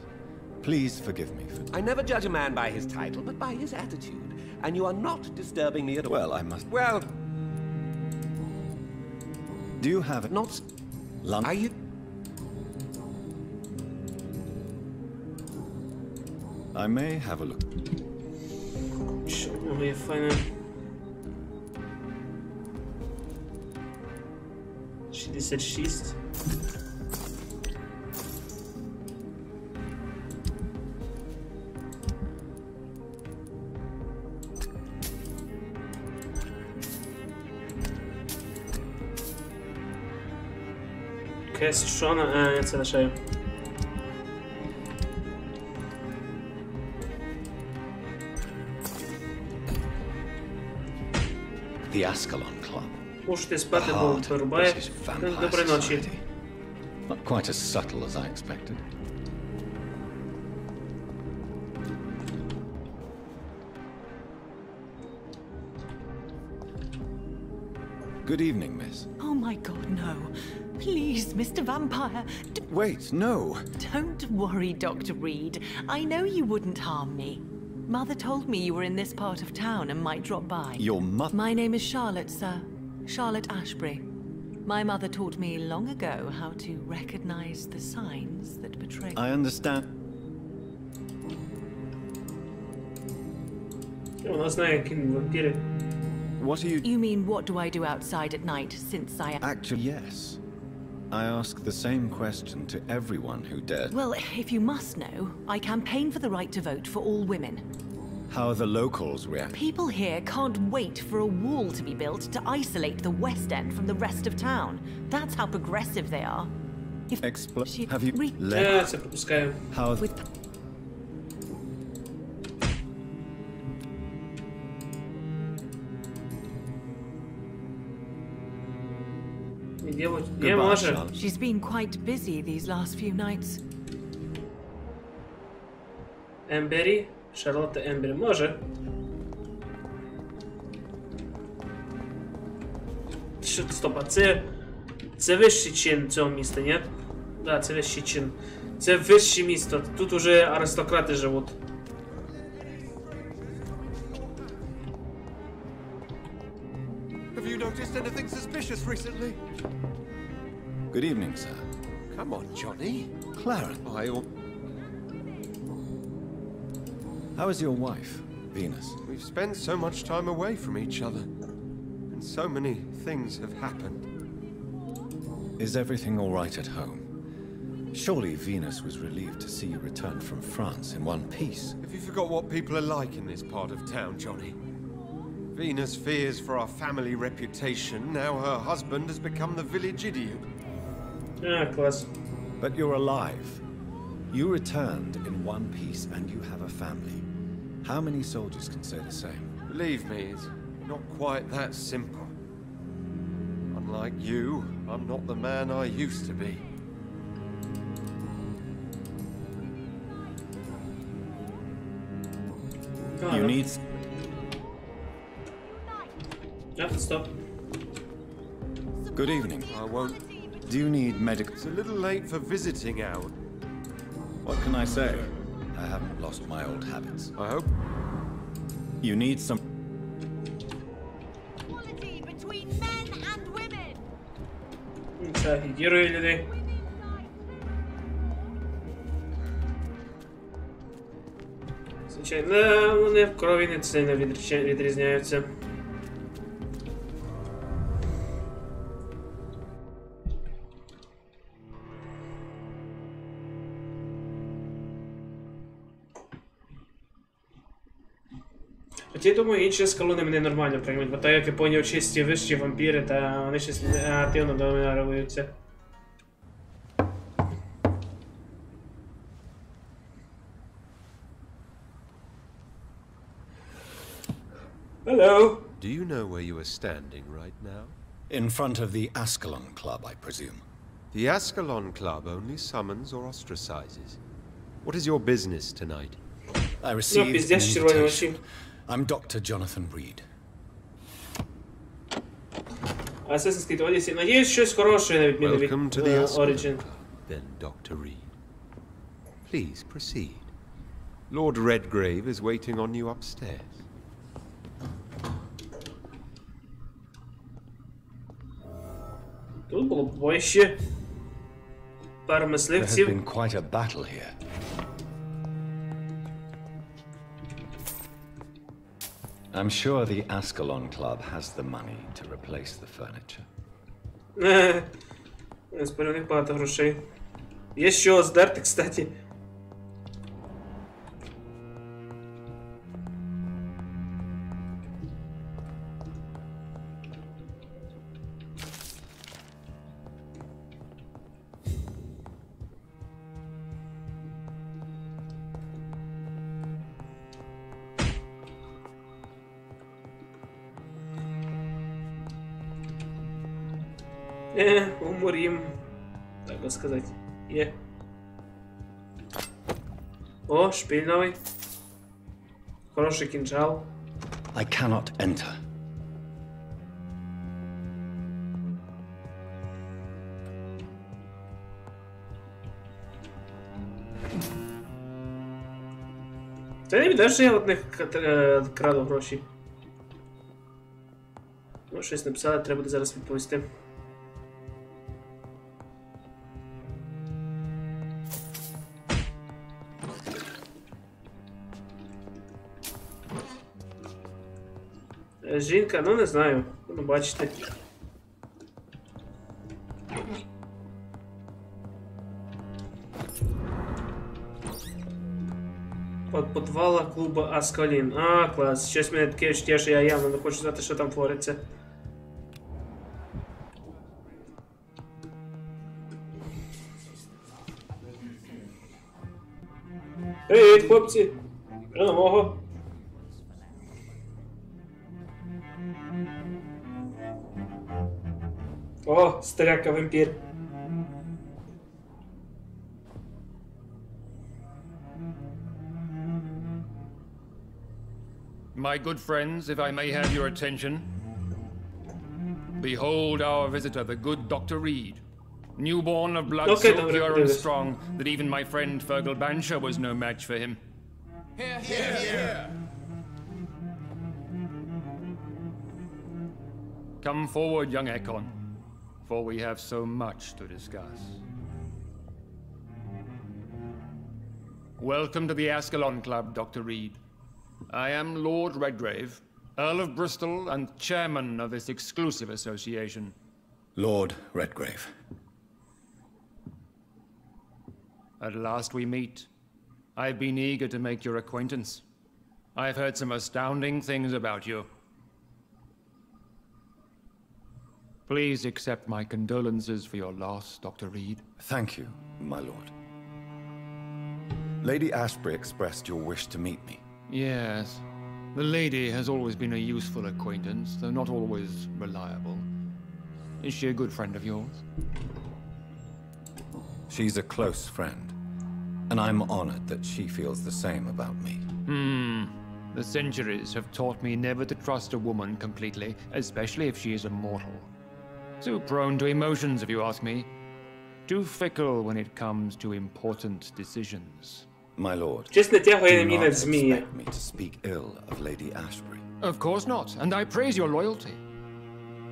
Please forgive me for... I never judge a man by his title, but by his attitude. And you are not disturbing me at all. Well, I must... Well... Do you have... Not... Lunch? Are you... I may have a look. Моє файне. 66. Кес Шона, це лишаю. The Ascalon Club. Можете спати, бо вирубає. Доброї ночі. Not quite as subtle as I expected. Good evening, miss. Oh my god, no. Please, Mr. Vampire. Wait, no. Don't worry, Dr. Reed. I know you wouldn't harm me. Mother told me you were in this part of town and might drop by. Your mother? My name is Charlotte, sir. Charlotte Ashbury. My mother taught me long ago how to recognize the signs that betray. I understand. What are you... You mean, what do I do outside at night, since I... Actually, yes. I ask the same question to everyone who dared... Well, if you must know, I campaign for the right to vote for all women. How are the locals react? People here can't wait for a wall to be built to isolate the West End from the rest of town. That's how progressive they are. Have you... How... Goodbye, Charlotte. She's been quite busy these last few nights. Ембері? Шарлотта Ембері. Може. Що, стоп, а це вищий чин цього міста, ні? Да, це вищий чин. Це вище місто. Тут уже аристократи живуть. Have you noticed anything suspicious recently? Good evening, sir. Come on, Johnny. Clarence. How is your wife, Venus? We've spent so much time away from each other, and so many things have happened. Is everything all right at home? Surely Venus was relieved to see you return from France in one piece. Have you forgot what people are like in this part of town, Johnny? Venus fears for our family reputation. Now her husband has become the village idiot. Ah, class. But you're alive. You returned in one piece and you have a family. How many soldiers can say the same? Believe me, it's not quite that simple. Unlike you, I'm not the man I used to be. You need... Yeah, stop. Good evening. I won't Do you need medical? It's a little late for visiting out. What can I say? I haven't lost my old habits. I hope. You need some... Equality between men and women. Це гідірує людей. Звичайно, вони в крові не сильно відрізняються. От я думаю, інші скалони мене нормально приймуть, бо так як я поняв, чисті вищі вампіри, та вони щось негативно до мене реагуються. Hello. Do you know where you are standing right now? In front of the Ascalon Club, I presume. The Ascalon Club only summons or ostracizes. What is your business tonight? I received an invitation. I'm Dr. Jonathan Reed. Assassin's Creed Odyssey. Надіюсь, щось хороше на відміну від Origin. Then, Dr. Reed. Please proceed. Lord Redgrave is waiting on you upstairs. Тут було боїще. Пара мисливців. There has been quite a battle here. I'm sure the Ascalon Club has the money to replace the furniture. Спорю, у них багато грошей. Є що здерти, кстати. Уморим. Так бы сказать. О, шпиль новый. Хороший кинжал. I cannot enter. Це не віддаш, що я от них краду гроші. Ну, щось написали, треба буде зараз відповісти. Жінка, ну не знаю, ну бачите. От підвала клуба Аскалін. А, клас. Щось мене таке відчуття, що я явно не хочу знати, що там твориться. Привіт, хлопці! Що нового? О, старяка вампір. My good friends, if I may have your attention. Behold our visitor, the good Dr. Reed. Newborn of blood so pure and strong that even my friend Fergal Bansher was no match for him. Here, here, here. Come forward, young Ekon, for we have so much to discuss. Welcome to the Ascalon Club, Dr. Reed. I am Lord Redgrave, Earl of Bristol and chairman of this exclusive association. Lord Redgrave. At last we meet. I've been eager to make your acquaintance. I've heard some astounding things about you. Please accept my condolences for your loss, Dr. Reed. Thank you, my lord. Lady Ashbury expressed your wish to meet me. Yes. The lady has always been a useful acquaintance, though not always reliable. Is she a good friend of yours? She's a close friend, and I'm honored that she feels the same about me. The centuries have taught me never to trust a woman completely, especially if she is a mortal. Too prone to emotions, if you ask me. Too fickle when it comes to important decisions. My lord, Честно, тягує do мені not на змія. expect me to speak ill of Lady Ashbury. Of course not, and I praise your loyalty.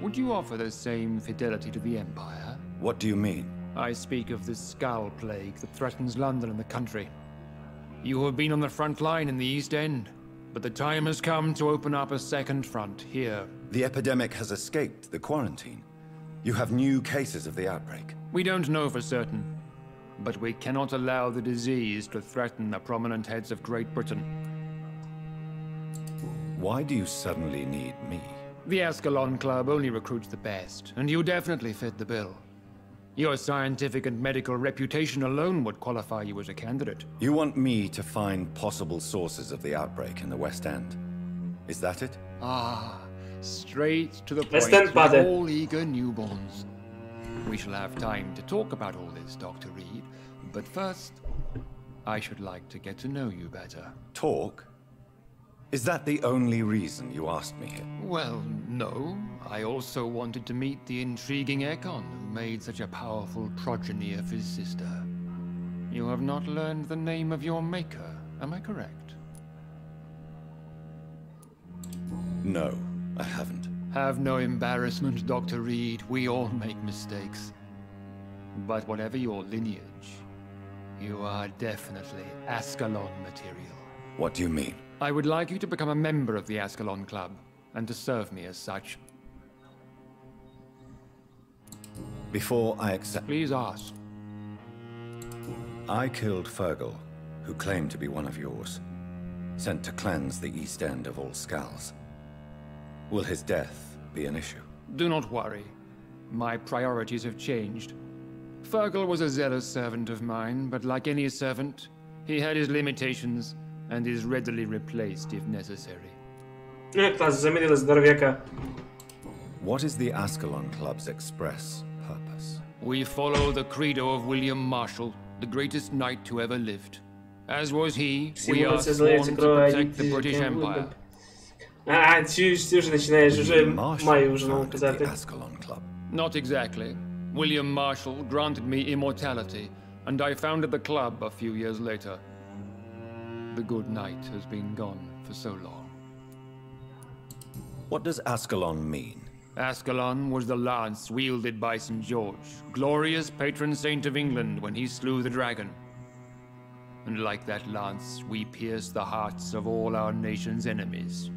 Would you offer the same fidelity to the Empire? What do you mean? I speak of the Skull Plague that threatens London and the country. You have been on the front line in the East End, but the time has come to open up a second front here. The epidemic has escaped the quarantine. You have new cases of the outbreak. We don't know for certain, but we cannot allow the disease to threaten the prominent heads of Great Britain. Why do you suddenly need me? The Ascalon Club only recruits the best, and you definitely fit the bill. Your scientific and medical reputation alone would qualify you as a candidate. You want me to find possible sources of the outbreak in the West End. Is that it? Ah, straight to the West point End, with padre. all eager newborns. We shall have time to talk about all this, Dr. Reed, but first, I should like to get to know you better. Talk? Is that the only reason you asked me here? Well, no. I also wanted to meet the intriguing Ekon who made such a powerful progeny of his sister. You have not learned the name of your maker, am I correct? No, I haven't. Have no embarrassment, Dr. Reed. We all make mistakes. But whatever your lineage, you are definitely Ascalon material. What do you mean? I would like you to become a member of the Ascalon Club, and to serve me as such. Before I accept... Please ask. I killed Fergal, who claimed to be one of yours. Sent to cleanse the East End of all skulls. Will his death be an issue? Do not worry. My priorities have changed. Fergal was a zealous servant of mine, but like any servant, he had his limitations, and is readily replaced if necessary. What is the Ascalon Club's express purpose? We follow the credo of William Marshall, the greatest knight who ever lived. As was he, we are sworn to protect the British Empire. Ты уже начинаешь, уже маю уже надо сказать. Not exactly. William Marshall granted me immortality, and I founded the club a few years later. The good knight has been gone for so long. What does Ascalon mean? Ascalon was the lance wielded by St. George, glorious patron saint of England when he slew the dragon. And like that lance, we pierce the hearts of all our nation's enemies.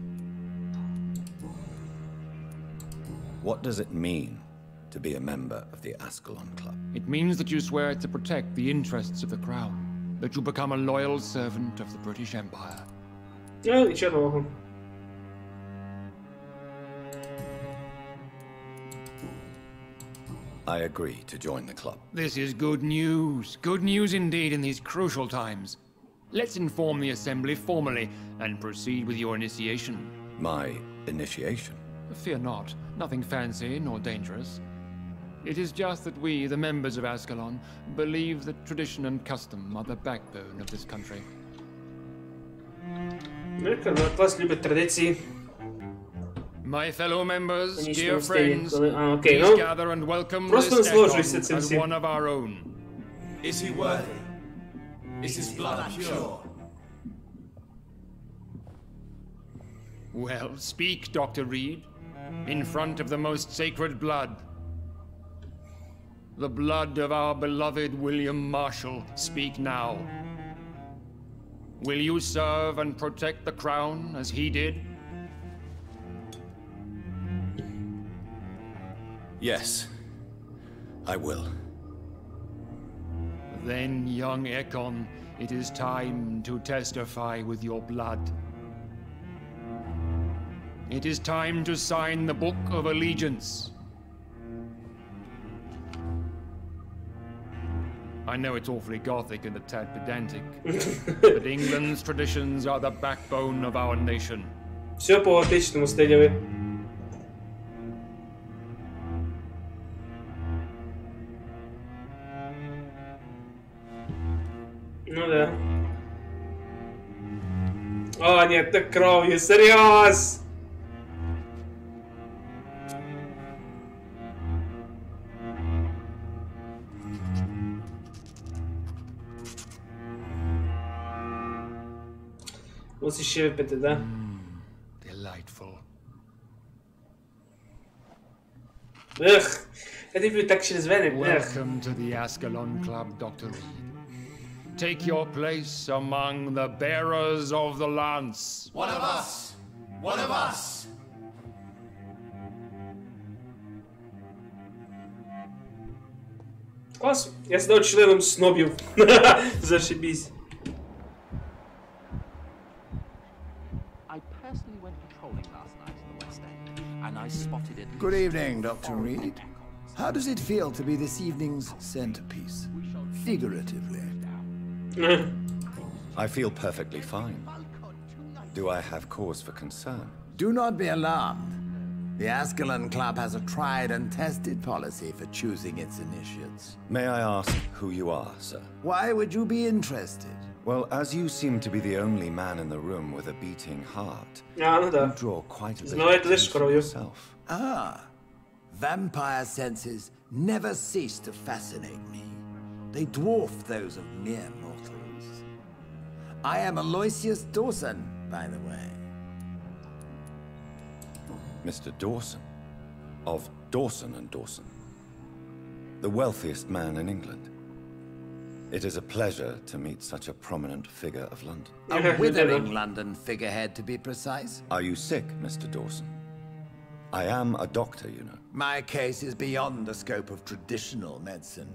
What does it mean to be a member of the Ascalon Club? It means that you swear to protect the interests of the crown, that you become a loyal servant of the British Empire. Yeah, ничего нового. I agree to join the club. This is good news. Good news indeed in these crucial times. Let's inform the Assembly formally and proceed with your initiation. My initiation? Fear not. Nothing fancy nor dangerous. It is just that we, the members of Ascalon, believe that tradition and custom are the backbone of this country. Класс любит традиции. My fellow members, dear friends, Okay, please gather and welcome this Ekon as one of our own. Is he worthy? Is his blood pure? Well, speak, Dr. Reed, in front of the most sacred blood. The blood of our beloved William Marshall, speak now. Will you serve and protect the crown as he did? Yes, I will. Then, young Ekon, it is time to testify with your blood. It is time to sign the Book of Allegiance. I know it's awfully gothic and a tad pedantic, but England's traditions are the backbone of our nation. Все по отечественному стилю. Ну да. О, нет, так кровью, серьез! Мусиш ще випити, да? Delightful. Ех, я тобі так через веник, ех. Welcome to the Ascalon Club, Dr. Reed. Take your place among the bearers of the lance. One of us! One of us! Клас, я став членом снобів. Зашибісь. I personally went patrolling last night in the West End, and I spotted it. Good evening, Dr. Reed. How does it feel to be this evening's centerpiece? Figuratively. I feel perfectly fine. Do I have cause for concern? Do not be alarmed. The Ascalon Club has a tried and tested policy for choosing its initiates. May I ask who you are, sir? Why would you be interested? Well, as you seem to be the only man in the room with a beating heart, you draw quite a bit of attention to yourself. Ah, vampire senses never cease to fascinate me. They dwarf those of mere mortals. I am Aloysius Dawson, by the way. Mr. Dawson? Of Dawson and Dawson? The wealthiest man in England. It is a pleasure to meet such a prominent figure of London. A withering London figurehead, to be precise. Are you sick, Mr. Dawson? I am a doctor, you know. My case is beyond the scope of traditional medicine.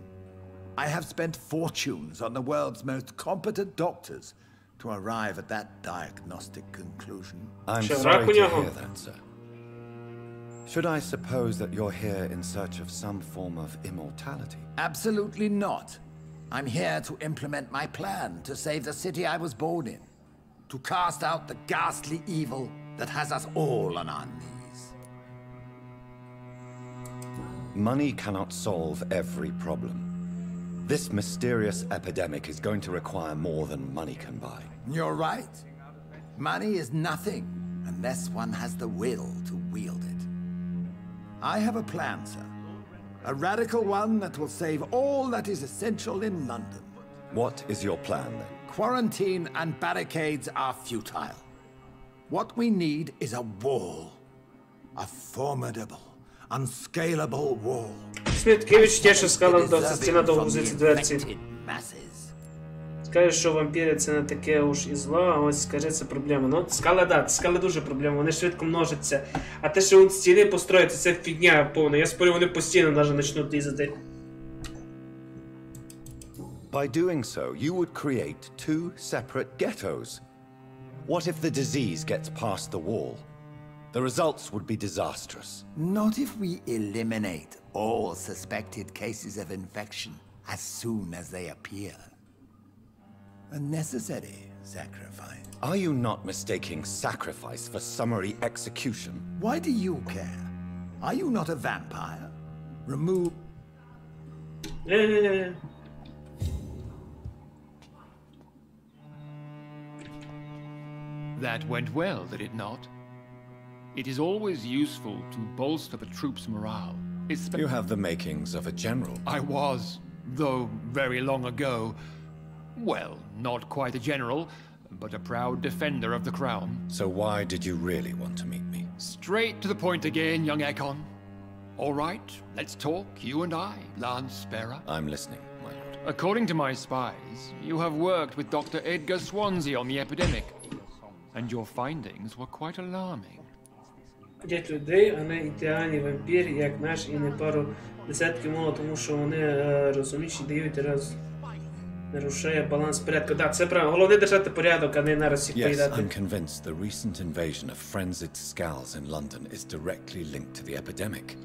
I have spent fortunes on the world's most competent doctors to arrive at that diagnostic conclusion. I'm sorry to hear that, sir. Should I suppose that you're here in search of some form of immortality? Absolutely not. I'm here to implement my plan to save the city I was born in. To cast out the ghastly evil that has us all on our knees. Money cannot solve every problem. This mysterious epidemic is going to require more than money can buy. You're right. Money is nothing unless one has the will to wield it. I have a plan, sir. A radical one that will save all that is essential in London. What is your plan, then? Quarantine and barricades are futile. What we need is a wall. A formidable, unscalable wall. Сміткевич тіше сказав, що стіна довгозиться дверці. Скаже, що вампіри це не таке уж і зло, а ось скаже, це проблема. Ну, скала, да, скала дуже проблема, вони швидко множаться. А те, що стіни построїться, це фігня повна. Я спорю, вони постійно навіть почнуть різати. By doing so, you would create two separate ghettos. What if the disease gets past the wall? The results would be disastrous. Not if we eliminate all suspected cases of infection as soon as they appear. A necessary sacrifice. Are you not mistaking sacrifice for summary execution? Why do you care? Are you not a vampire? Remove... That went well, did it not? It is always useful to bolster the troops' morale. You have the makings of a general. I was, though very long ago. Well, not quite a general, but a proud defender of the crown. So why did you really want to meet me? Straight to the point again, young Ekon. All right, let's talk, you and I, Lance Bearer. I'm listening, my lord. According to my spies, you have worked with Dr. Edgar Swansea on the epidemic, and your findings were quite alarming. 5 людей, а не ідеальні вампір, як наш, і не пару десятків мало, тому що вони розумніші дають раз. Нарушає баланс порядку. Так, це правильно. Головне держати порядок, а не нараз всіх поїдати. Yes, I'm convinced the recent invasion of frenzied skulls in London is directly linked to the epidemic.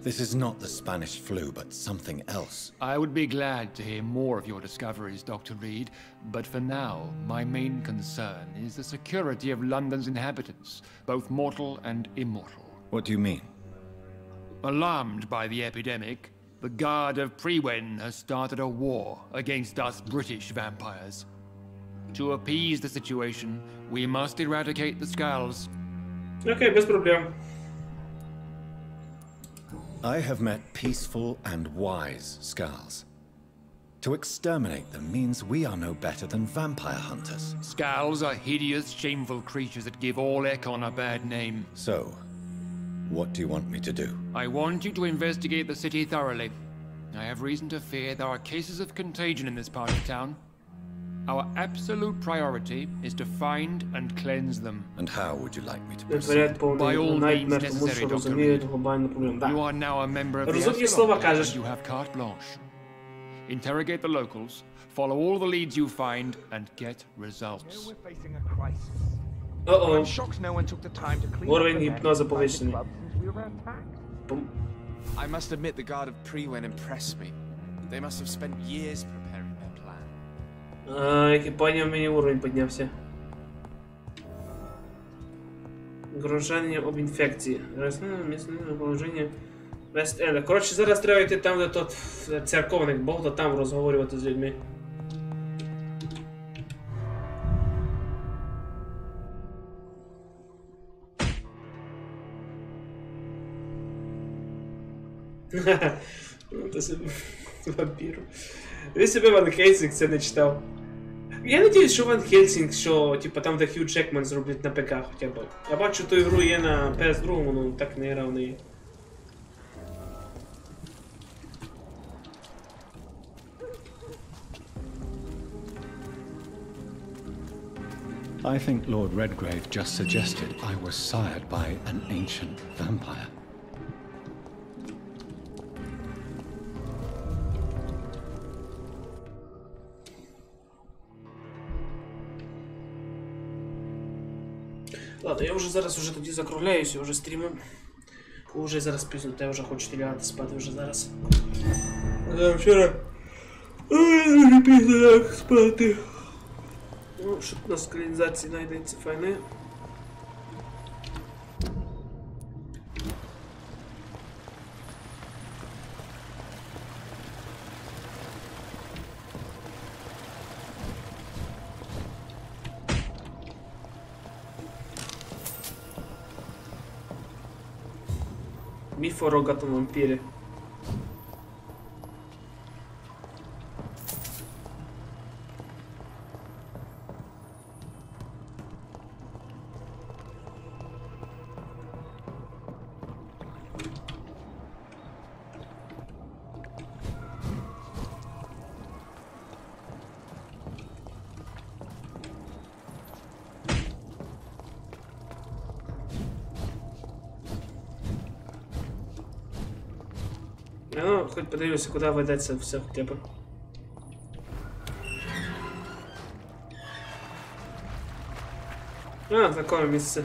This is not the Spanish flu, but something else. I would be glad to hear more of your discoveries, Dr. Reed, but for now, my main concern is the security of London's inhabitants, both mortal and immortal. What do you mean? Alarmed by the epidemic, the Guard of Prewen has started a war against us British vampires. To appease the situation, we must eradicate the skulls. Okay, без проблем. I have met peaceful and wise skulls. To exterminate them means we are no better than vampire hunters. Skulls are hideous, shameful creatures that give all Ekon a bad name. So, what do you want me to do? I want you to investigate the city thoroughly. I have reason to fear there are cases of contagion in this part of town. Our absolute priority is to find and cleanse them. And how would you like me to proceed? By all means necessary, Dr. Reed. You are now a member of the Escalon, and you have carte blanche. Interrogate the locals, follow all the leads you find, and get results. We're facing a crisis. Uh-oh. I'm shocked no one took the time to clean Уровень up the гипноза mess inside the повышенный. club since we were attacked. I must admit the Guard of Prewen impressed me. They must have spent years preparing their plan. Як і поняв, мені уровень піднявся. Гружання об інфекції. Рознене місце положення Вест-Енда. Коротше, зараз треба йти там, де тот церковник був, то там розговорювати з людьми. Ну, ти собі вампір. Ви себе Ван Хельсінг це не читав. Я надіюсь, що Ван Хельсінг, що типа там де Хью Джекман зроблять на ПК хоча б. Я бачу, ту ігру є на PS2, ну так не грав в неї. I think Lord Redgrave just suggested I was sired by an ancient vampire. Ладно, я вже зараз тоді закругляюся, вже стрімом. Уже зараз пізно, я вже хочу лягати спати вже зараз. Вчора... Ой, дуже пізно ляг спати. Ну, що тут у нас в каналізації знайдеться файне. Міф о рогатому вампірі. Ну, хоть подивлюся, куди ведеться все хоча б. А, таке місце.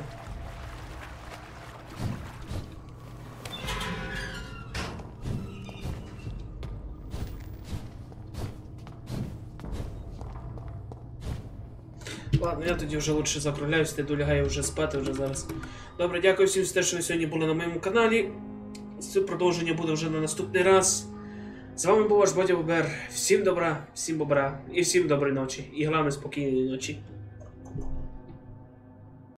Ладно, я тоді вже лучше закругляюсь, ти долягаю вже спати вже зараз. Добре, дякую всім за те, що ви сьогодні були на моєму каналі. Це продовження буде вже на наступний раз. З вами був ваш батя Бобер. Всім добра, всім бобра і всім доброї ночі. І головне, спокійної ночі.